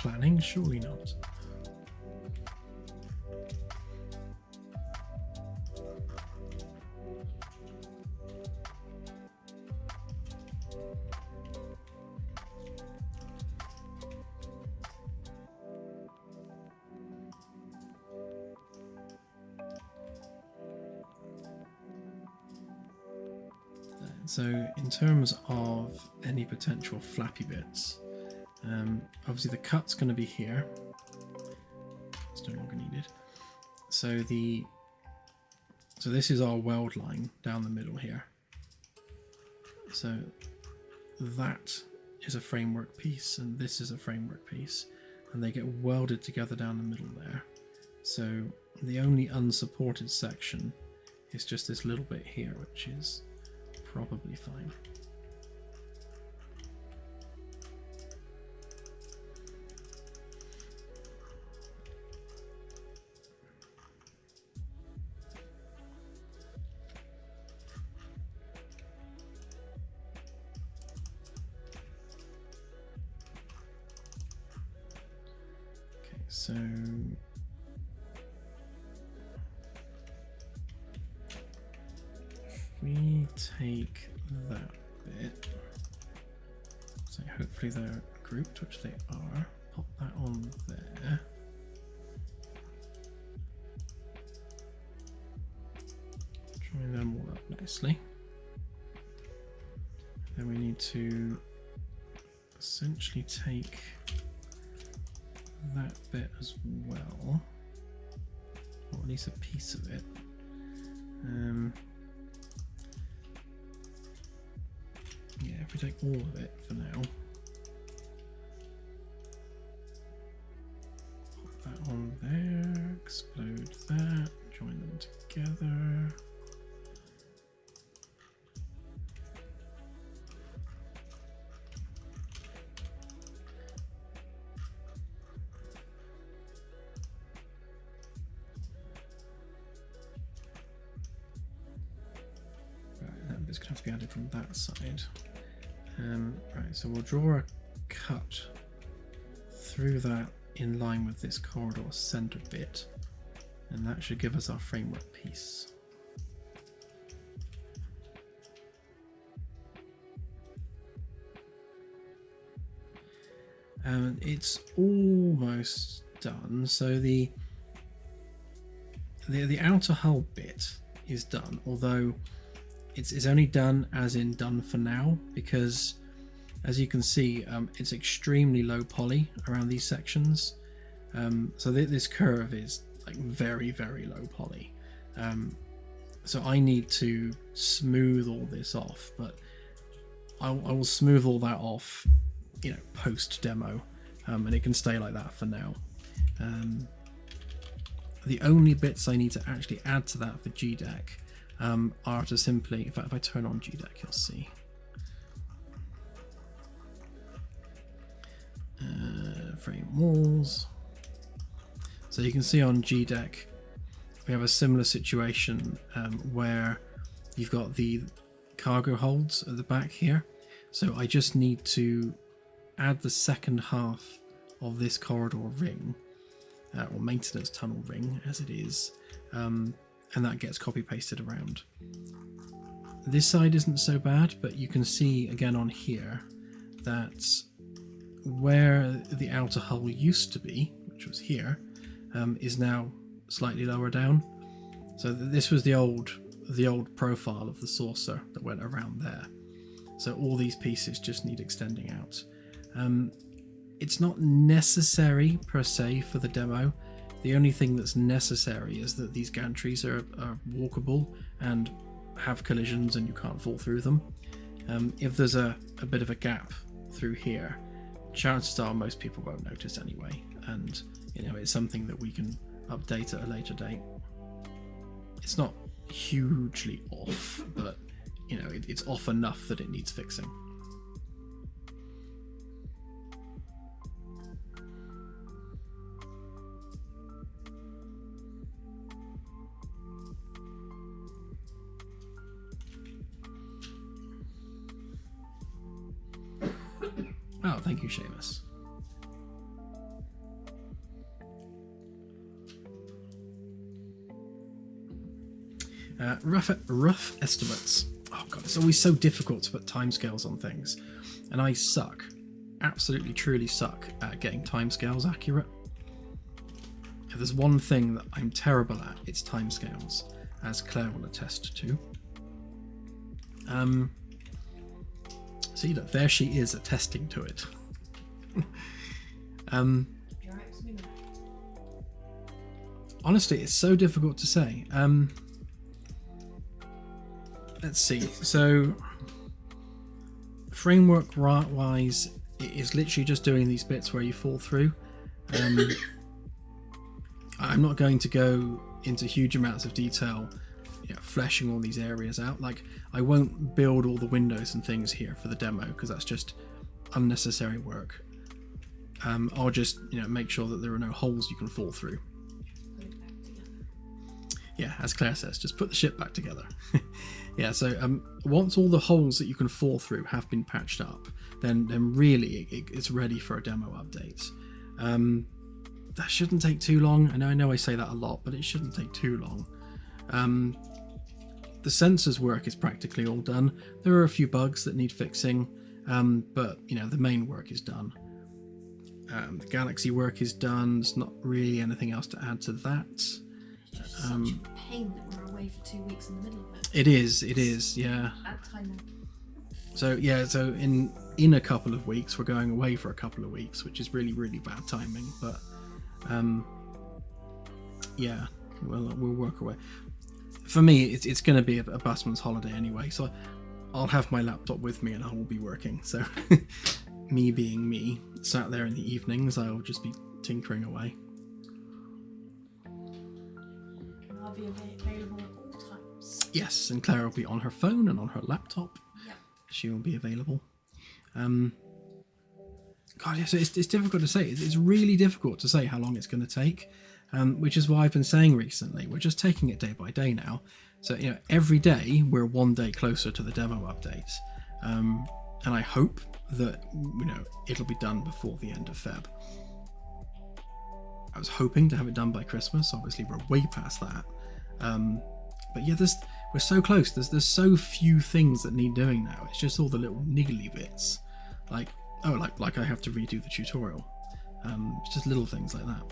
planning? Surely not. So in terms of any potential flappy bits, obviously the cut's going to be here. It's no longer needed. So this is our weld line down the middle here. So that is a framework piece, and this is a framework piece, and they get welded together down the middle there. So the only unsupported section is just this little bit here, which is probably fine. Okay, so we take that bit, so hopefully they're grouped, which they are, pop that on there. Join them all up nicely. Then we need to essentially take that bit as well, or at least a piece of it. Yeah, if we take all of it for now. Pop that on there, explode that, join them together. Right, that bit's going to have to be added from that side. Right, so we'll draw a cut through that in line with this corridor center bit, and that should give us our framework piece. It's almost done. So the outer hull bit is done, although it's only done as in done for now, because as you can see, it's extremely low poly around these sections. So this curve is like very, very low poly. So I need to smooth all this off, but I will smooth all that off, post demo, and it can stay like that for now. The only bits I need to actually add to that for GDEC are to simply, in fact, if I turn on GDEC, you'll see. Frame walls. So you can see on GDEC we have a similar situation where you've got the cargo holds at the back here. So I just need to add the second half of this corridor ring, or maintenance tunnel ring as it is, and that gets copy pasted around. This side isn't so bad, but you can see again on here that where the outer hull used to be, which was here, is now slightly lower down. So this was the old profile of the saucer that went around there. So all these pieces just need extending out. It's not necessary per se for the demo. The only thing that's necessary is that these gantries are walkable and have collisions and you can't fall through them. If there's a bit of a gap through here, chances are most people won't notice anyway, and it's something that we can update at a later date. It's not hugely off, but it's off enough that it needs fixing. Oh, thank you, Seamus. Rough estimates. Oh god, it's always so difficult to put timescales on things, and I suck, absolutely truly suck at getting timescales accurate. If there's one thing that I'm terrible at, it's timescales, as Claire will attest to. See, look, there she is attesting to it. Honestly, it's so difficult to say. Let's see. So, framework wise, it is literally just doing these bits where you fall through. I'm not going to go into huge amounts of detail, fleshing all these areas out. Like, I won't build all the windows and things here for the demo because that's just unnecessary work. I'll just, make sure that there are no holes you can fall through. Yeah, as Claire says, just put the ship back together. Yeah, so once all the holes that you can fall through have been patched up, then really it's ready for a demo update. That shouldn't take too long. And I know I say that a lot, but it shouldn't take too long. The sensors work is practically all done. There are a few bugs that need fixing, but the main work is done. The Galaxy work is done. There's not really anything else to add to that. It's just such a pain that we're away for 2 weeks in the middle of it. It is, yeah. That time. So in a couple of weeks we're going away for a couple of weeks, which is really, really bad timing. But yeah, we'll work away. For me, it's going to be a busman's holiday anyway, so I'll have my laptop with me and I will be working. So me being me, sat there in the evenings, I'll just be tinkering away. And I'll be available at all times. Yes, and Claire will be on her phone and on her laptop. Yeah. She will be available. God, yes, it's difficult to say. It's really difficult to say how long it's going to take, which is why I've been saying recently, we're just taking it day by day now. So, every day we're 1 day closer to the demo update. And I hope that, it'll be done before the end of Feb. I was hoping to have it done by Christmas. Obviously, we're way past that. But yeah, we're so close. There's so few things that need doing now. It's just all the little niggly bits. Like I have to redo the tutorial. It's just little things like that.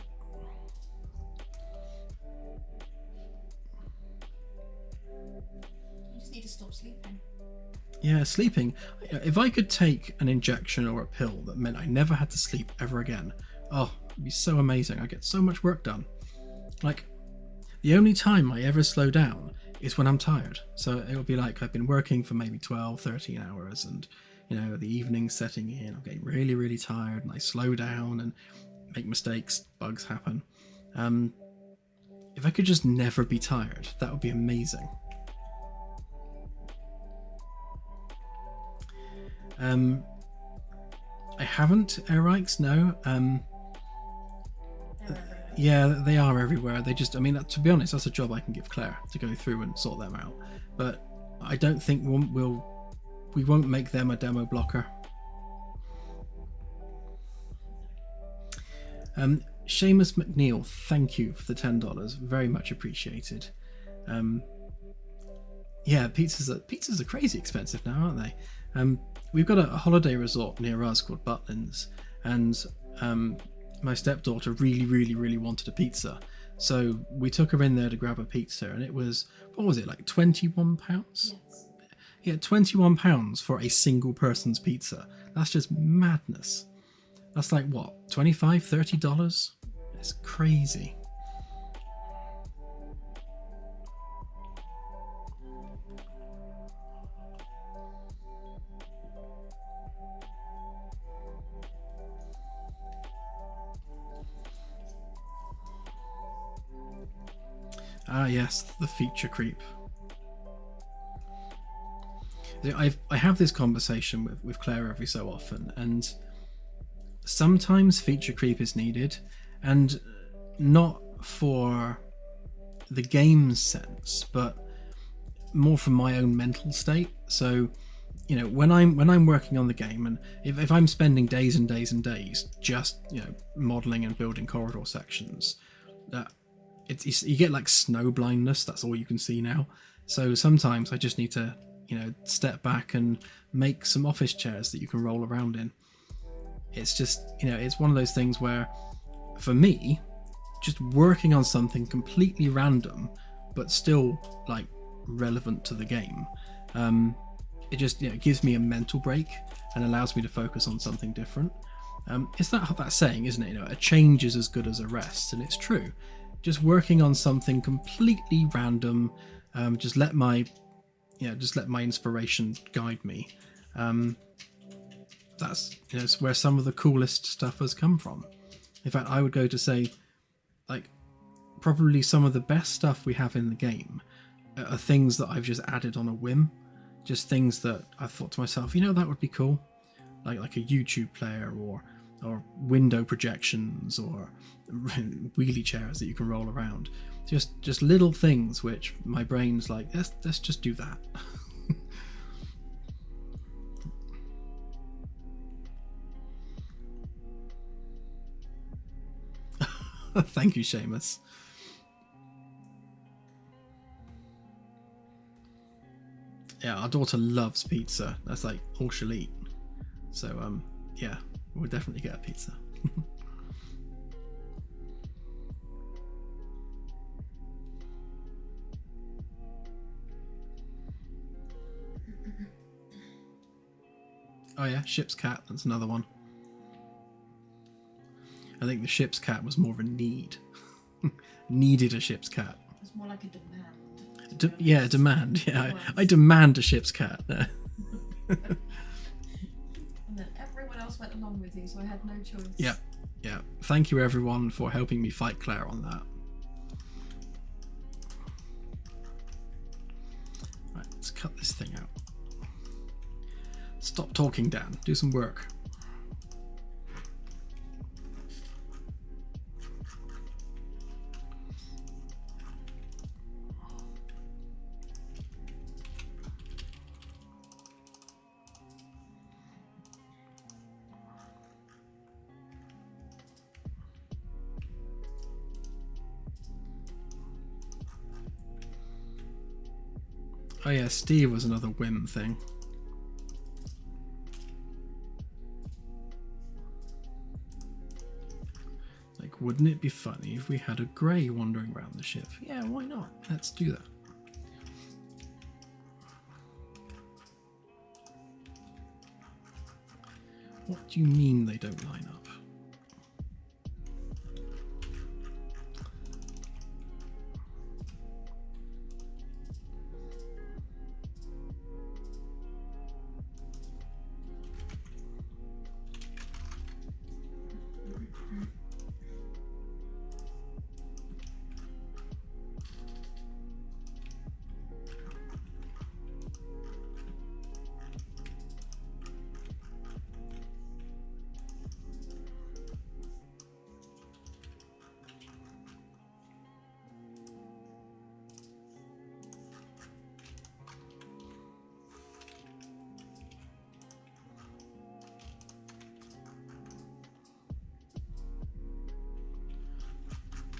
You just need to stop sleeping. Yeah, sleeping. If I could take an injection or a pill that meant I never had to sleep ever again, it'd be so amazing. I'd get so much work done. Like, the only time I ever slow down is when I'm tired. So it'll be like I've been working for maybe 12, 13 hours and, the evening's setting in. I'm getting really, really tired and I slow down and make mistakes. Bugs happen. If I could just never be tired, that would be amazing. I haven't Airikes, no. Yeah, they are everywhere. They just, to be honest, that's a job I can give Claire to go through and sort them out. But I don't think we won't make them a demo blocker. Seamus McNeil, thank you for the $10. Very much appreciated. Yeah, pizzas are crazy expensive now, aren't they? We've got a holiday resort near us called Butlins, and my stepdaughter really, really, really wanted a pizza. So we took her in there to grab a pizza, and it was, what was it, like £21? Yes. Yeah, £21 for a single person's pizza. That's just madness. That's like, what, $25, $30? It's crazy. Ah, yes, the feature creep. I have this conversation with Claire every so often, and sometimes feature creep is needed, and not for the game's sense, but more from my own mental state. So, when I'm working on the game, and if I'm spending days and days and days just modeling and building corridor sections, you get like snow blindness. That's all you can see now. So sometimes I just need to, step back and make some office chairs that you can roll around in. It's just, it's one of those things where, for me, just working on something completely random, but still like relevant to the game, it just gives me a mental break and allows me to focus on something different. It's that saying, isn't it? A change is as good as a rest, and it's true. Just working on something completely random, just let my inspiration guide me. That's it's where some of the coolest stuff has come from. In fact, I would go to say, like, probably some of the best stuff we have in the game are things that I've just added on a whim. Just things that I thought to myself, that would be cool, like a YouTube player or window projections or wheelie chairs that you can roll around. Just little things which my brain's like, let's just do that. Thank you, Seamus. Yeah, our daughter loves pizza. That's like all she'll eat. So yeah, we'll definitely get a pizza. Oh yeah, ship's cat. That's another one. I think the ship's cat was more of a need. Needed a ship's cat. It's more like a demand. Demand. Yeah, I demand a ship's cat. And then everyone else went along with you, so I had no choice. Yeah. Thank you everyone for helping me fight Claire on that. Right, let's cut this thing out. Stop talking, Dan. Do some work. Oh yeah, Steve was another whim thing. Like, wouldn't it be funny if we had a grey wandering around the ship? Yeah, why not? Let's do that. What do you mean they don't line up?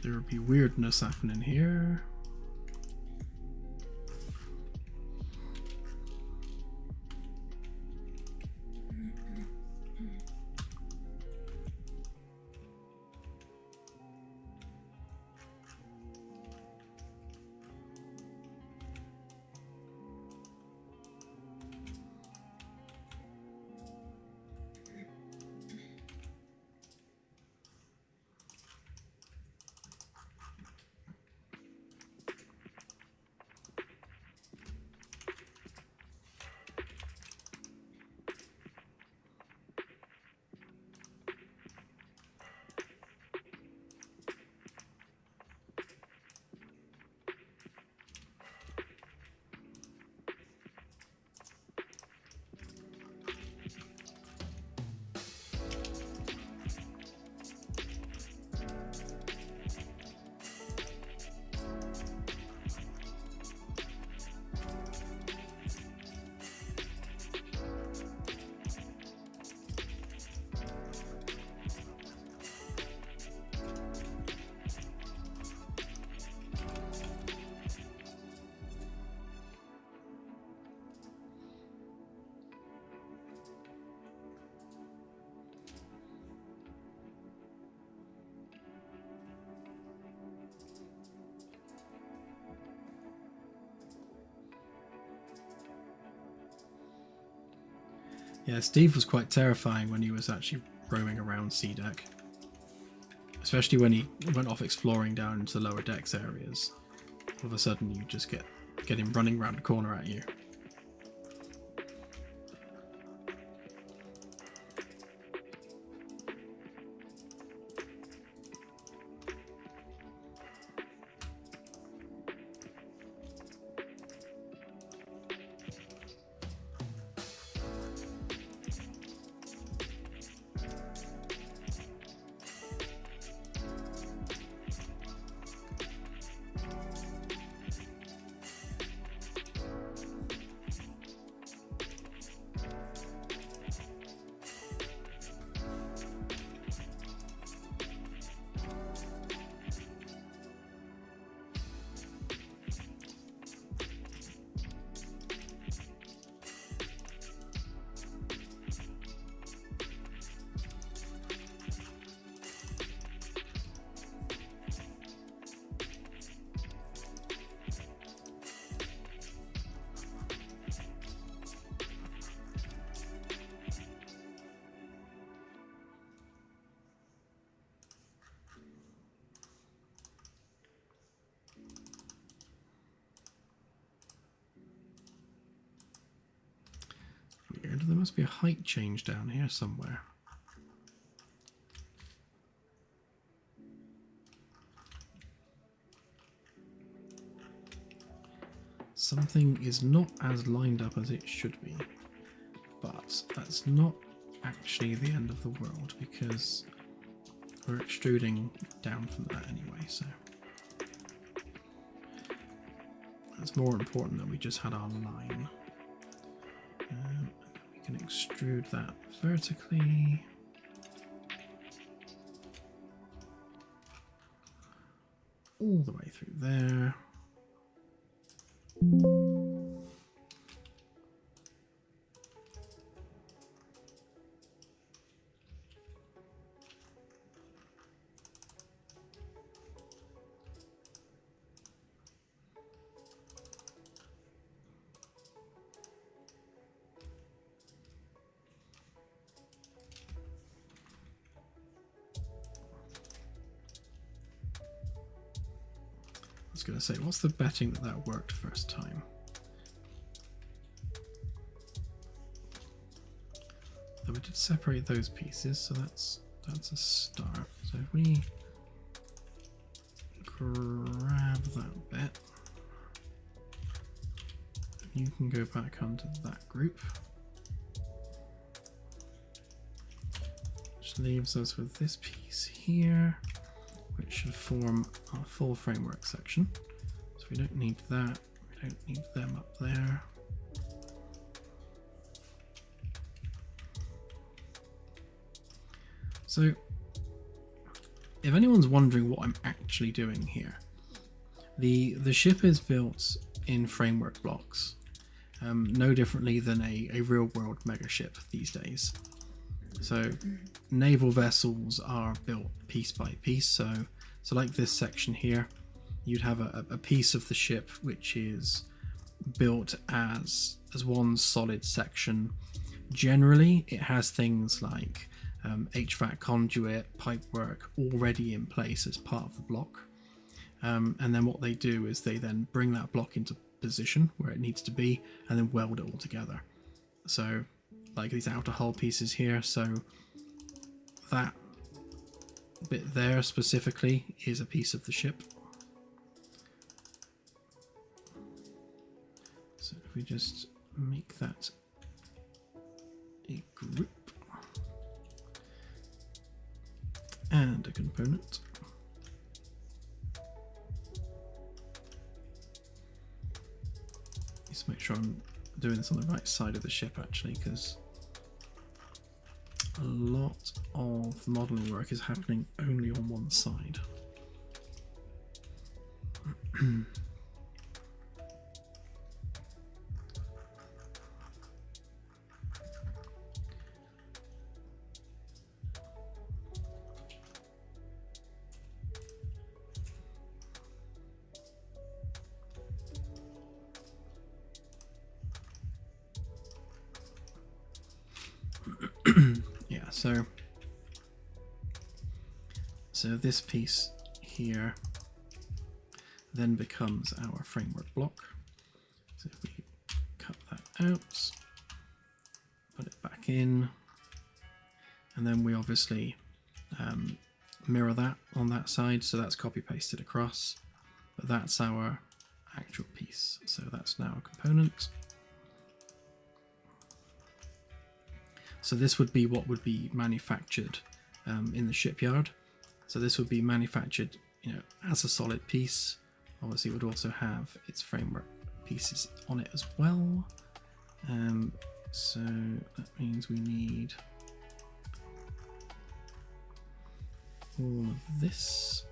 There would be weirdness happening here. Yeah, Steve was quite terrifying when he was actually roaming around sea deck. Especially when he went off exploring down into the lower decks areas. All of a sudden you just get him running around the corner at you. Weird, there must be a height change down here somewhere. Something is not as lined up as it should be, but that's not actually the end of the world because we're extruding down from that anyway, so it's more important that we just had our line. We can extrude that vertically. All the way through there. I was going to say, what's the betting that worked first time? Though we did separate those pieces, so that's a start. So if we grab that bit, you can go back onto that group. Which leaves us with this piece here, which should form our full framework section. So we don't need that, we don't need them up there. So if anyone's wondering what I'm actually doing here, the ship is built in framework blocks, no differently than a real world megaship these days. So naval vessels are built piece by piece. So like this section here, you'd have a piece of the ship which is built as one solid section. Generally, it has things like HVAC conduit, pipework already in place as part of the block. And then what they do is they then bring that block into position where it needs to be and then weld it all together. So like these outer hull pieces here, so that bit there specifically is a piece of the ship. So if we just make that a group and a component. Just make sure I'm doing this on the right side of the ship actually, because a lot of modeling work is happening only on one side. yeah, so this piece here then becomes our framework block. So if we cut that out, put it back in, and then we obviously mirror that on that side, so that's copy pasted across, but that's our actual piece. So that's now a component. So this would be what would be manufactured in the shipyard. So this would be manufactured, as a solid piece. Obviously, it would also have its framework pieces on it as well. So that means we need all of this.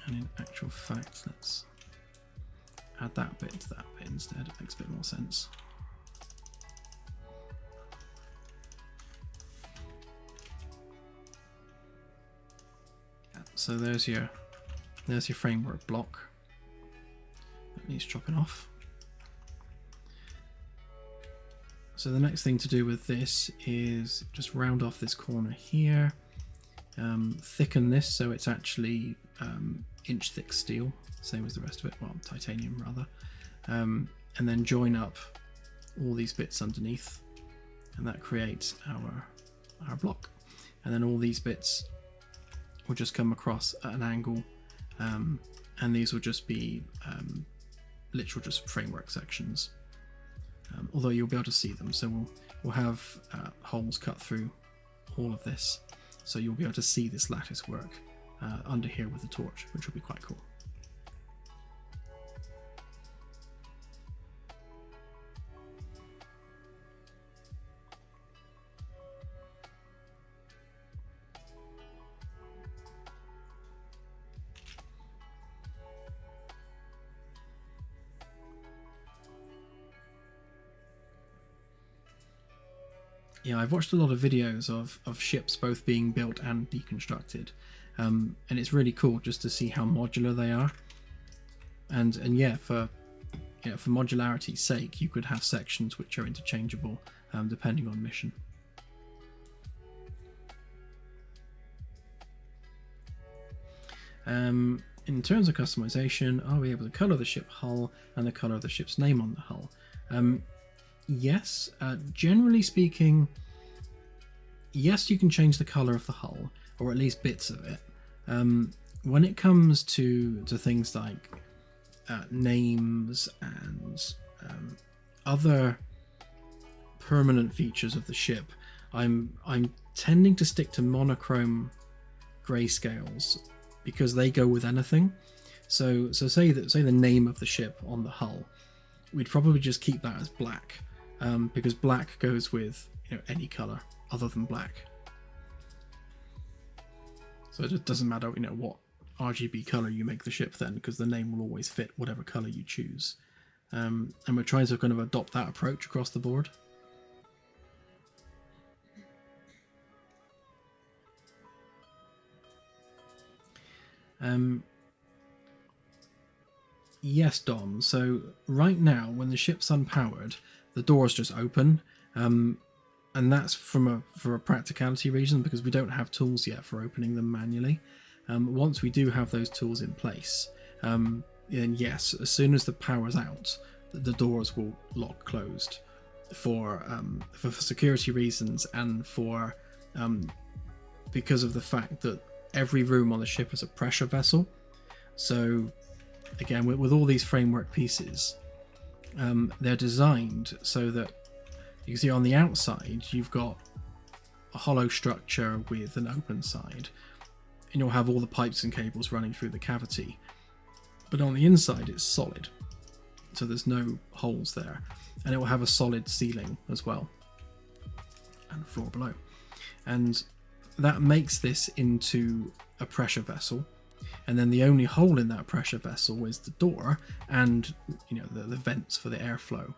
And in actual fact, let's add that bit to that bit instead. It makes a bit more sense. So there's your framework block. That needs chopping off. So the next thing to do with this is just round off this corner here, thicken this so it's actually inch thick steel, same as the rest of it, well, titanium rather, and then join up all these bits underneath, and that creates our block. And then all these bits will just come across at an angle, and these will just be literal just framework sections, although you'll be able to see them. So we'll have holes cut through all of this, so you'll be able to see this lattice work under here with the torch, which will be quite cool. Yeah, I've watched a lot of videos of ships both being built and deconstructed, and it's really cool just to see how modular they are. And yeah, for modularity's sake, you could have sections which are interchangeable depending on mission. In terms of customization, are we able to color the ship hull and the color of the ship's name on the hull? Yes, generally speaking, yes, you can change the color of the hull, or at least bits of it. When it comes to things like names and other permanent features of the ship, I'm tending to stick to monochrome grayscales because they go with anything. So say the name of the ship on the hull, we'd probably just keep that as black. Because black goes with any color other than black, so it doesn't matter what RGB color you make the ship then, because the name will always fit whatever color you choose. And we're trying to kind of adopt that approach across the board. Yes, Dom. So right now, when the ship's unpowered, the doors just open, and that's for a practicality reason, because we don't have tools yet for opening them manually. Once we do have those tools in place, then yes, as soon as the power's out, the doors will lock closed for security reasons, and for because of the fact that every room on the ship is a pressure vessel. So again, with all these framework pieces, they're designed so that you can see on the outside you've got a hollow structure with an open side, and you'll have all the pipes and cables running through the cavity, but on the inside it's solid, so there's no holes there, and it will have a solid ceiling as well and floor below, and that makes this into a pressure vessel. And then the only hole in that pressure vessel is the door and the vents for the airflow.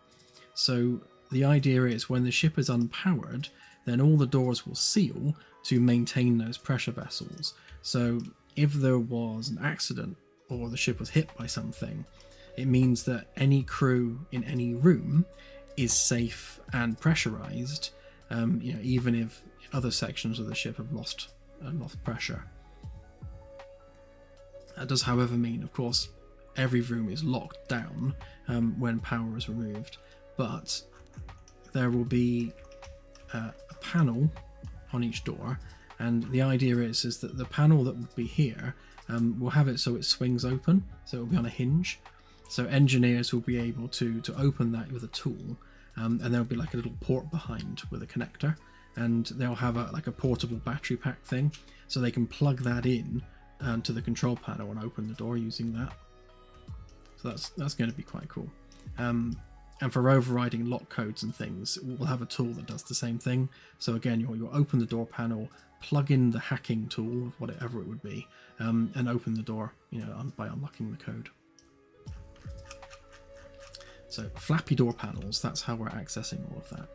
So the idea is when the ship is unpowered, then all the doors will seal to maintain those pressure vessels. So if there was an accident or the ship was hit by something, it means that any crew in any room is safe and pressurized, even if other sections of the ship have lost pressure. That does, however, mean, of course, every room is locked down when power is removed, but there will be a panel on each door, and the idea is that the panel that will be here will have it so it swings open, so it will be on a hinge. So engineers will be able to open that with a tool, and there'll be like a little port behind with a connector, and they'll have a portable battery pack thing, so they can plug that in to the control panel and open the door using that. So that's going to be quite cool. And for overriding lock codes and things, we'll have a tool that does the same thing. So again, you'll open the door panel, plug in the hacking tool, whatever it would be, and open the door, by unlocking the code. So flappy door panels, that's how we're accessing all of that.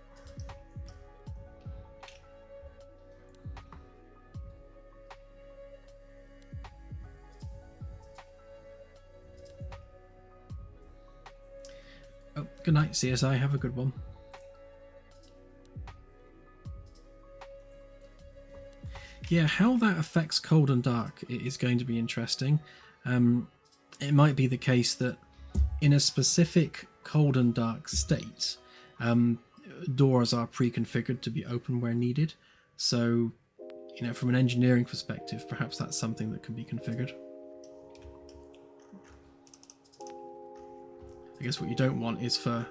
Oh, good night, CSI. Have a good one. Yeah, how that affects cold and dark is going to be interesting. It might be the case that in a specific cold and dark state, doors are pre-configured to be open where needed. So, from an engineering perspective, perhaps that's something that can be configured. I guess what you don't want is for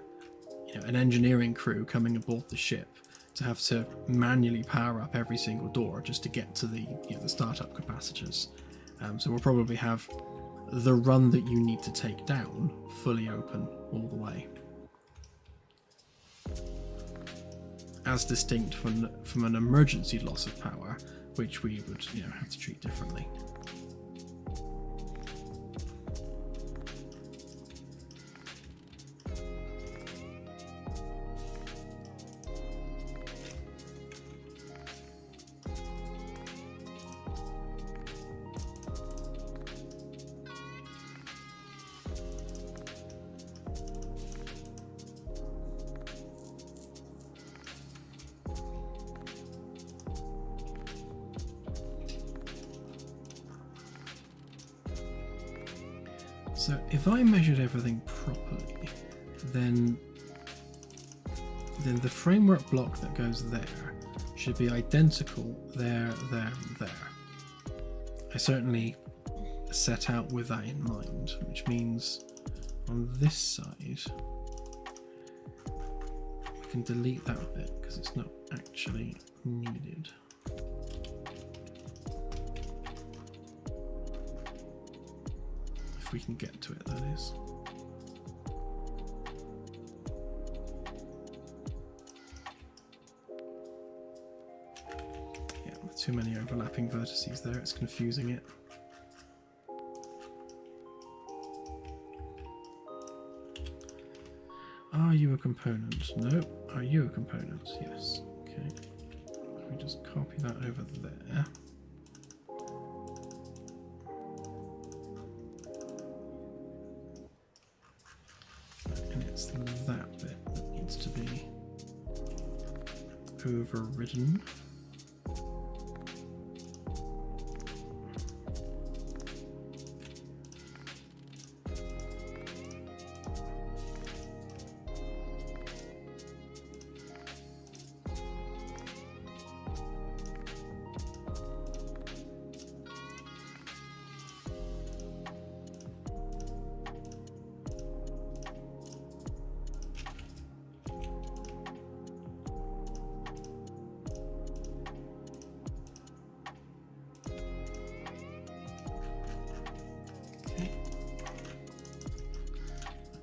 an engineering crew coming aboard the ship to have to manually power up every single door just to get to the startup capacitors. So we'll probably have the run that you need to take down fully open all the way, as distinct from an emergency loss of power, which we would have to treat differently. So if I measured everything properly, then the framework block that goes there should be identical there, there, and there. I certainly set out with that in mind, which means on this side we can delete that bit because it's not actually needed. If we can get to it, that is. Yeah, too many overlapping vertices there, it's confusing it. Are you a component? No. Are you a component? Yes. Okay. Let me just copy that over there. It's that bit that needs to be overridden.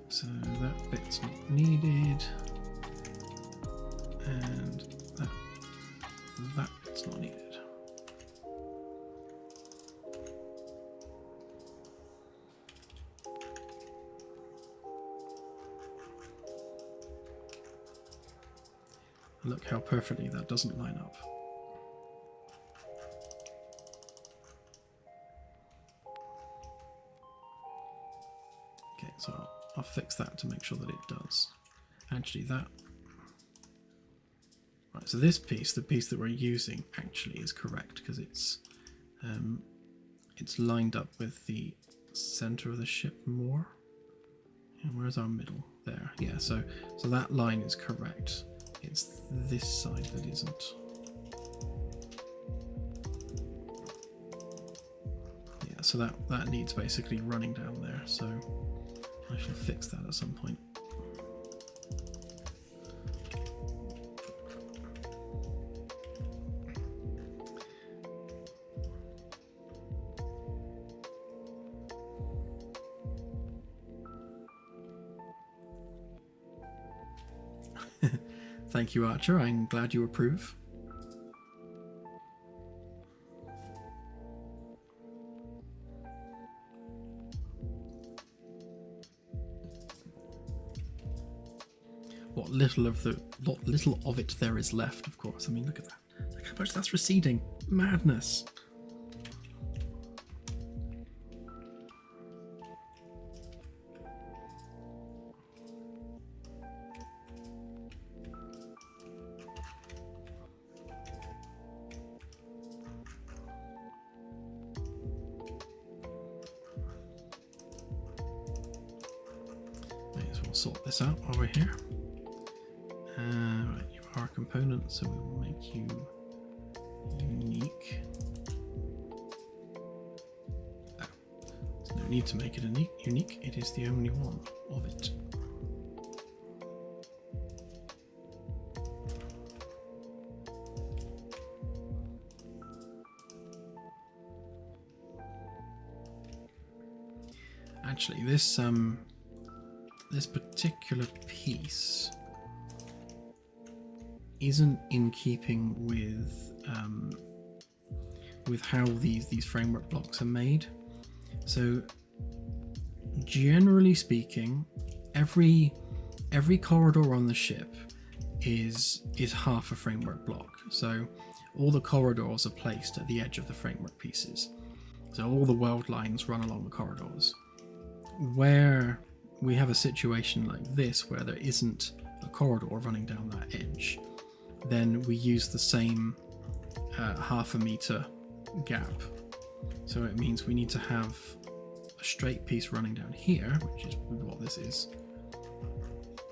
So that bit's not needed, and that bit's not needed. Look how perfectly that doesn't line up. Okay, so fix that to make sure that it does. Actually, that... Right, so this piece, the piece that we're using, actually is correct because it's lined up with the center of the ship more. And where's our middle? There. Yeah, so that line is correct. It's this side that isn't. Yeah, so that needs basically running down there. So I shall fix that at some point. Thank you, Archer. I'm glad you approve. What little of it there is left, of course. I mean, look at that. Look how much that's receding. Madness. Sort this out while we're here. Right, you are a component, so we will make you unique. Oh, there's no need to make it unique. It is the only one of it. Actually, this particular piece isn't in keeping with how these framework blocks are made. So generally speaking, every corridor on the ship is half a framework block. So all the corridors are placed at the edge of the framework pieces. So all the world lines run along the corridors. Where we have a situation like this where there isn't a corridor running down that edge, then we use the same half a meter gap. So it means we need to have a straight piece running down here, which is what this is.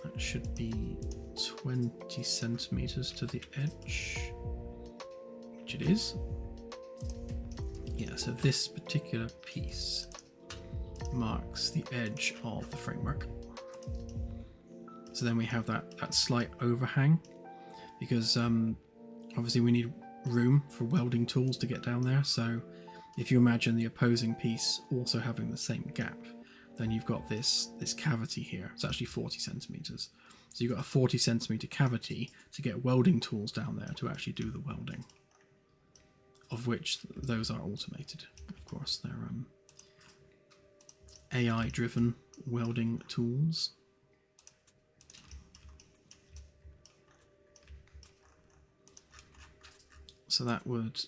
That should be 20 centimeters to the edge, which it is. Yeah, so this particular piece marks the edge of the framework. So then we have that slight overhang, because obviously we need room for welding tools to get down there. So if you imagine the opposing piece also having the same gap, then you've got this cavity here. It's actually 40 centimeters. So you've got a 40 centimeter cavity to get welding tools down there to actually do the welding, of which those are automated, of course. They're AI-driven welding tools. So that would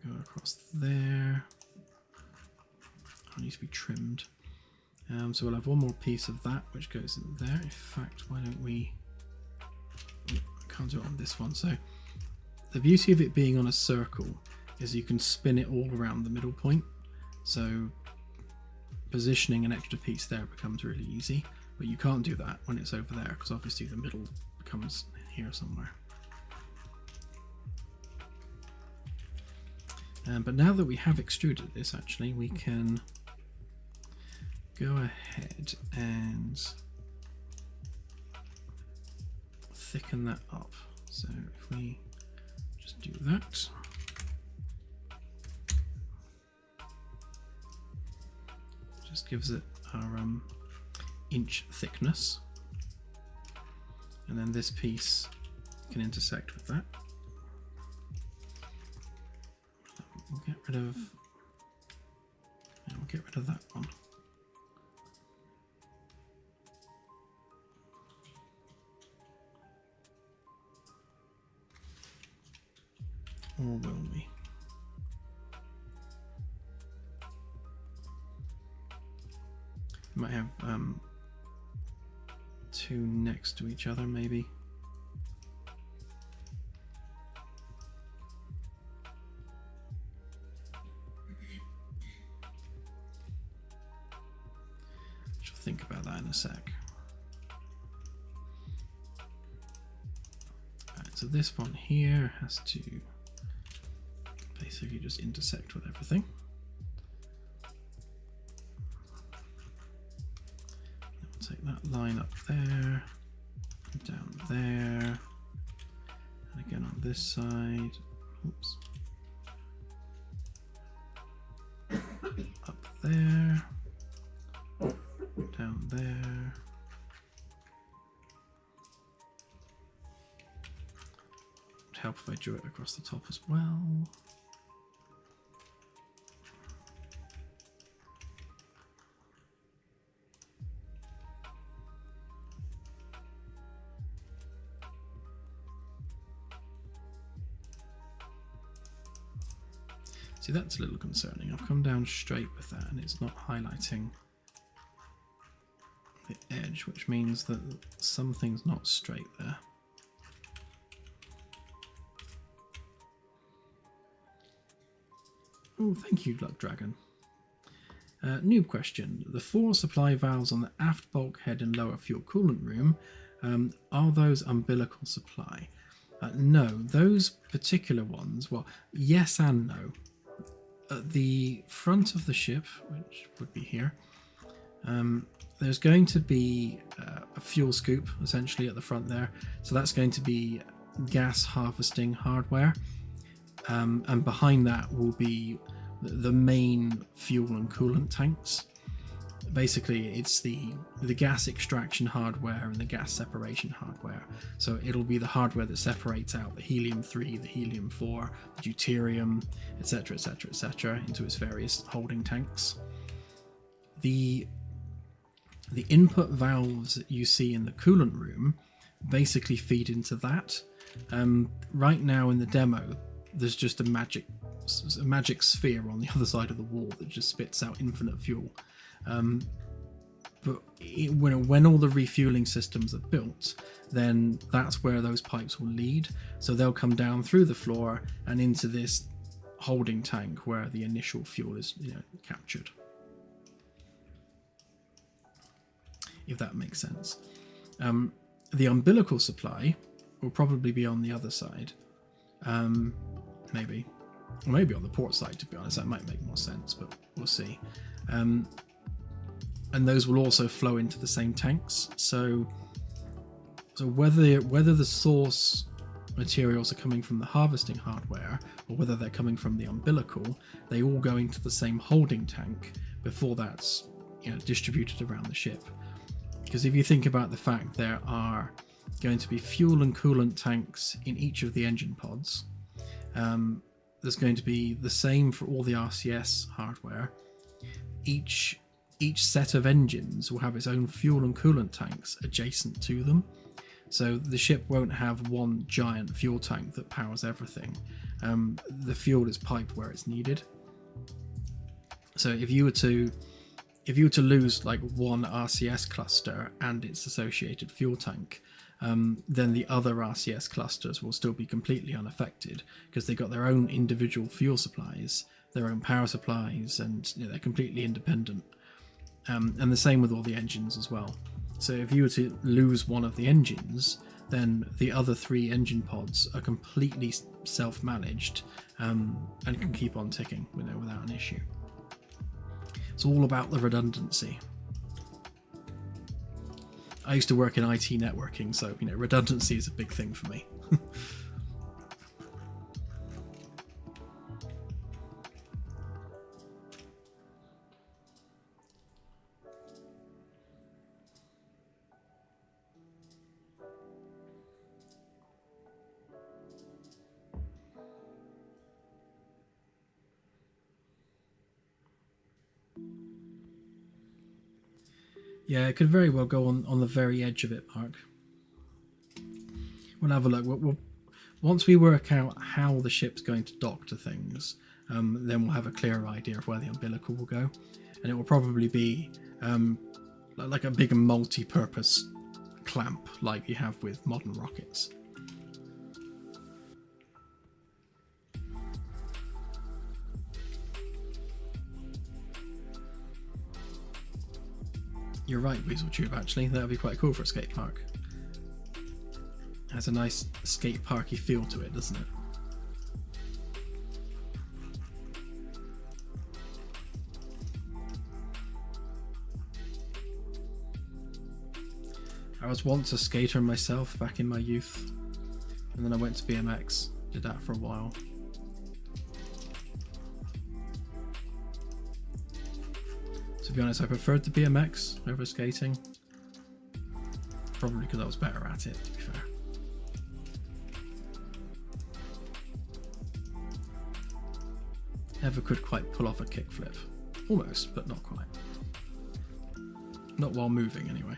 go across there. It needs to be trimmed. So we'll have one more piece of that which goes in there. In fact, why don't we... I can't do it on this one. So the beauty of it being on a circle is you can spin it all around the middle point. So positioning an extra piece there becomes really easy, but you can't do that when it's over there because obviously the middle becomes here somewhere. But now that we have extruded this, actually we can go ahead and thicken that up. So if we just do that, just gives it our inch thickness, and then this piece can intersect with that. We'll get rid of that one. Or will we? Might have two next to each other, maybe. Shall think about that in a sec. Right, so this one here has to basically just intersect with everything. We'll take that line up there, down there, and again on this side. Oops. Up there, down there. Would help if I drew it across the top as well. See, that's a little concerning. I've come down straight with that and it's not highlighting the edge, which means that something's not straight there. Oh, thank you, Luck Dragon. Noob question. The 4 supply valves on the aft bulkhead and lower fuel coolant room, are those umbilical supply? No, those particular ones, well, yes and no. At the front of the ship, which would be here, there's going to be a fuel scoop essentially at the front there. So that's going to be gas harvesting hardware, and behind that will be the main fuel and coolant tanks. Basically, it's the gas extraction hardware and the gas separation hardware. So it'll be the hardware that separates out the helium-3, the helium-4, the deuterium, etc., etc., etc., into its various holding tanks. The input valves that you see in the coolant room basically feed into that. Right now in the demo, there's just a magic sphere on the other side of the wall that just spits out infinite fuel. But when all the refueling systems are built, then that's where those pipes will lead. So they'll come down through the floor and into this holding tank where the initial fuel is, captured. If that makes sense. The umbilical supply will probably be on the other side. Maybe. Or maybe on the port side, to be honest. That might make more sense, but we'll see. And those will also flow into the same tanks. So whether the source materials are coming from the harvesting hardware or whether they're coming from the umbilical, they all go into the same holding tank before that's distributed around the ship. Because if you think about the fact there are going to be fuel and coolant tanks in each of the engine pods, there's going to be the same for all the RCS hardware. Each set of engines will have its own fuel and coolant tanks adjacent to them. So the ship won't have one giant fuel tank that powers everything. The fuel is piped where it's needed. So if you were to lose like one RCS cluster and its associated fuel tank, then the other RCS clusters will still be completely unaffected because they've got their own individual fuel supplies, their own power supplies, and they're completely independent. And the same with all the engines as well. So if you were to lose one of the engines, then the other 3 engine pods are completely self-managed and can keep on ticking without an issue. It's all about the redundancy. I used to work in IT networking, so redundancy is a big thing for me. Yeah, it could very well go on the very edge of it, Mark. We'll have a look. Once we work out how the ship's going to dock to things, then we'll have a clearer idea of where the umbilical will go. And it will probably be like a big multi-purpose clamp like you have with modern rockets. You're right, Weasel Tube, actually. That would be quite cool for a skate park. Has a nice skate parky feel to it, doesn't it? I was once a skater myself back in my youth, and then I went to BMX, did that for a while. To be honest, I preferred the BMX over skating, probably because I was better at it, to be fair. Never could quite pull off a kickflip. Almost, but not quite. Not while moving, anyway.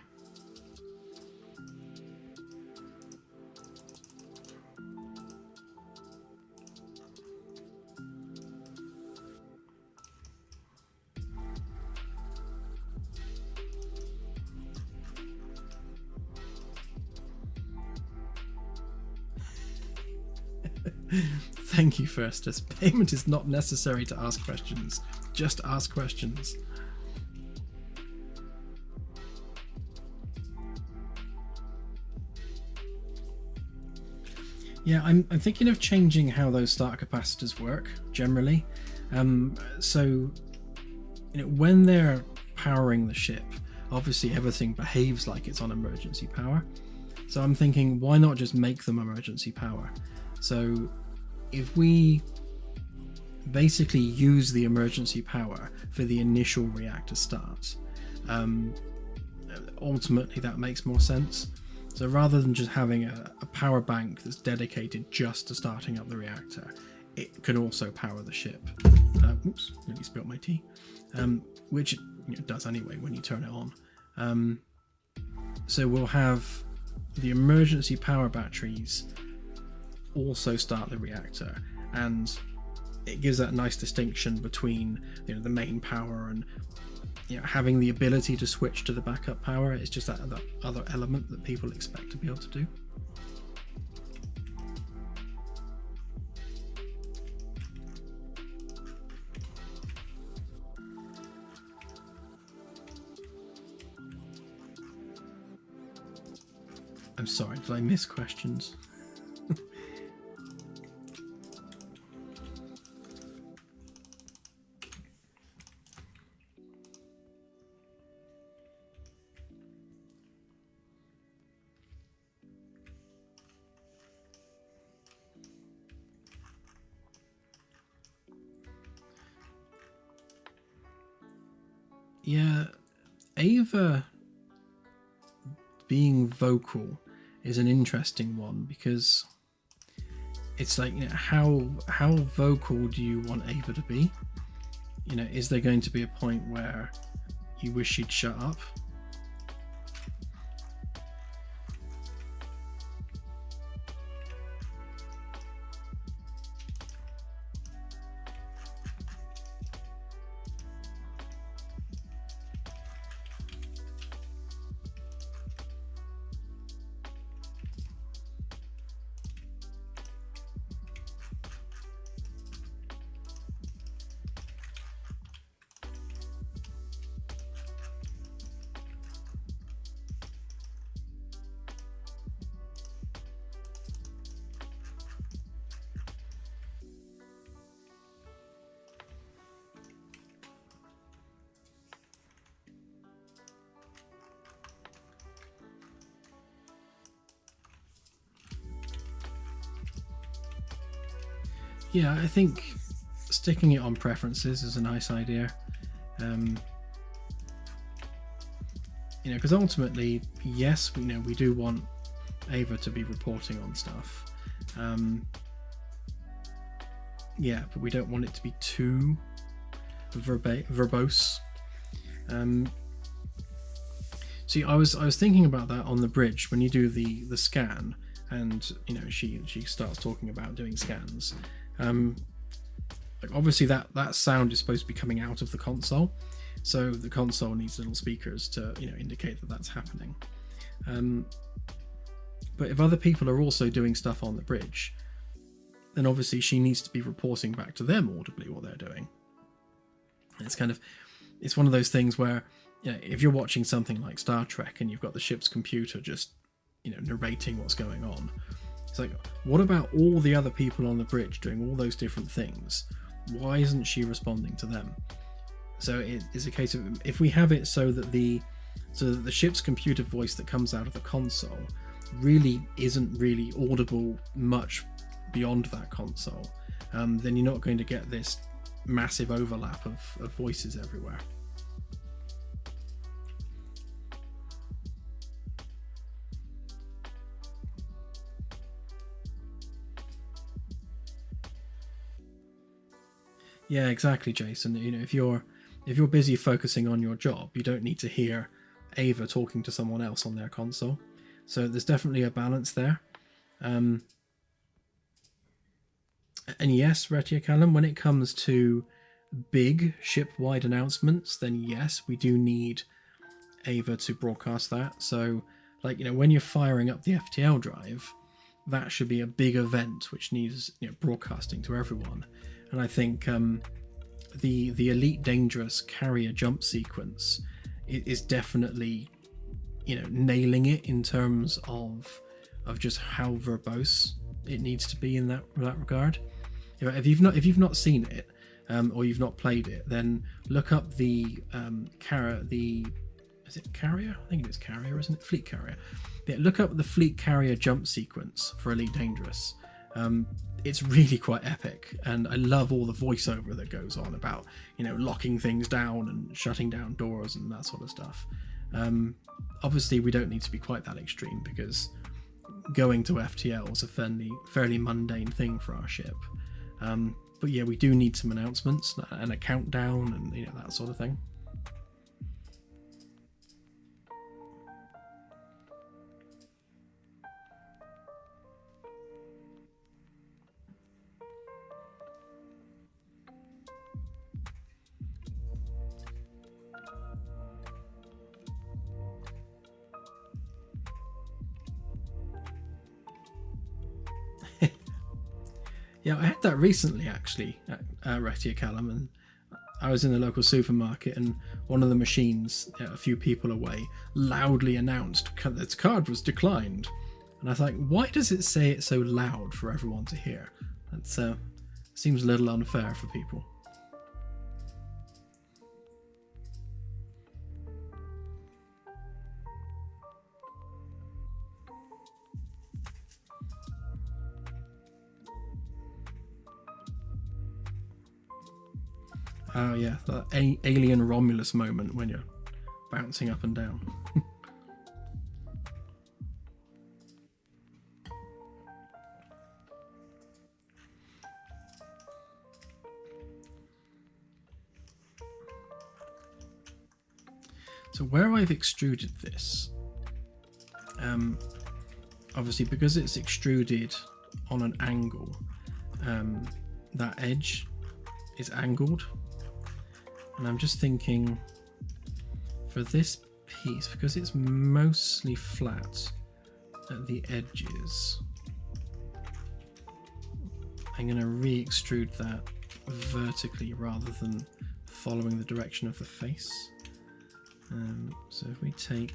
Thank you, Firstus. Payment is not necessary to ask questions. Just ask questions. Yeah, I'm thinking of changing how those starter capacitors work generally. So, when they're powering the ship, obviously everything behaves like it's on emergency power. So I'm thinking, why not just make them emergency power? So if we basically use the emergency power for the initial reactor start, ultimately that makes more sense. So rather than just having a power bank that's dedicated just to starting up the reactor, it can also power the ship. Oops, nearly spilled my tea. Which it does anyway when you turn it on. So we'll have the emergency power batteries also start the reactor, and it gives that nice distinction between the main power and having the ability to switch to the backup power. It's just that other element that people expect to be able to do. I'm sorry, did I miss questions? Yeah, Ava being vocal is an interesting one, because it's like, how vocal do you want Ava to be? Is there going to be a point where you wish she'd shut up? Yeah, I think sticking it on preferences is a nice idea. Because ultimately, yes, we do want Ava to be reporting on stuff. Yeah, but we don't want it to be too verbose. See, I was thinking about that on the bridge when you do the scan, and she starts talking about doing scans. Like obviously that sound is supposed to be coming out of the console, so the console needs little speakers to indicate that that's happening. But if other people are also doing stuff on the bridge, then obviously she needs to be reporting back to them audibly what they're doing. It's one of those things where, if you're watching something like Star Trek and you've got the ship's computer just, narrating what's going on, it's like, what about all the other people on the bridge doing all those different things? Why isn't she responding to them? So it is a case of, if we have it so that the ship's computer voice that comes out of the console really isn't really audible much beyond that console, then you're not going to get this massive overlap of voices everywhere. Yeah, exactly, Jason. If you're busy focusing on your job, you don't need to hear Ava talking to someone else on their console. So there's definitely a balance there. And yes, Retia Callum, when it comes to big ship-wide announcements, then yes, we do need Ava to broadcast that. So, when you're firing up the FTL drive, that should be a big event which needs broadcasting to everyone. And I think the Elite Dangerous carrier jump sequence is definitely nailing it in terms of just how verbose it needs to be in that regard. If you've not seen it, or you've not played it, then look up the is it carrier? I think it is carrier, isn't it? Fleet carrier. Yeah, look up the fleet carrier jump sequence for Elite Dangerous. It's really quite epic, and I love all the voiceover that goes on about locking things down and shutting down doors and that sort of stuff. Obviously, we don't need to be quite that extreme, because going to FTL is a fairly mundane thing for our ship. But yeah, we do need some announcements and a countdown and that sort of thing. Yeah, I had that recently, actually, at Retia Callum, and I was in the local supermarket, and one of the machines, a few people away, loudly announced that its card was declined. And I was like, why does it say it so loud for everyone to hear? That seems a little unfair for people. Oh yeah, that alien Romulus moment when you're bouncing up and down. So where I've extruded this, obviously because it's extruded on an angle, that edge is angled. And I'm just thinking, for this piece, because it's mostly flat at the edges, I'm going to re-extrude that vertically rather than following the direction of the face. So if we take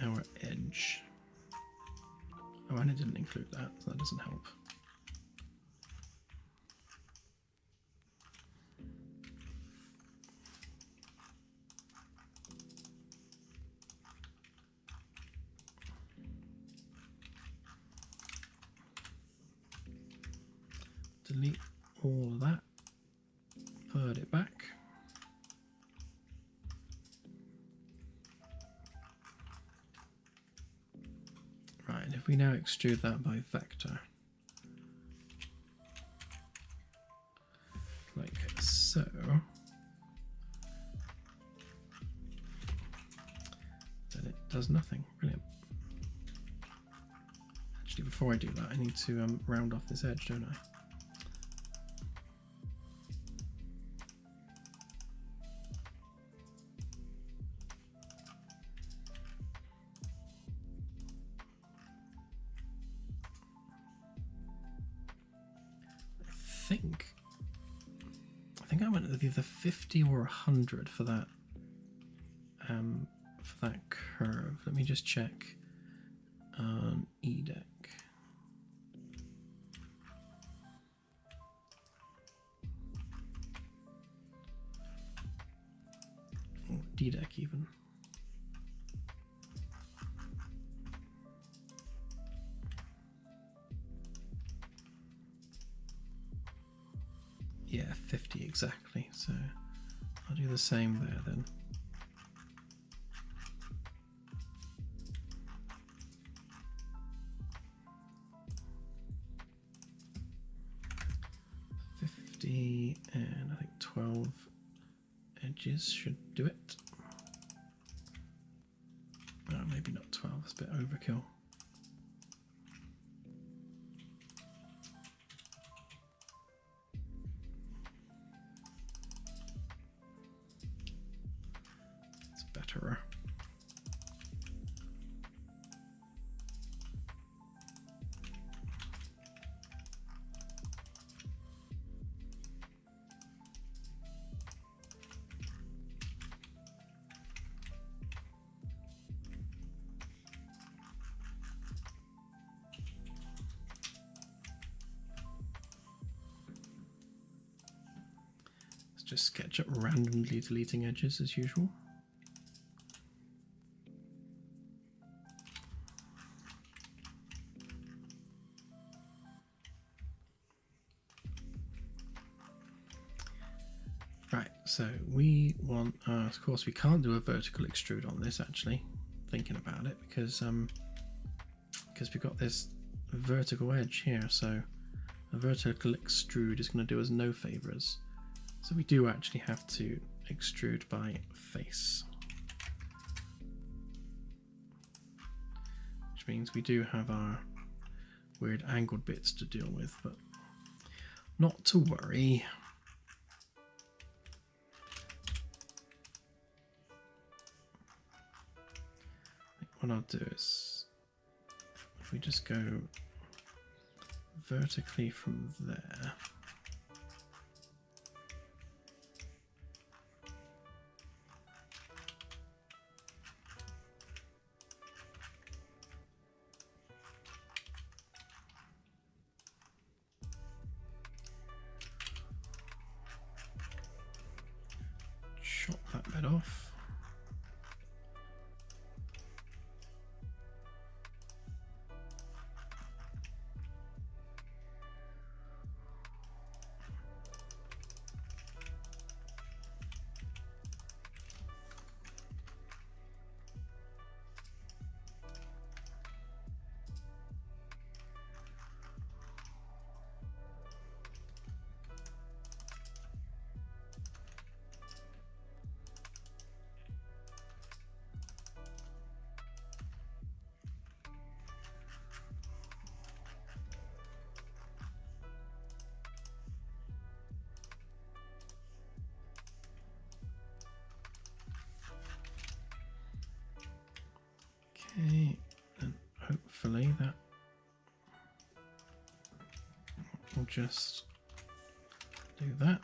our edge, and it didn't include that, so that doesn't help. Delete all of that, put it back. Right, and if we now extrude that by vector, like so, then it does nothing. Brilliant. Actually, before I do that, I need to round off this edge, don't I? think I went with either 50 or 100 for that curve. Let me just check on EDEC. Or DDEC even. Yeah, 50 exactly. So I'll do the same there then. And I think 12 edges should do it. No, maybe not 12, it's a bit overkill. It's better. Just sketch up randomly deleting edges as usual. Right, so we want, of course we can't do a vertical extrude on this actually, thinking about it, because we've got this vertical edge here, so a vertical extrude is going to do us no favours. So we do actually have to extrude by face. Which means we do have our weird angled bits to deal with, but not to worry. What I'll do is, if we just go vertically from there, chop that bit off. Okay, and hopefully that will just do that.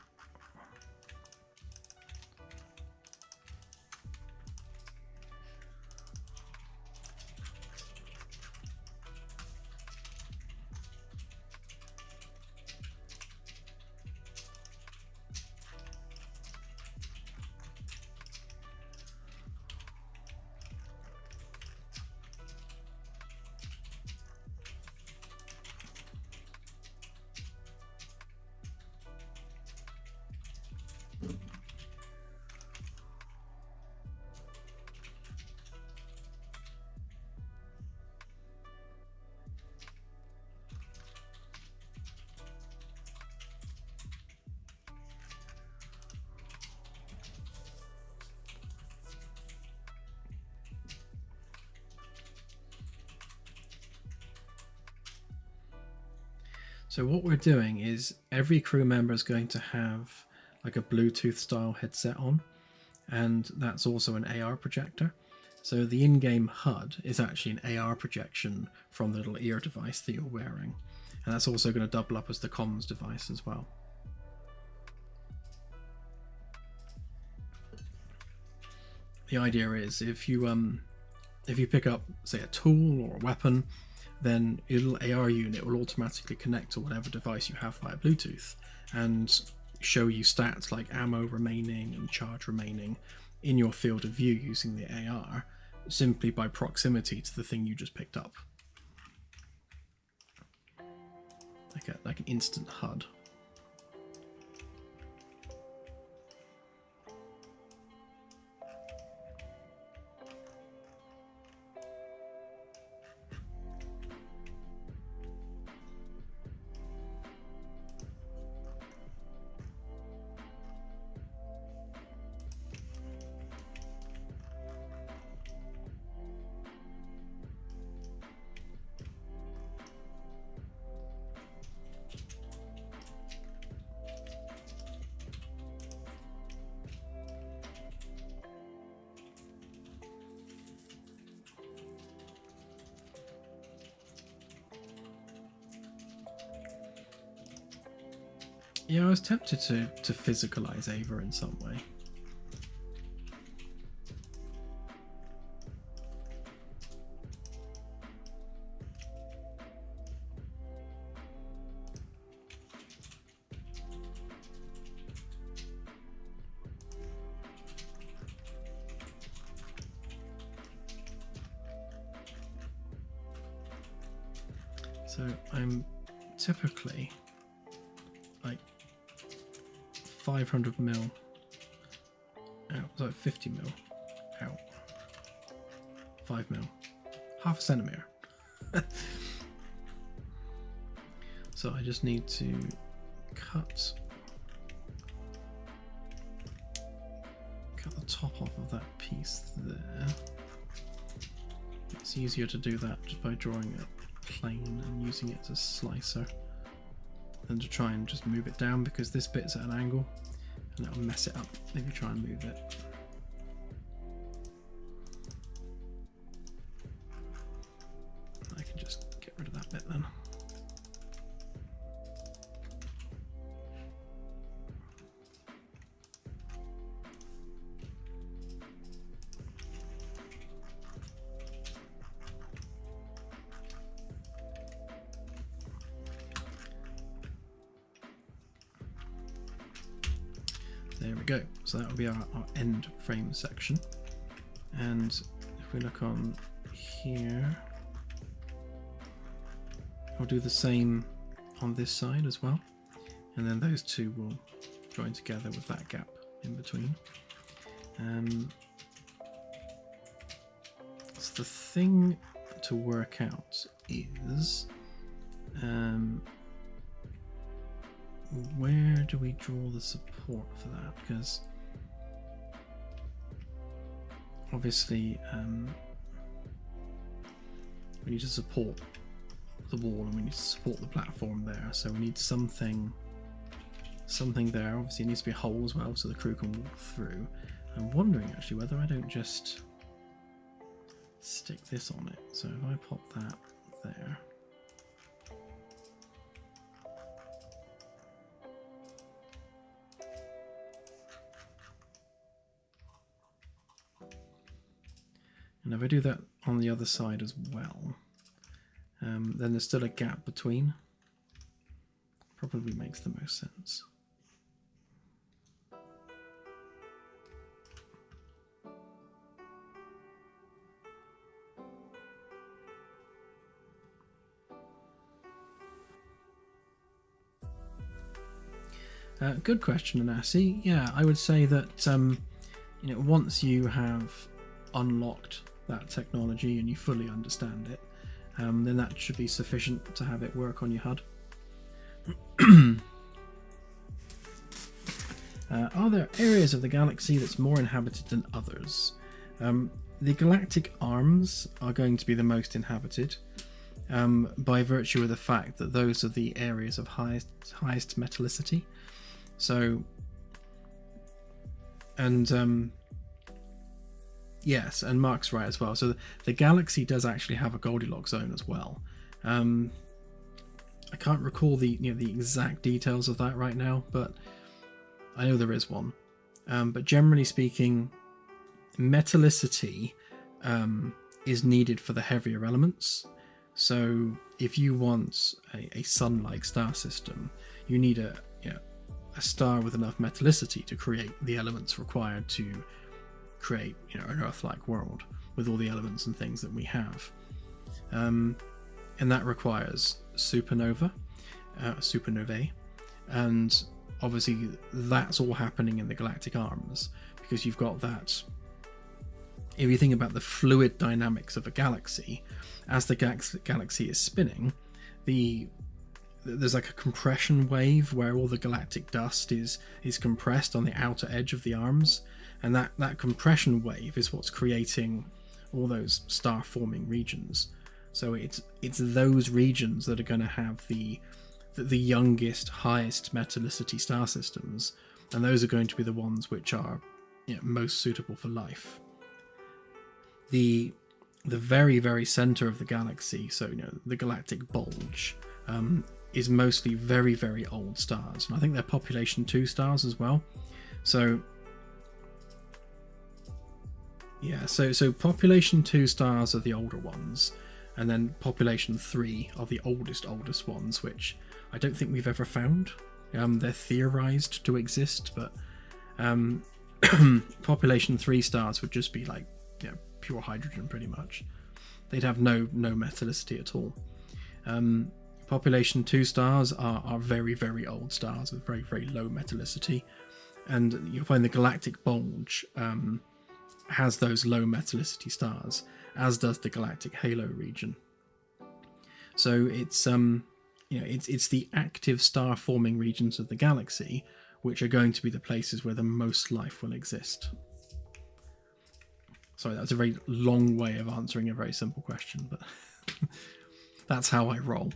So what we're doing is every crew member is going to have like a Bluetooth style headset on, and that's also an AR projector. So the in-game HUD is actually an AR projection from the little ear device that you're wearing. and that's also going to double up as the comms device as well. The idea is if you pick up, say, a tool or a weapon, then your little AR unit will automatically connect to whatever device you have via Bluetooth and show you stats like ammo remaining and charge remaining in your field of view using the AR, simply by proximity to the thing you just picked up. Like an instant HUD. Yeah, I was tempted to physicalize Ava in some way. So I'm typically like 500 mil out, so 50 mil out, 5 mil, half a centimeter. So I just need to cut the top off of that piece there. It's easier to do that just by drawing a plane and using it as a slicer than to try and just move it down, because this bit's at an angle and it'll mess it up if you try and move it. I can just get rid of that bit then. There we go. So that will be our end frame section. And if we look on here, I'll do the same on this side as well. And then those two will join together with that gap in between. So the thing to work out is where do we draw the support for that? Because obviously we need to support the wall and we need to support the platform there, so we need something there. Obviously it needs to be a hole as well so the crew can walk through. I'm wondering actually whether I don't just stick this on it. So if I pop that there, and if I do that on the other side as well, then there's still a gap between. Probably makes the most sense. Good question, Anasi. Yeah, I would say that once you have unlocked that technology and you fully understand it, then that should be sufficient to have it work on your HUD. Are there areas of the galaxy that's more inhabited than others? The galactic arms are going to be the most inhabited, by virtue of the fact that those are the areas of highest metallicity. So, and yes, and Mark's right as well. So the galaxy does actually have a Goldilocks zone as well. I can't recall the the exact details of that right now, but I know there is one. But generally speaking, metallicity is needed for the heavier elements. So if you want a sun-like star system, you need a star with enough metallicity to create the elements required to create an Earth-like world with all the elements and things that we have. And that requires supernovae, and obviously that's all happening in the galactic arms, because you've got that. If you think about the fluid dynamics of a galaxy, as the galaxy is spinning, there's like a compression wave where all the galactic dust is compressed on the outer edge of the arms, and that compression wave is what's creating all those star forming regions. So it's those regions that are going to have the youngest, highest metallicity star systems, and those are going to be the ones which are most suitable for life. The very, very center of the galaxy, so the galactic bulge, is mostly very, very old stars, and I think they're population 2 stars as well. So yeah, so population 2 stars are the older ones, and then population 3 are the oldest ones, which I don't think we've ever found. They're theorized to exist, but population 3 stars would just be like pure hydrogen pretty much. They'd have no metallicity at all. Population 2 stars are very, very old stars with very, very low metallicity, and you'll find the galactic bulge has those low metallicity stars, as does the galactic halo region. So it's it's the active star forming regions of the galaxy which are going to be the places where the most life will exist. Sorry, that's a very long way of answering a very simple question, but that's how I roll.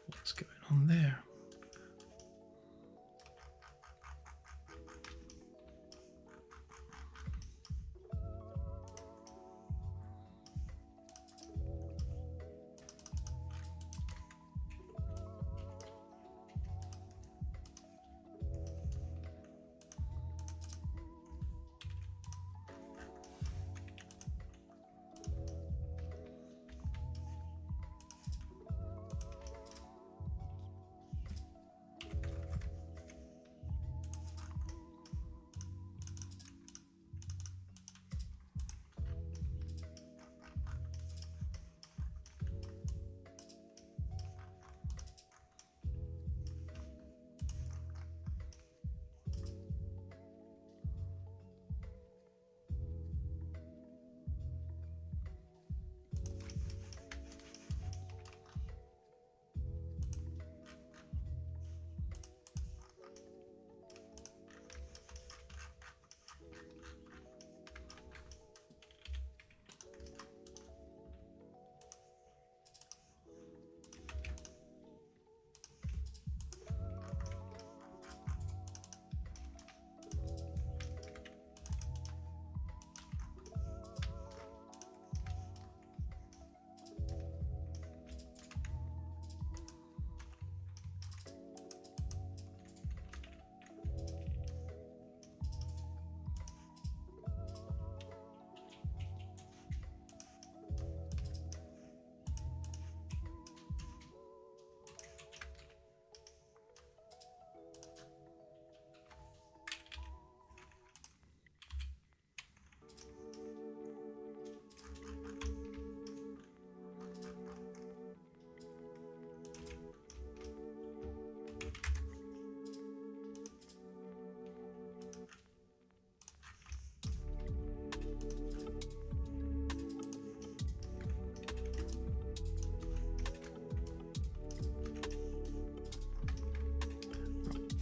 What's going on there?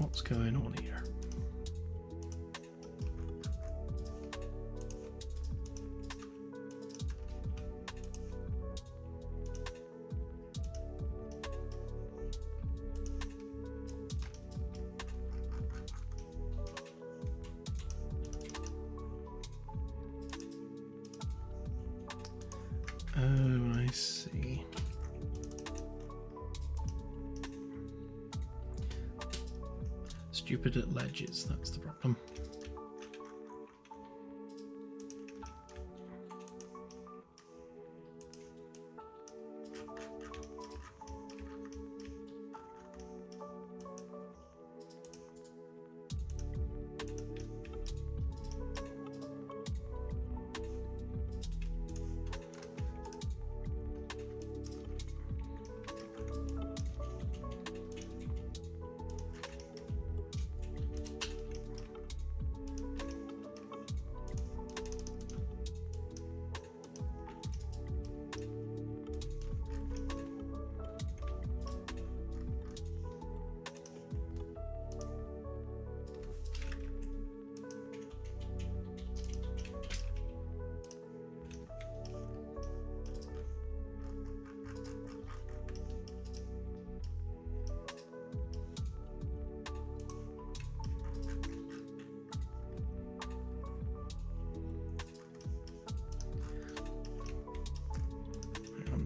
What's going on here? Oh, I see. Stupid at ledges, that's the problem.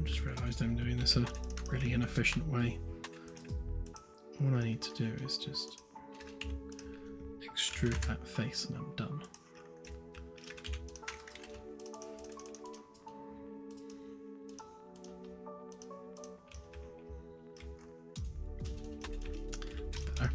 Just realised I'm doing this a really inefficient way. All I need to do is just extrude that face and I'm done. Better.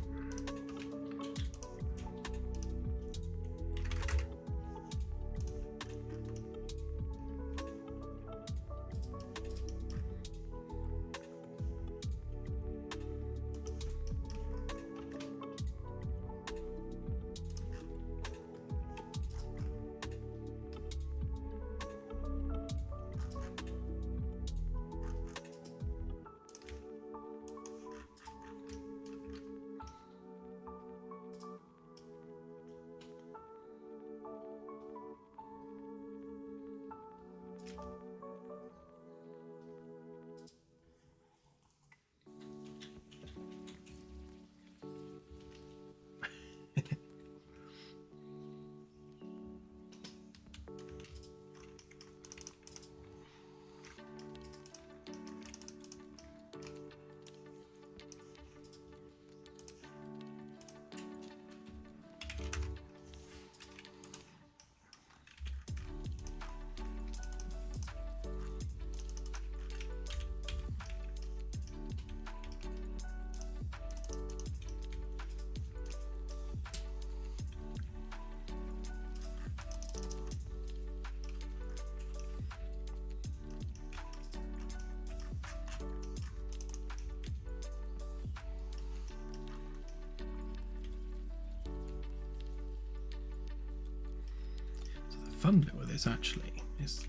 Fun bit with this actually is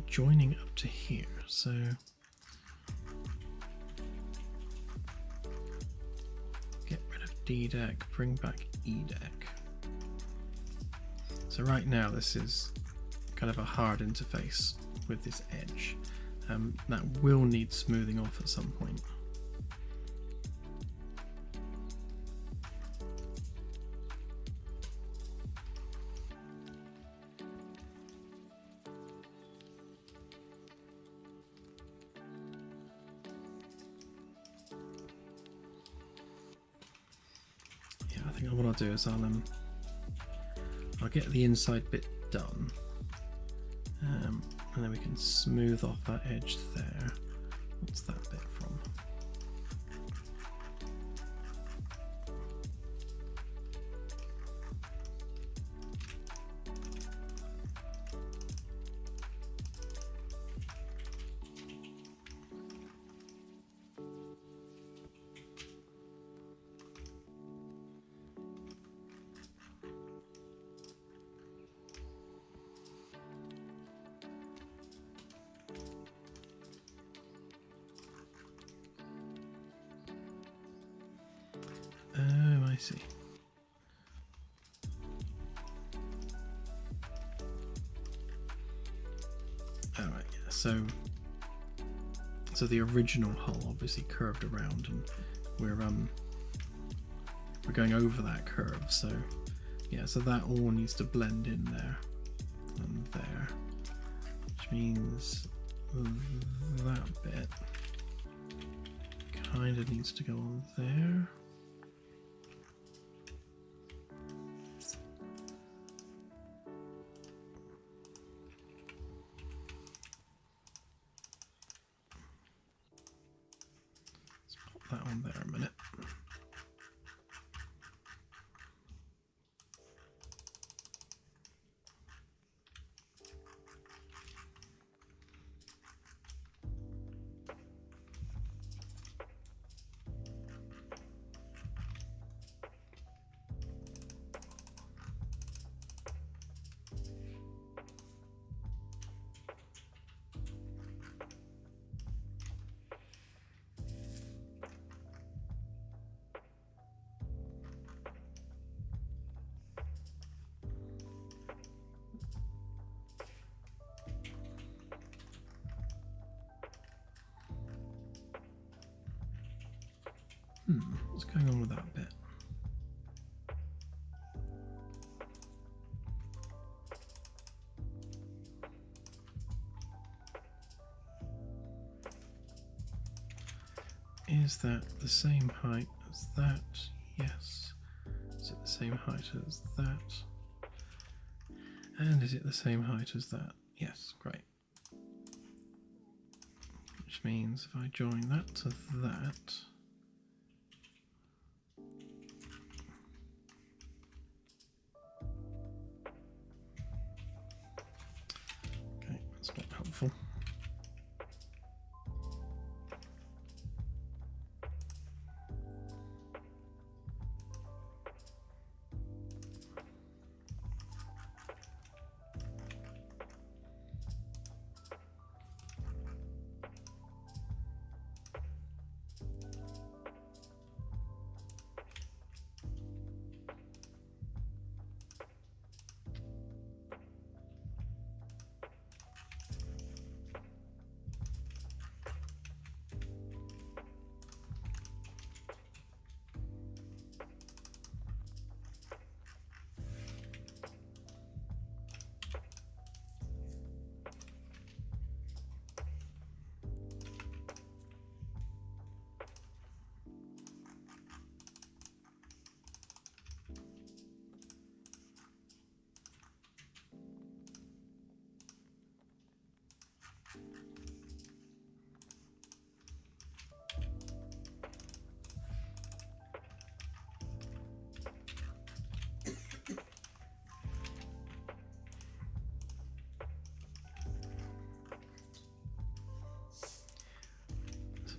joining up to here. So get rid of D deck, bring back E deck. So right now this is kind of a hard interface with this edge. That will need smoothing off at some point. I think what I'll do is I'll get the inside bit done, and then we can smooth off that edge there. What's that bit from? I see. Alright, yeah, so the original hull obviously curved around, and we're going over that curve, so yeah, so that all needs to blend in there and there, which means that bit kind of needs to go on there. Let's pop that on there a minute. What's going on with that bit? Is that the same height as that? Yes. Is it the same height as that? And is it the same height as that? Yes, great. Which means if I join that to that, okay, that's not helpful.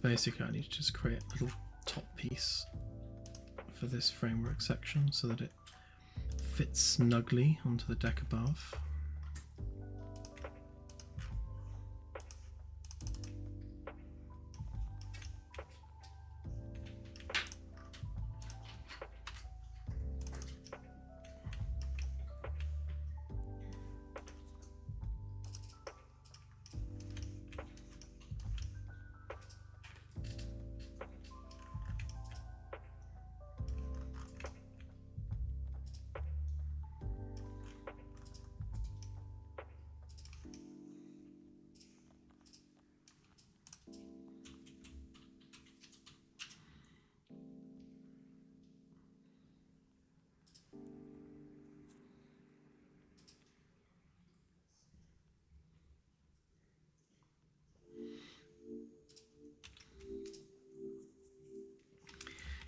Basically, I need to just create a little top piece for this framework section so that it fits snugly onto the deck above.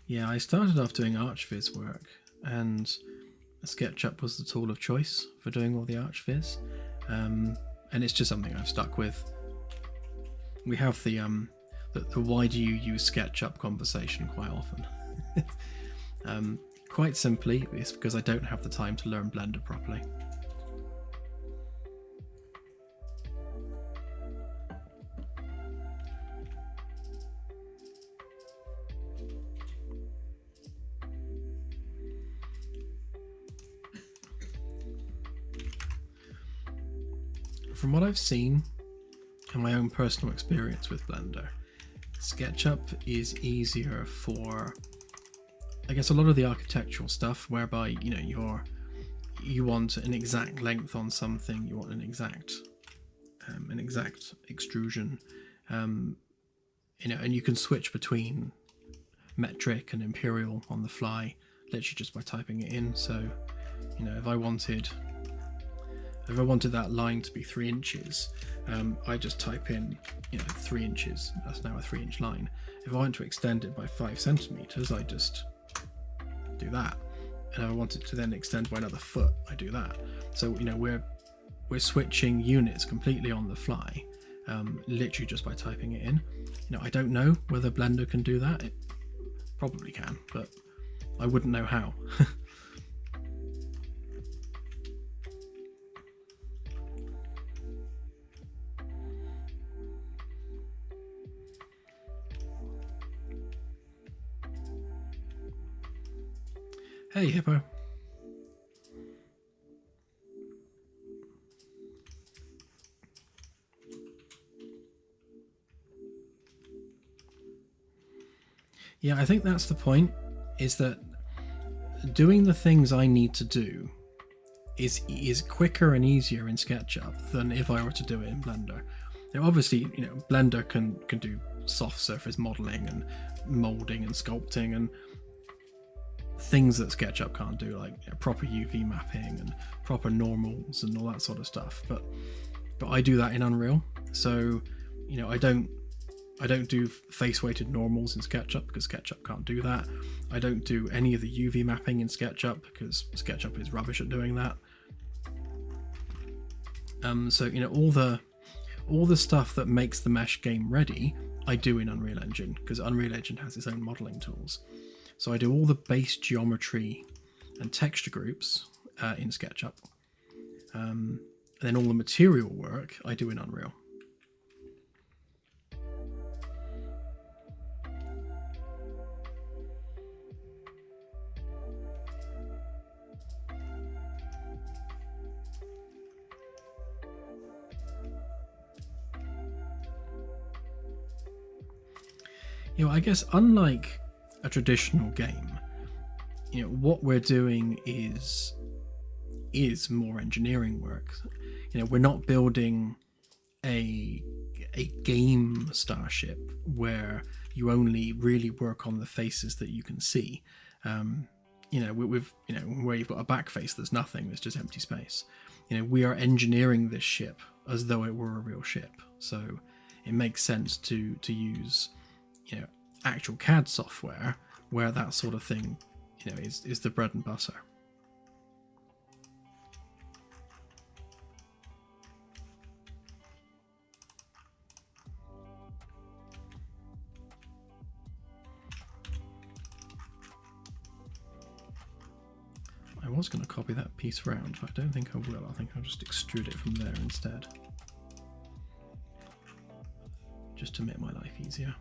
Yeah, I started off doing ArchViz work, and SketchUp was the tool of choice for doing all the ArchViz, and it's just something I've stuck with. We have the why do you use SketchUp conversation quite often. Quite simply, it's because I don't have the time to learn Blender properly. from what I've seen and my own personal experience with Blender, SketchUp is easier for, I guess, a lot of the architectural stuff, whereby you want an exact length on something, you want an exact extrusion, and you can switch between metric and imperial on the fly, literally just by typing it in. So, if I wanted that line to be 3 inches, I just type in 3 inches. That's now a 3-inch line. If I want to extend it by 5 centimeters, I just do that. And if I want it to then extend by another foot, I do that. So we're switching units completely on the fly, literally just by typing it in. I don't know whether Blender can do that. It probably can, but I wouldn't know how. Hey, Hippo. Yeah, I think that's the point, is that doing the things I need to do is quicker and easier in SketchUp than if I were to do it in Blender. Now, obviously, Blender can do soft surface modeling and molding and sculpting and things that SketchUp can't do, like proper UV mapping and proper normals and all that sort of stuff. But I do that in Unreal, so I don't do face weighted normals in SketchUp because SketchUp can't do that. I don't do any of the UV mapping in SketchUp because SketchUp is rubbish at doing that. So all the stuff that makes the mesh game ready, I do in Unreal Engine, because Unreal Engine has its own modeling tools. So I do all the base geometry and texture groups in SketchUp. And then all the material work I do in Unreal. I guess unlike a traditional game, what we're doing is more engineering work. We're not building a game Starship where you only really work on the faces that you can see. Where you've got a back face, there's nothing, there's just empty space. We are engineering this ship as though it were a real ship. So it makes sense to use actual CAD software where that sort of thing is the bread and butter. I was going to copy that piece round, but I don't think I will. I think I'll just extrude it from there instead, just to make my life easier.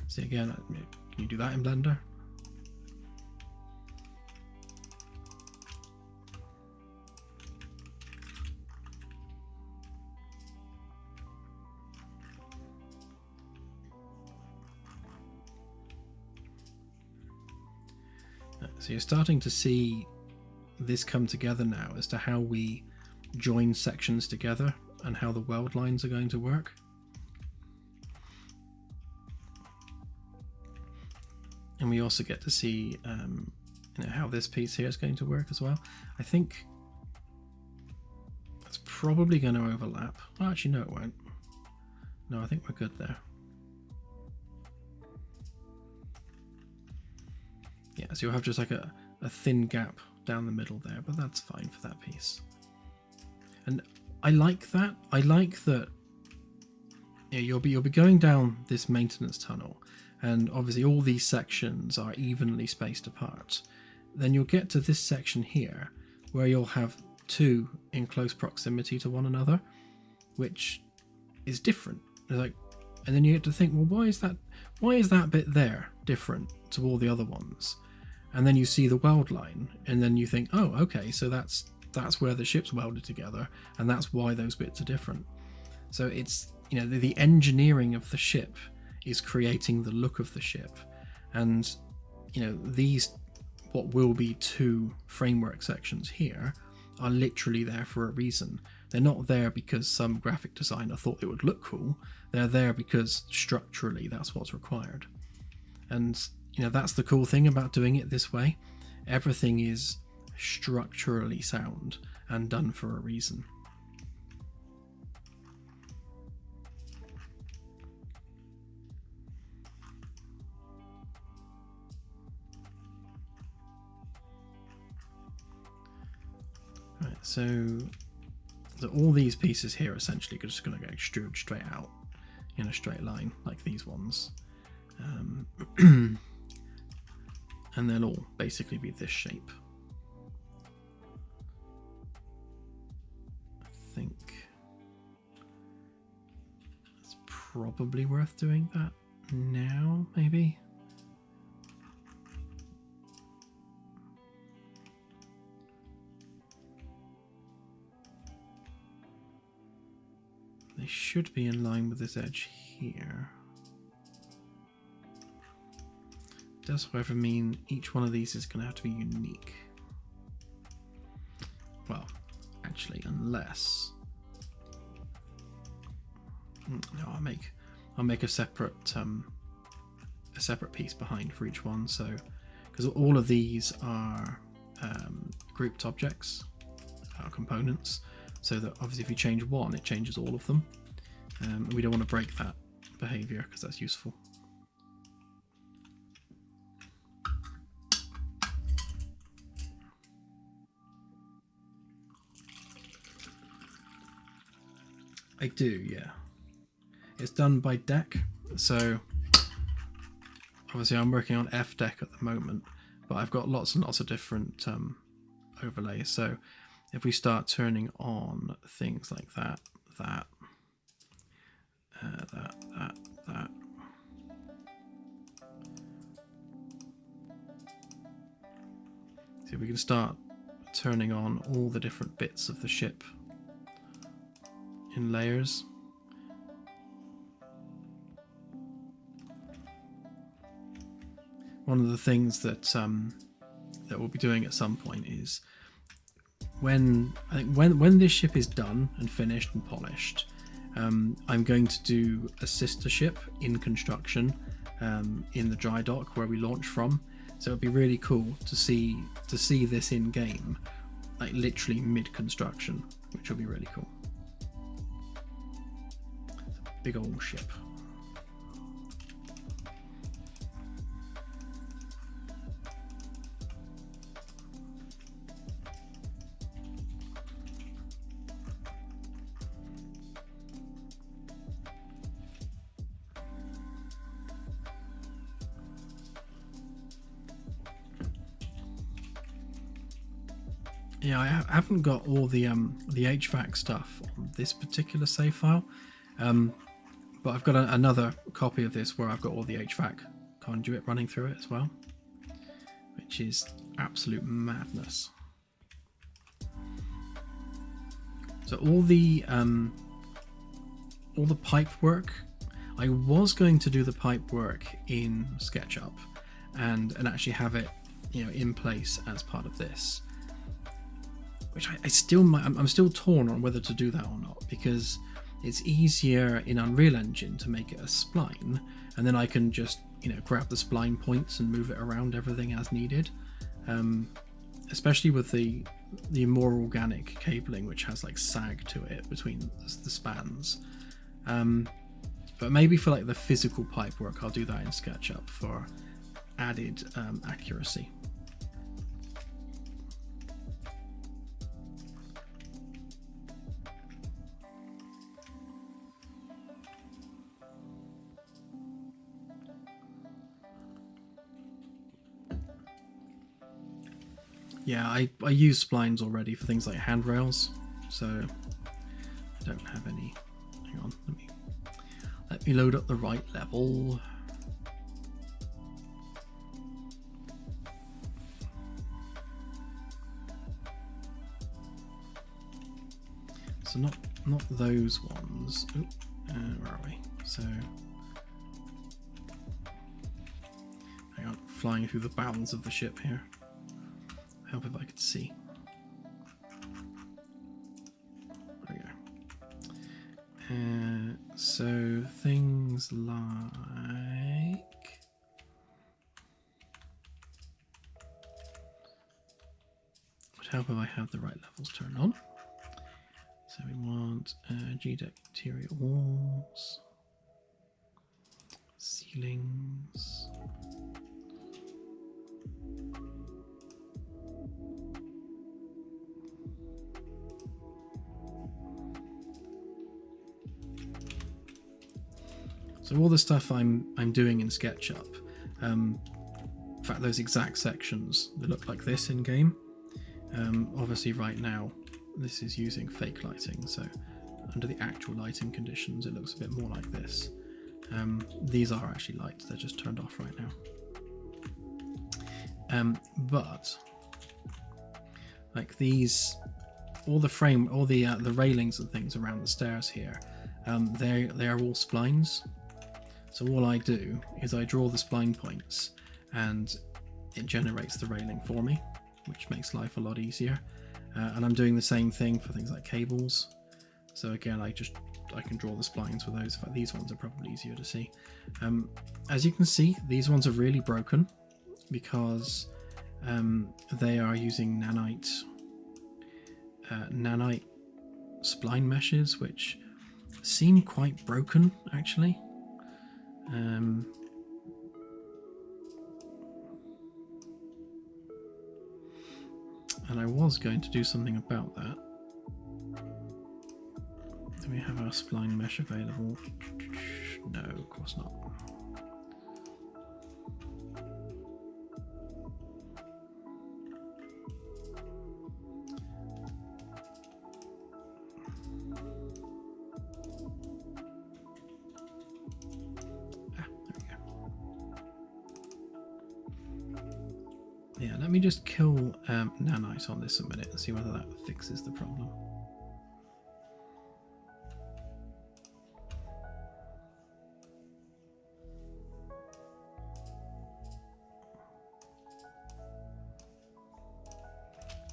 See, again, can you do that in Blender? So you're starting to see this come together now as to how we join sections together and how the weld lines are going to work. And we also get to see how this piece here is going to work as well. I think that's probably going to overlap. Oh, actually, no, it won't. No, I think we're good there. Yeah, so you'll have just like a thin gap down the middle there, but that's fine for that piece. And I like that. I like that you'll be going down this maintenance tunnel, and obviously all these sections are evenly spaced apart. Then you'll get to this section here where you'll have two in close proximity to one another, which is different. And then you get to think, well, why is that bit there different to all the other ones? and then you see the weld line, and then you think, oh, okay, so that's where the ship's welded together, and that's why those bits are different. So it's, you know, the engineering of the ship is creating the look of the ship, and you know, these what will be 2 framework sections here are literally there for a reason. They're not there because some graphic designer thought it would look cool. They're there because structurally that's what's required. And you know, that's the cool thing about doing it this way. Everything is structurally sound and done for a reason. Right, so all these pieces here essentially are just going to go extrude straight out in a straight line like these ones. And they'll all basically be this shape. I think it's probably worth doing that now, maybe. They should be in line with this edge here. Does, however, mean each one of these is going to have to be unique. Well, actually, unless no, I'll make a separate piece behind for each one. So, because all of these are grouped objects, components, so that obviously if you change one, it changes all of them. We don't want to break that behavior because that's useful. I do, yeah. It's done by deck, so obviously I'm working on F deck at the moment, but I've got lots and lots of different overlays. So if we start turning on things like that, that, see, we can start turning on all the different bits of the ship in layers. One of the things that that we'll be doing at some point is when this ship is done and finished and polished, I'm going to do a sister ship in construction in the dry dock where we launch from. So it'd be really cool to see this in game, like literally mid construction, which will be really cool. Big old ship. Yeah, I haven't got all the HVAC stuff on this particular save file, but I've got another copy of this where I've got all the HVAC conduit running through it as well, which is absolute madness. So all the pipe work, I was going to do the pipe work in SketchUp and actually have it, you know, in place as part of this. Which I still might, I'm still torn on whether to do that or not, because it's easier in Unreal Engine to make it a spline, and then I can just, you know, grab the spline points and move it around everything as needed. Especially with the more organic cabling, which has like sag to it between the spans. But maybe for like the physical pipe work, I'll do that in SketchUp for added accuracy. Yeah, I use splines already for things like handrails, so I don't have any. Hang on, let me load up the right level. So not those ones. Oop, where are we? So hang on, flying through the bowels of the ship here. Help if I could see. There we go. So things like would help if I have the right levels turned on. So we want G-deck interior walls, ceilings. So all the stuff I'm doing in SketchUp, in fact those exact sections that look like this in game, obviously right now this is using fake lighting, so under the actual lighting conditions it looks a bit more like this. These are actually lights, they're just turned off right now. But like these, all the railings and things around the stairs here, they are all splines. So all I do is I draw the spline points and it generates the railing for me, which makes life a lot easier. And I'm doing the same thing for things like cables. So again, I can draw the splines for those. In fact, these ones are probably easier to see. As you can see, these ones are really broken because they are using nanite spline meshes, which seem quite broken actually. And I was going to do something about that. Do we have our spline mesh available? No, of course not. Yeah, let me just kill nanite on this a minute and see whether that fixes the problem.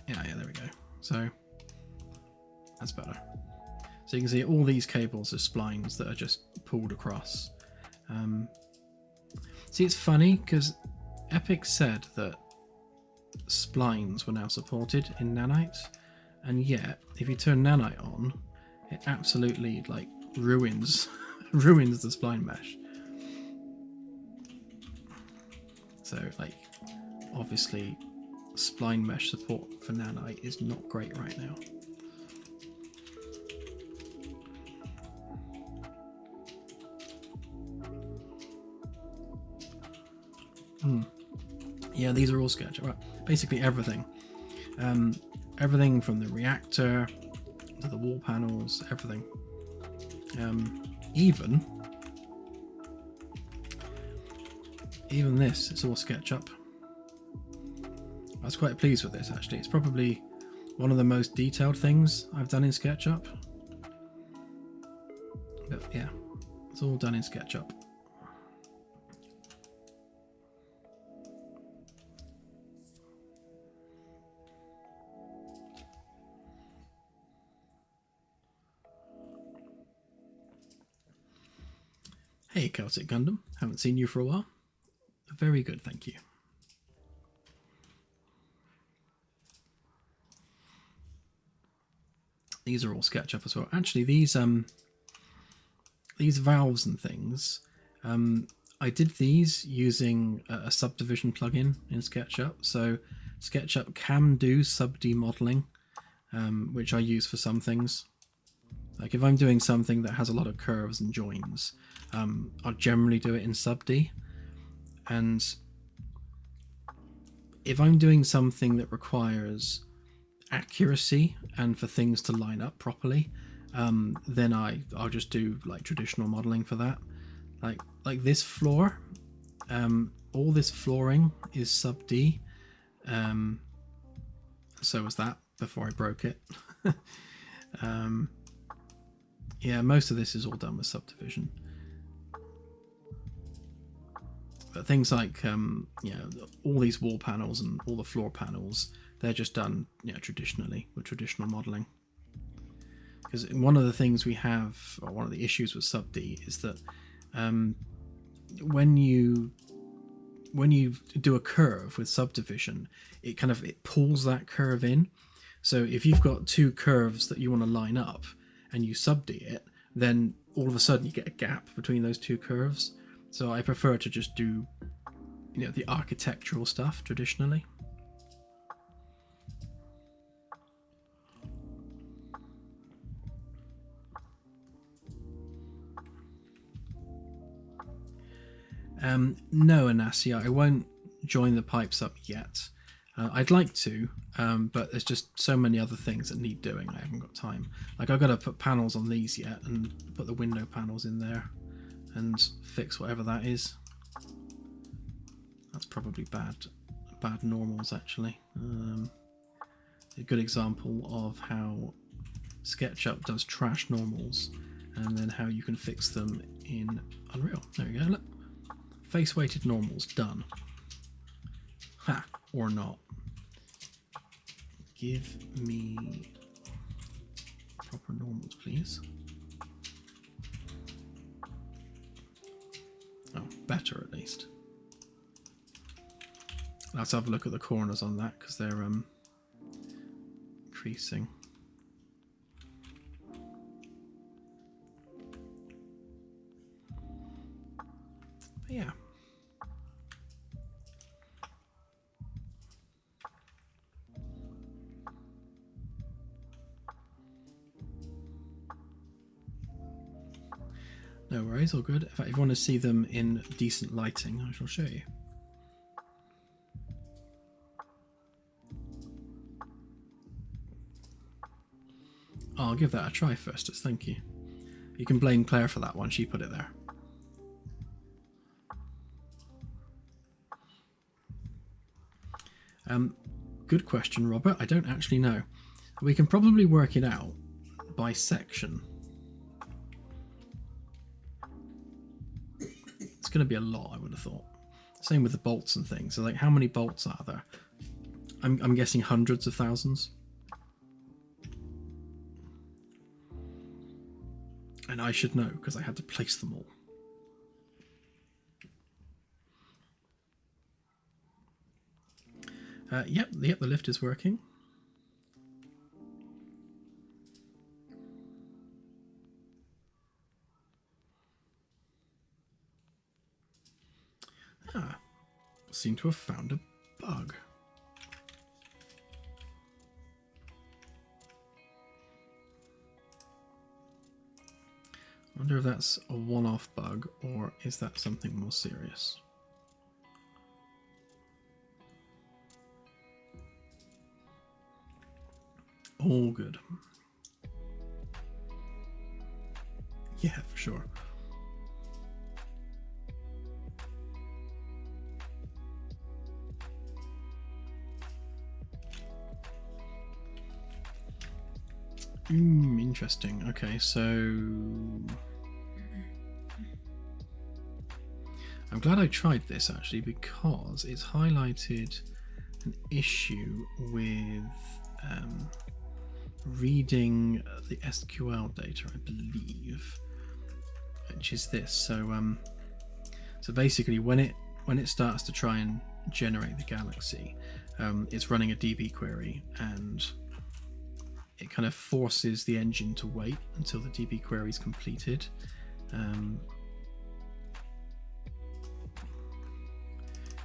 Yeah, there we go. So that's better. So you can see all these cables are splines that are just pulled across. See, it's funny because Epic said that splines were now supported in nanite, and yet if you turn nanite on, it absolutely like ruins the spline mesh. So like obviously spline mesh support for nanite is not great right now. Yeah, these are all SketchUp. Right. Basically everything. Everything from the reactor to the wall panels, everything. Even this, it's all SketchUp. I was quite pleased with this actually. It's probably one of the most detailed things I've done in SketchUp. But yeah, it's all done in SketchUp. Hey Celtic Gundam, haven't seen you for a while. Very good, thank you. These are all SketchUp as well. Actually, these valves and things, I did these using a subdivision plugin in SketchUp. So SketchUp can do sub-D modeling, which I use for some things. Like if I'm doing something that has a lot of curves and joins, I'll generally do it in sub-D. And if I'm doing something that requires accuracy and for things to line up properly, then I'll just do like traditional modeling for that. Like this floor, all this flooring is sub-D. So was that before I broke it. Yeah, most of this is all done with subdivision. But things like, all these wall panels and all the floor panels, they're just done, traditionally with traditional modelling. Because one of the things we have, or one of the issues with Sub D, is that when you do a curve with subdivision, it pulls that curve in. So if you've got two curves that you want to line up and you sub D it, then all of a sudden you get a gap between those two curves. So I prefer to just do, the architectural stuff traditionally. No, Anasia, I won't join the pipes up yet. I'd like to, but there's just so many other things that need doing. I haven't got time. Like, I've got to put panels on these yet and put the window panels in there and fix whatever that is. That's probably bad normals, actually. A good example of how SketchUp does trash normals and then how you can fix them in Unreal. There we go, look. Face weighted normals, done. Ha, or not. Give me proper normals, please. Oh, better at least. Let's have a look at the corners on that, because they're increasing. But yeah. No worries, all good. In fact, if you want to see them in decent lighting, I shall show you. I'll give that a try first, thank you. You can blame Claire for that one, she put it there. Good question, Robert. I don't actually know. We can probably work it out by section. It's going to be a lot, I would have thought. Same with the bolts and things. So, like, how many bolts are there? I'm guessing hundreds of thousands. And I should know, because I had to place them all. Yep, the lift is working. Seem to have found a bug. I wonder if that's a one-off bug, or is that something more serious? All good. Yeah, for sure. Interesting. Okay, so I'm glad I tried this actually, because it's highlighted an issue with reading the SQL data, I believe, which is this. So basically, when it starts to try and generate the galaxy, it's running a DB query, and it kind of forces the engine to wait until the DB query is completed. And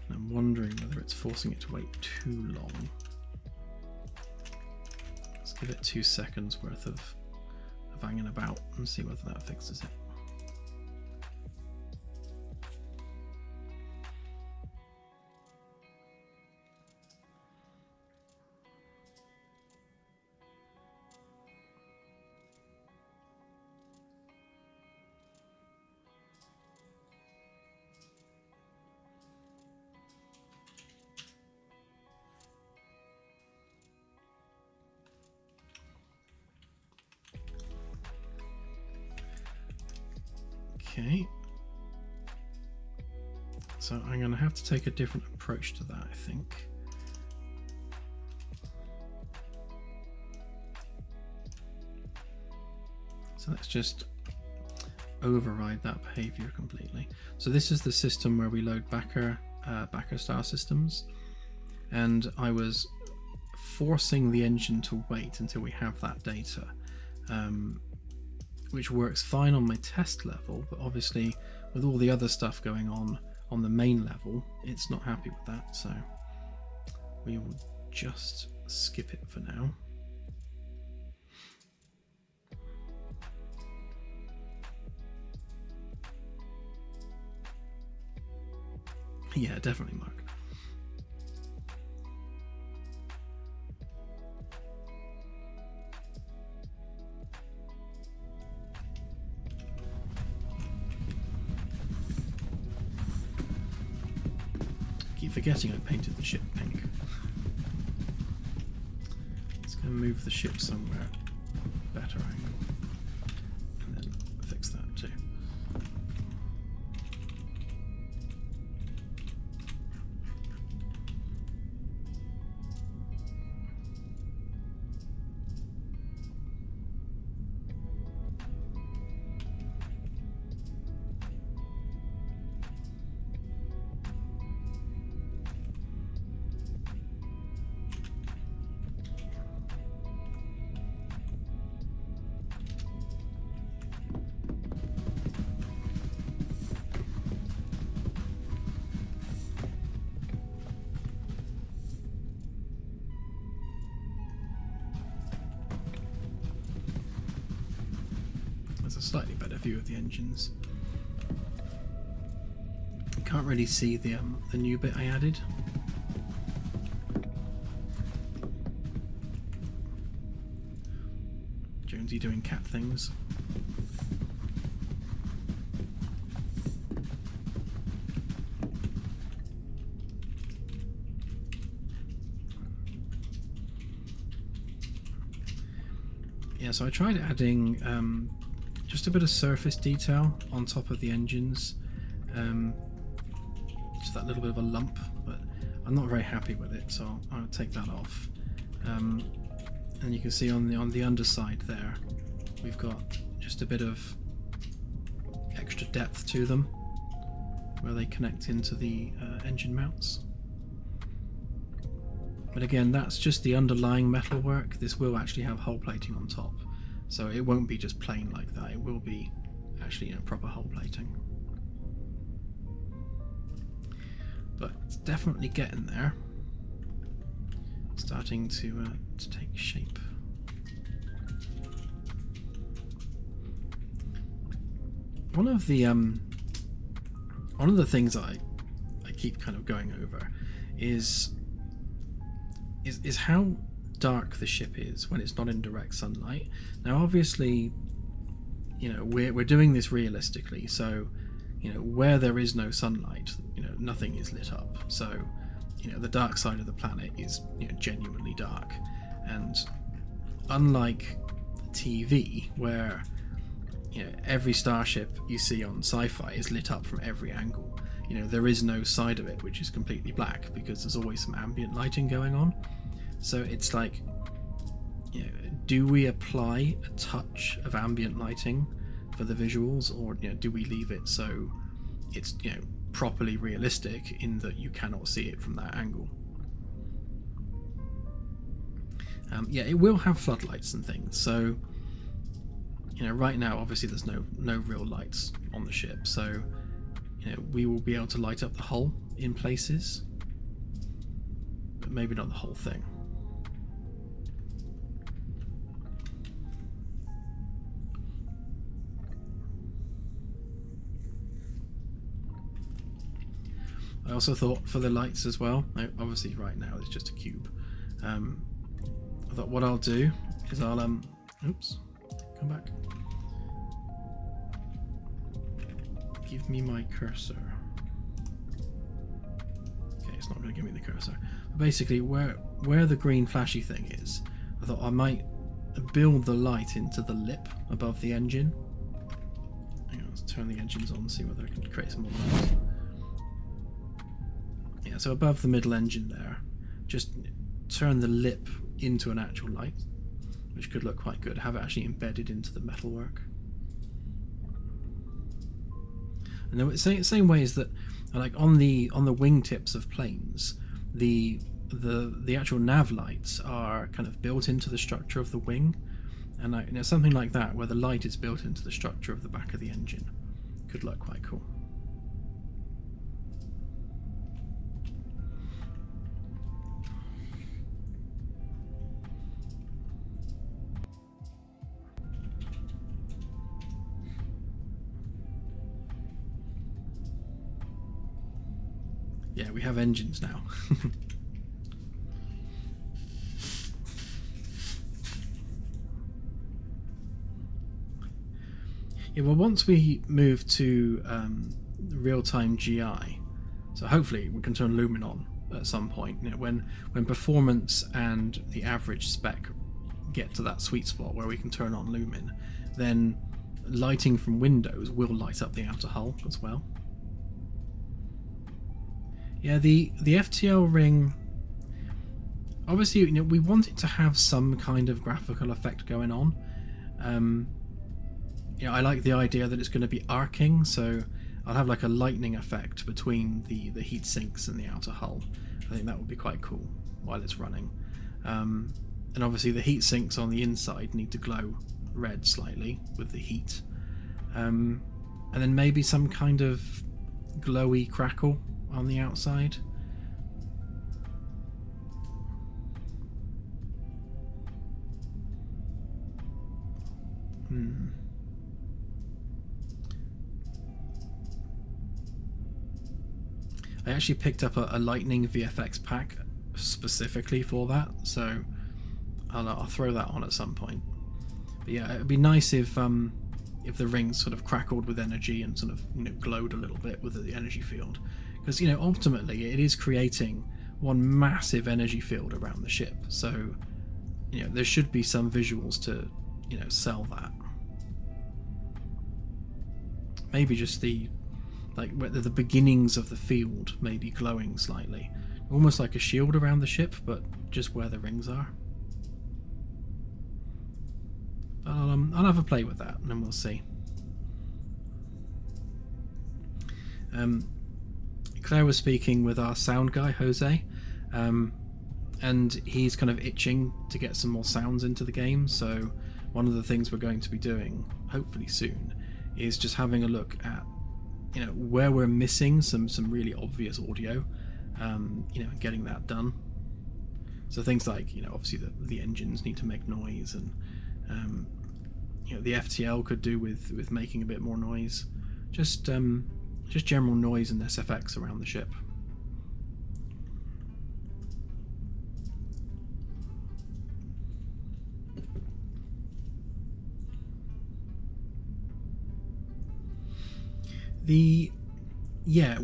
I'm wondering whether it's forcing it to wait too long. Let's give it 2 seconds worth of hanging about and see whether that fixes it. Okay. So I'm going to have to take a different approach to that, I think. So let's just override that behavior completely. So this is the system where we load backer star systems, and I was forcing the engine to wait until we have that data, which works fine on my test level, but obviously with all the other stuff going on the main level, it's not happy with that, so we will just skip it for now. Yeah, definitely, Mark. Keep forgetting I painted the ship pink. Let's go move the ship somewhere better angle, and then fix that too. There's a slightly better view of the engines. You can't really see the new bit I added. Jonesy doing cat things. Yeah, so I tried adding just a bit of surface detail on top of the engines, just that little bit of a lump, but I'm not very happy with it, so I'll take that off. And you can see on the underside there, we've got just a bit of extra depth to them, where they connect into the engine mounts. But again, that's just the underlying metalwork. This will actually have hull plating on top, so it won't be just plain like that. It will be actually, proper hull plating. But it's definitely getting there, starting to take shape. One of the things I keep kind of going over is how dark the ship is when it's not in direct sunlight. Now obviously, we're doing this realistically, so where there is no sunlight, nothing is lit up, so the dark side of the planet is genuinely dark. And unlike TV, where every starship you see on Sci-fi is lit up from every angle, there is no side of it which is completely black, because there's always some ambient lighting going on. So it's like, do we apply a touch of ambient lighting for the visuals, or do we leave it so it's properly realistic in that you cannot see it from that angle? Yeah, it will have floodlights and things, so right now obviously there's no real lights on the ship, so we will be able to light up the hull in places, but maybe not the whole thing. I also thought for the lights as well, obviously right now it's just a cube. I thought what I'll do is I'll oops, come back. Give me my cursor. Okay, it's not going to give me the cursor. But basically, where the green flashy thing is, I thought I might build the light into the lip above the engine. Hang on. Let's turn the engines on and see whether I can create some more lights. Yeah, so above the middle engine there, just turn the lip into an actual light, which could look quite good. Have it actually embedded into the metalwork. And then same way is that, like on the wingtips of planes, the actual nav lights are kind of built into the structure of the wing, and something like that where the light is built into the structure of the back of the engine could look quite cool. Yeah, we have engines now. Yeah, well, once we move to real-time GI, so hopefully we can turn Lumen on at some point. You know, when performance and the average spec get to that sweet spot where we can turn on Lumen, then lighting from windows will light up the outer hull as well. Yeah, the FTL ring, obviously, you know, we want it to have some kind of graphical effect going on. You know, I like the idea that it's going to be arcing, so I'll have like a lightning effect between the heat sinks and the outer hull. I think that would be quite cool while it's running. And obviously the heat sinks on the inside need to glow red slightly with the heat. And then maybe some kind of glowy crackle on the outside. I actually picked up a Lightning VFX pack specifically for that, so I'll throw that on at some point. But yeah, it'd be nice if the rings sort of crackled with energy and sort of, you know, glowed a little bit with the energy field, because, you know, ultimately it is creating one massive energy field around the ship. So, you know, there should be some visuals to, you know, sell that. Maybe just the beginnings of the field maybe glowing slightly, almost like a shield around the ship, but just where the rings are. I'll have a play with that, and then we'll see. Claire was speaking with our sound guy, Jose, and he's kind of itching to get some more sounds into the game. So one of the things we're going to be doing, hopefully soon, is just having a look at, you know, where we're missing some really obvious audio, you know, getting that done. So things like, you know, obviously the engines need to make noise, and you know, the FTL could do with making a bit more noise. Just general noise and SFX around the ship.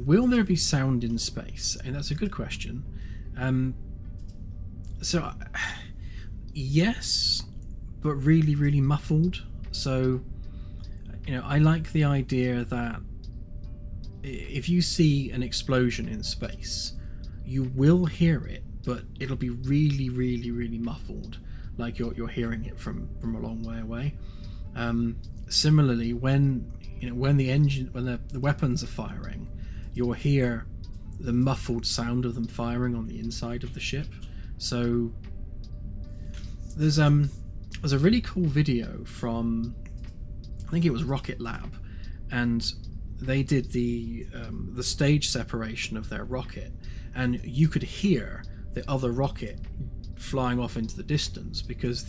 Will there be sound in space? And that's a good question. So yes, but really, really muffled. So, you know, I like the idea that if you see an explosion in space, you will hear it, but it'll be really, really, really muffled, like you're hearing it from a long way away. Similarly, when the weapons are firing, you'll hear the muffled sound of them firing on the inside of the ship. So there's a really cool video from, I think it was Rocket Lab, and they did the stage separation of their rocket, and you could hear the other rocket flying off into the distance, because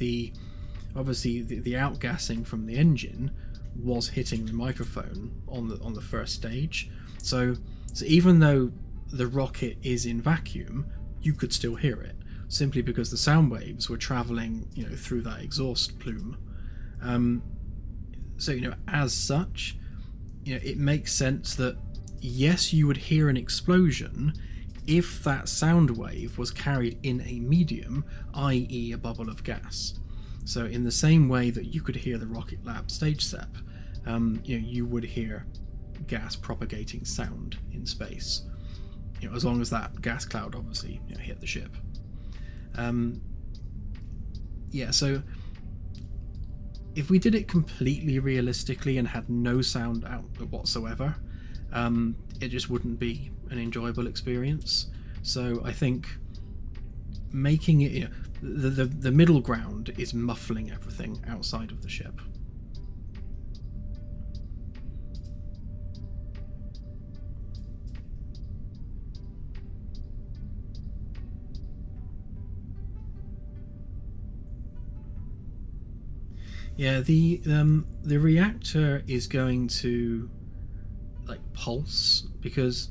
obviously the outgassing from the engine was hitting the microphone on the first stage. So even though the rocket is in vacuum, you could still hear it, simply because the sound waves were traveling, you know, through that exhaust plume. So, you know, as such, you know, it makes sense that yes, you would hear an explosion if that sound wave was carried in a medium, i.e. a bubble of gas. So in the same way that you could hear the Rocket Lab stage sep, you would hear gas propagating sound in space. As long as that gas cloud obviously hit the ship. So if we did it completely realistically and had no sound out whatsoever, it just wouldn't be an enjoyable experience. So I think making it, the middle ground is muffling everything outside of the ship. Yeah, the reactor is going to pulse, because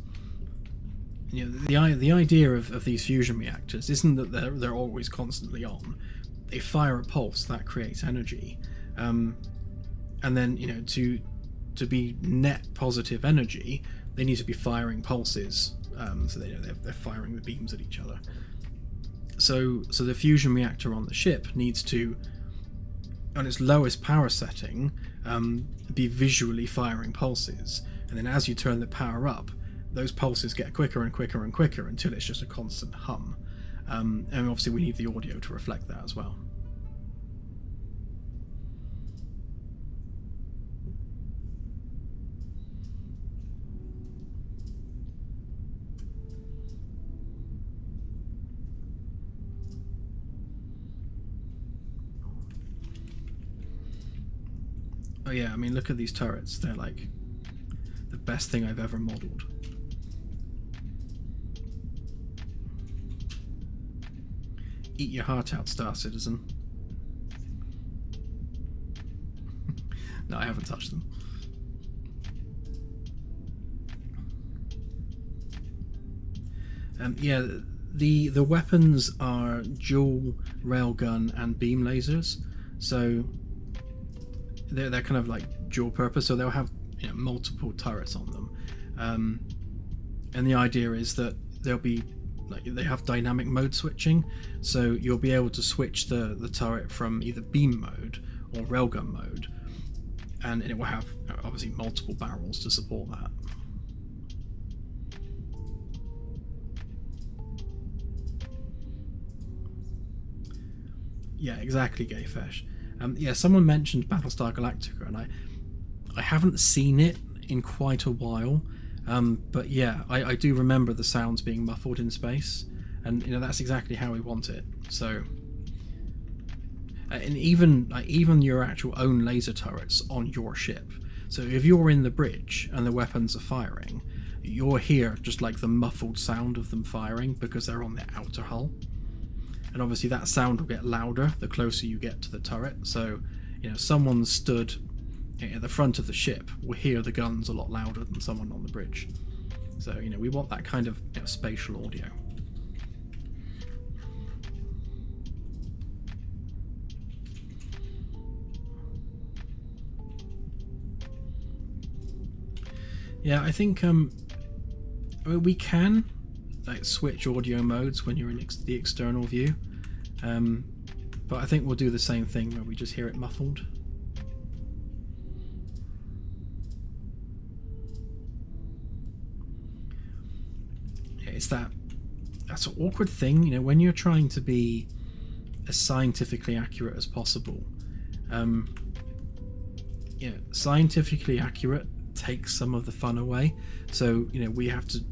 the idea of these fusion reactors isn't that they're always constantly on. They fire a pulse that creates energy, and then to be net positive energy, they need to be firing pulses, so they're firing the beams at each other. So the fusion reactor on the ship needs to, on its lowest power setting, be visually firing pulses, and then as you turn the power up, those pulses get quicker and quicker and quicker until it's just a constant hum. And obviously we need the audio to reflect that as well. Oh yeah, I mean, look at these turrets. They're like the best thing I've ever modeled. Eat your heart out, Star Citizen. No, I haven't touched them. Yeah, the weapons are dual railgun and beam lasers, so they're kind of like dual purpose. So they'll have multiple turrets on them, and the idea is that they'll be they have dynamic mode switching, so you'll be able to switch the turret from either beam mode or railgun mode, and it will have obviously multiple barrels to support that. Yeah, exactly, Gayfesh. Yeah, someone mentioned Battlestar Galactica, and I haven't seen it in quite a while, but yeah, I do remember the sounds being muffled in space, and that's exactly how we want it. So, and even your actual own laser turrets on your ship. So if you're in the bridge and the weapons are firing, you'll hear just like the muffled sound of them firing because they're on the outer hull. And obviously that sound will get louder the closer you get to the turret. So, someone stood at the front of the ship will hear the guns a lot louder than someone on the bridge. So, we want that kind of spatial audio. Yeah, I think we can switch audio modes when you're in the external view, but I think we'll do the same thing where we just hear it muffled. Yeah, it's that's an awkward thing, when you're trying to be as scientifically accurate as possible. Scientifically accurate takes some of the fun away, so we have to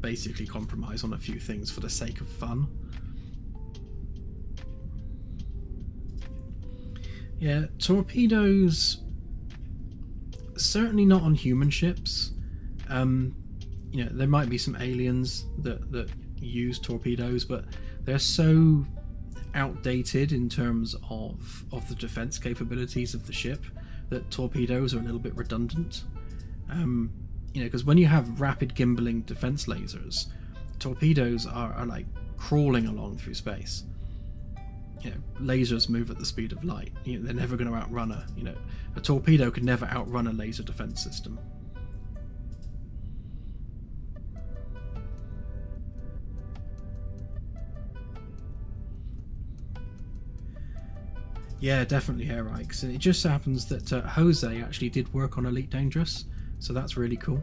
basically compromise on a few things for the sake of fun. Yeah, torpedoes, certainly not on human ships. There might be some aliens that use torpedoes, but they're so outdated in terms of the defense capabilities of the ship that torpedoes are a little bit redundant. Because when you have rapid gimbaling defense lasers, torpedoes are like crawling along through space. Lasers move at the speed of light. They're never going to outrun a torpedo could never outrun a laser defense system. Yeah, definitely hair Ikes. And it just happens that Jose actually did work on Elite Dangerous, so that's really cool.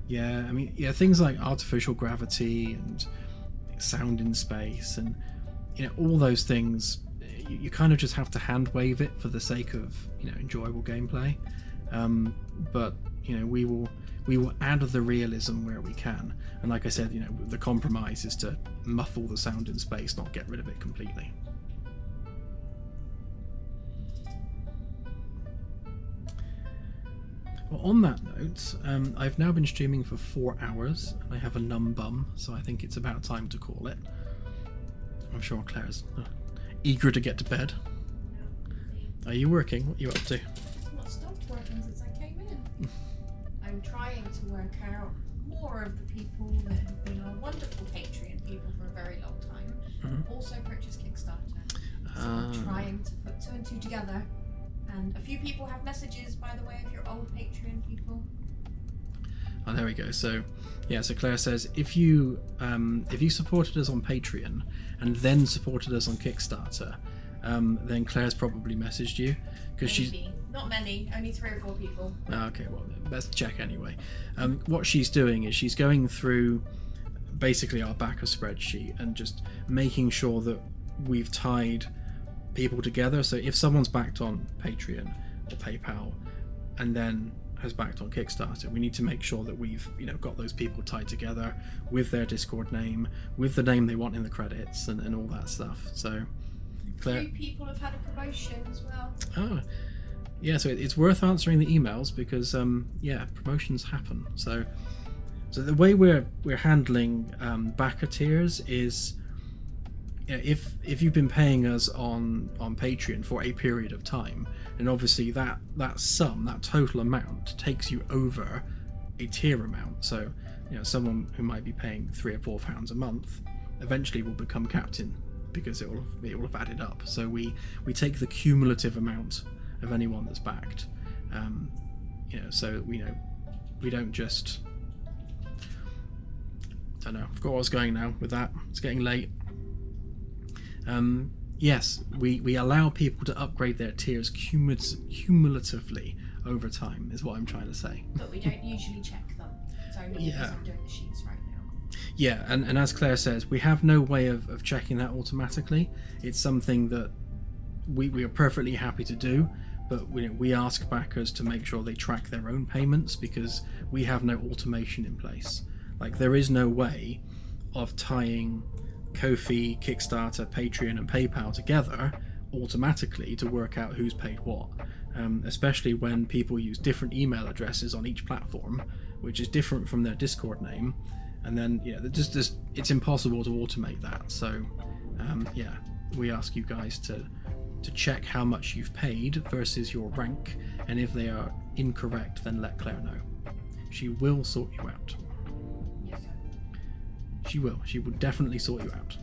Yeah, I mean, yeah, things like artificial gravity and sound in space, and all those things. You kind of just have to hand wave it for the sake of enjoyable gameplay. But we will add the realism where we can. And like I said, the compromise is to muffle the sound in space, not get rid of it completely. Well, on that note, I've now been streaming for 4 hours, and I have a numb bum, so I think it's about time to call it. I'm sure Claire's eager to get to bed. Are you working? What are you up to? I've not stopped working since I came in. I'm trying to work out more of the people that have been our wonderful Patreon people for a very long time. Mm-hmm. Also purchase Kickstarter. So I'm trying to put 2 and 2 together. And a few people have messages, by the way, if you're old Patreon people. Oh, there we go. So, yeah. So Claire says, if you supported us on Patreon and then supported us on Kickstarter, then Claire's probably messaged you because she's not many, only 3 or 4 people. Okay, well, let's check anyway. What she's doing is she's going through basically our backer spreadsheet and just making sure that we've tied people together. So if someone's backed on Patreon or PayPal and then has backed on Kickstarter, we need to make sure that we've got those people tied together with their Discord name, with the name they want in the credits, and all that stuff. So Claire, 3 people have had a promotion as well. Oh, yeah. So it's worth answering the emails because promotions happen. So the way we're handling backer tiers is, if you've been paying us on Patreon for a period of time, and obviously that sum, that total amount, takes you over a tier amount. So someone who might be paying £3 or £4 a month eventually will become captain because it will have added up. So we take the cumulative amount of anyone that's backed. So we don't just. Don't know. I forgot where I was going now with that. It's getting late. Yes, we allow people to upgrade their tiers cumulatively over time, is what I'm trying to say. But we don't usually check them. It's only because I'm doing the sheets right now. Yeah, and as Claire says, we have no way of checking that automatically. It's something that we are perfectly happy to do, but we ask backers to make sure they track their own payments because we have no automation in place. Like, there is no way of tying Ko-fi, Kickstarter, Patreon and PayPal together automatically to work out who's paid what, especially when people use different email addresses on each platform, which is different from their Discord name, and then it's impossible to automate that. So we ask you guys to check how much you've paid versus your rank, and if they are incorrect, then let Claire know. She will sort you out. Yes, sir. She will. She will definitely sort you out.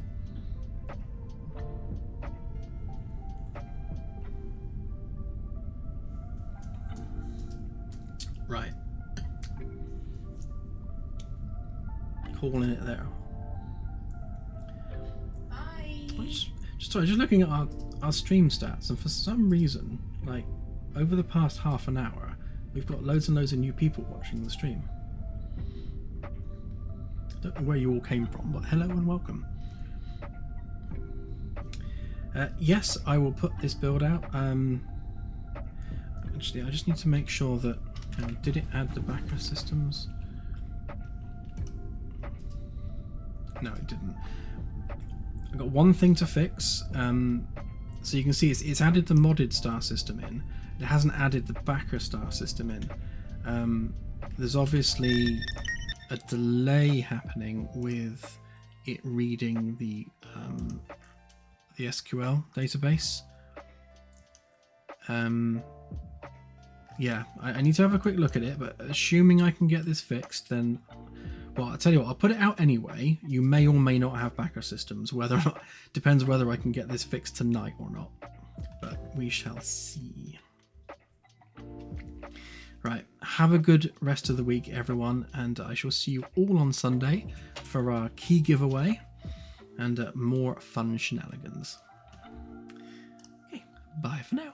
Right. Calling it there. Bye. Just looking at our stream stats, and for some reason, like over the past half an hour, we've got loads and loads of new people watching the stream. I don't know where you all came from, but hello and welcome. Yes, I will put this build out. Actually, I just need to make sure that did it add the backer systems? No, it didn't. I've got one thing to fix. So you can see it's added the modded star system in. It hasn't added the backer star system in. There's obviously a delay happening with it reading the SQL database. Yeah, I need to have a quick look at it, but assuming I can get this fixed, then Well, I'll tell you what, I'll put it out anyway. You may or may not have backup systems. Whether or not, depends whether I can get this fixed tonight or not. But we shall see. Right, have a good rest of the week, everyone, and I shall see you all on Sunday for our key giveaway and more fun shenanigans. Okay, bye for now.